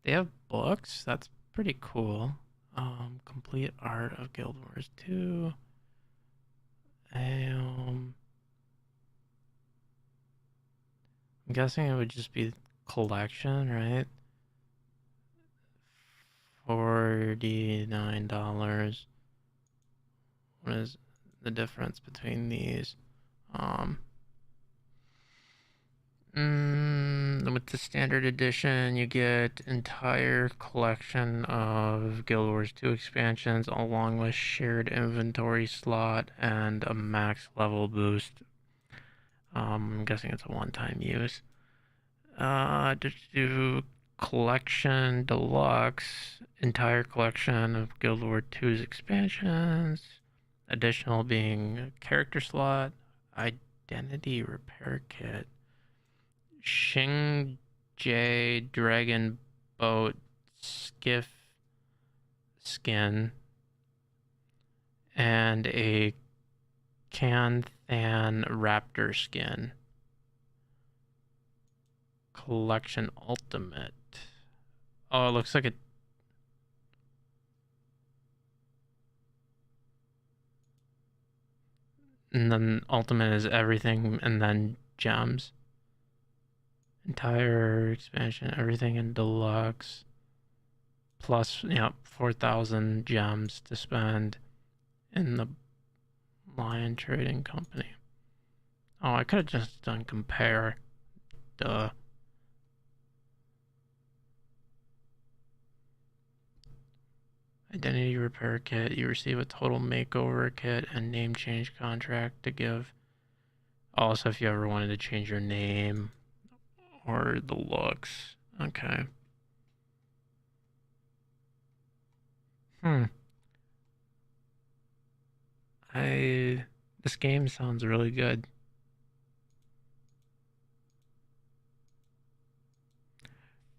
They have books. That's pretty cool. Complete art of Guild Wars 2. I'm guessing it would just be collection, right? $49. What is the difference between these? With the standard edition, you get entire collection of Guild Wars 2 expansions, along with shared inventory slot and a max level boost. I'm guessing it's a one-time use. To do collection deluxe, entire collection of Guild Wars 2's expansions, additional being character slot, identity repair kit, Shing J Dragon Boat Skiff skin, and a Canthan Raptor skin. Collection Ultimate. Oh, it looks like it. And then Ultimate is everything, and then gems. Entire expansion, everything in deluxe. Plus, 4,000 gems to spend in the Lion Trading Company. Oh, I could have just done compare. Duh. Identity repair kit. You receive a total makeover kit and name change contract to give. Also, if you ever wanted to change your name or the looks. Okay. This game sounds really good.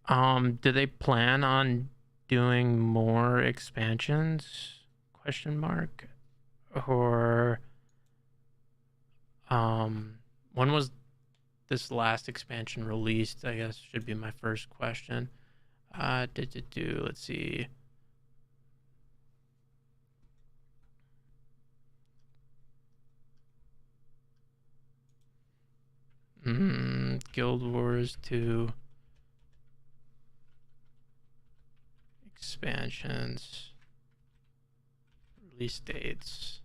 Do they plan on doing more expansions? Question mark. Or when was this last expansion released? I guess should be my first question. Let's see. Guild Wars 2 expansions release dates.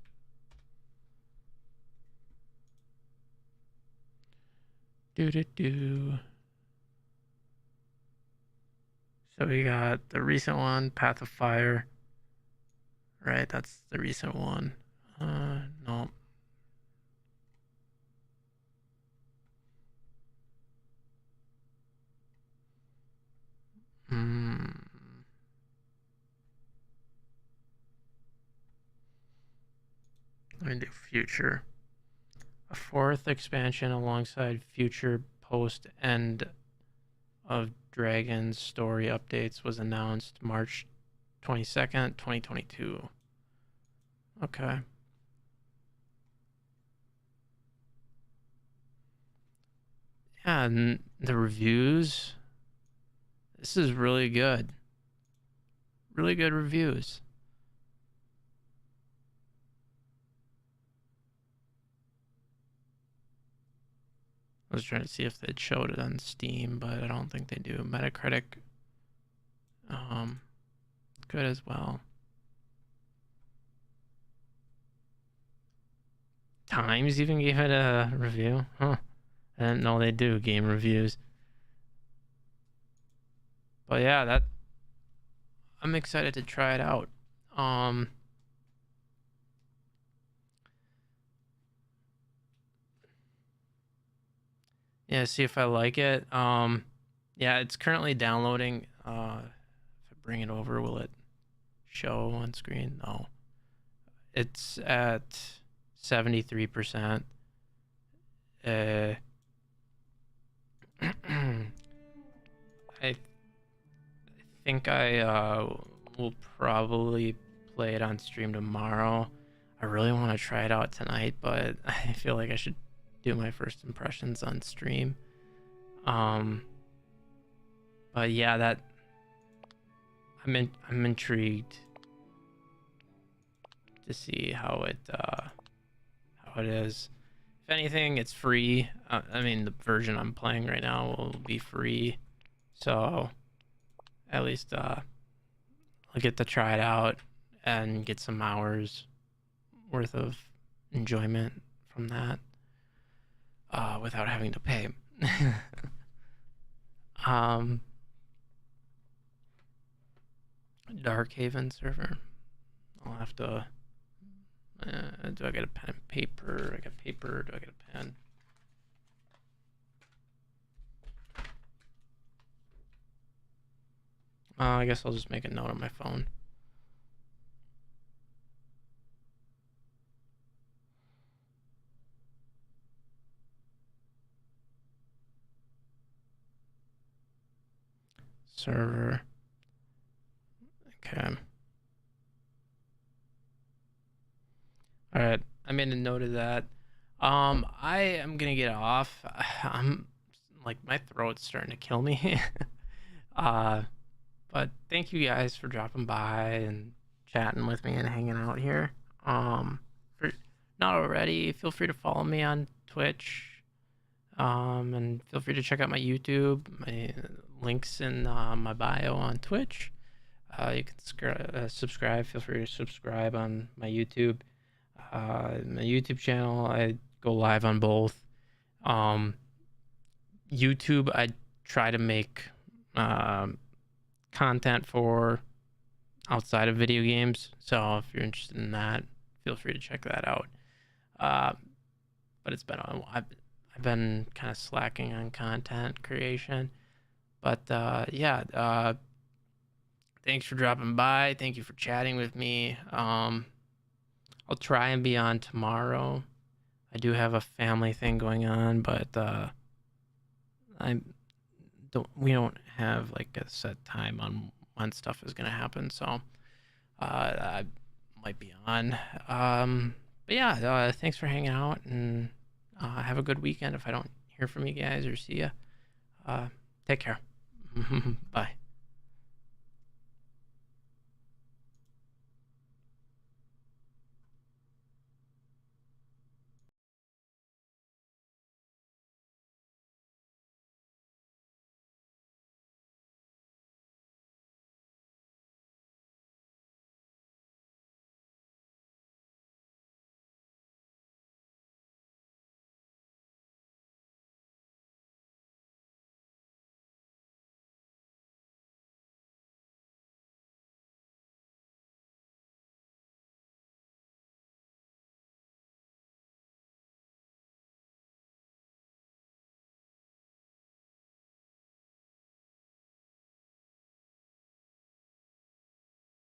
So we got the recent one, Path of Fire. Right, that's the recent one. No. Let me do Future. A fourth expansion alongside Future post end of Dragon's story updates was announced March 22nd, 2022. Okay. Yeah, and the reviews. This is really good. Really good reviews. I was trying to see if they'd showed it on Steam, but I don't think they do. Metacritic, good as well. Times even gave it a review. Huh. I didn't know they do game reviews. But yeah, I'm excited to try it out. Yeah, see if I like it. Yeah, it's currently downloading. If I bring it over, will it show on screen? No. It's at 73%. I think I will probably play it on stream tomorrow. I really want to try it out tonight, but I feel like I should do my first impressions on stream. But yeah, that I'm intrigued to see how it is. If anything, it's free. I mean, the version I'm playing right now will be free, so at least I'll get to try it out and get some hours worth of enjoyment from that without having to pay. Dark Haven server. I'll have to. Do I get a pen and paper? I got paper. Do I get a pen? I guess I'll just make a note on my phone. Server. Okay. All right. I made a note of that. I am gonna get off. I'm like, my throat's starting to kill me. But thank you guys for dropping by and chatting with me and hanging out here. For not already, feel free to follow me on Twitch. And feel free to check out my YouTube. My links in my bio on Twitch. You can subscribe. Feel free to subscribe on my YouTube. My YouTube channel, I go live on both. YouTube, I try to make content for outside of video games. So if you're interested in that, feel free to check that out. But it's been I've been kind of slacking on content creation. But yeah, thanks for dropping by. Thank you for chatting with me. I'll try and be on tomorrow. I do have a family thing going on, but we don't have like a set time on when stuff is gonna happen, so I might be on. But yeah, thanks for hanging out, and have a good weekend if I don't hear from you guys or see you. Take care. Bye.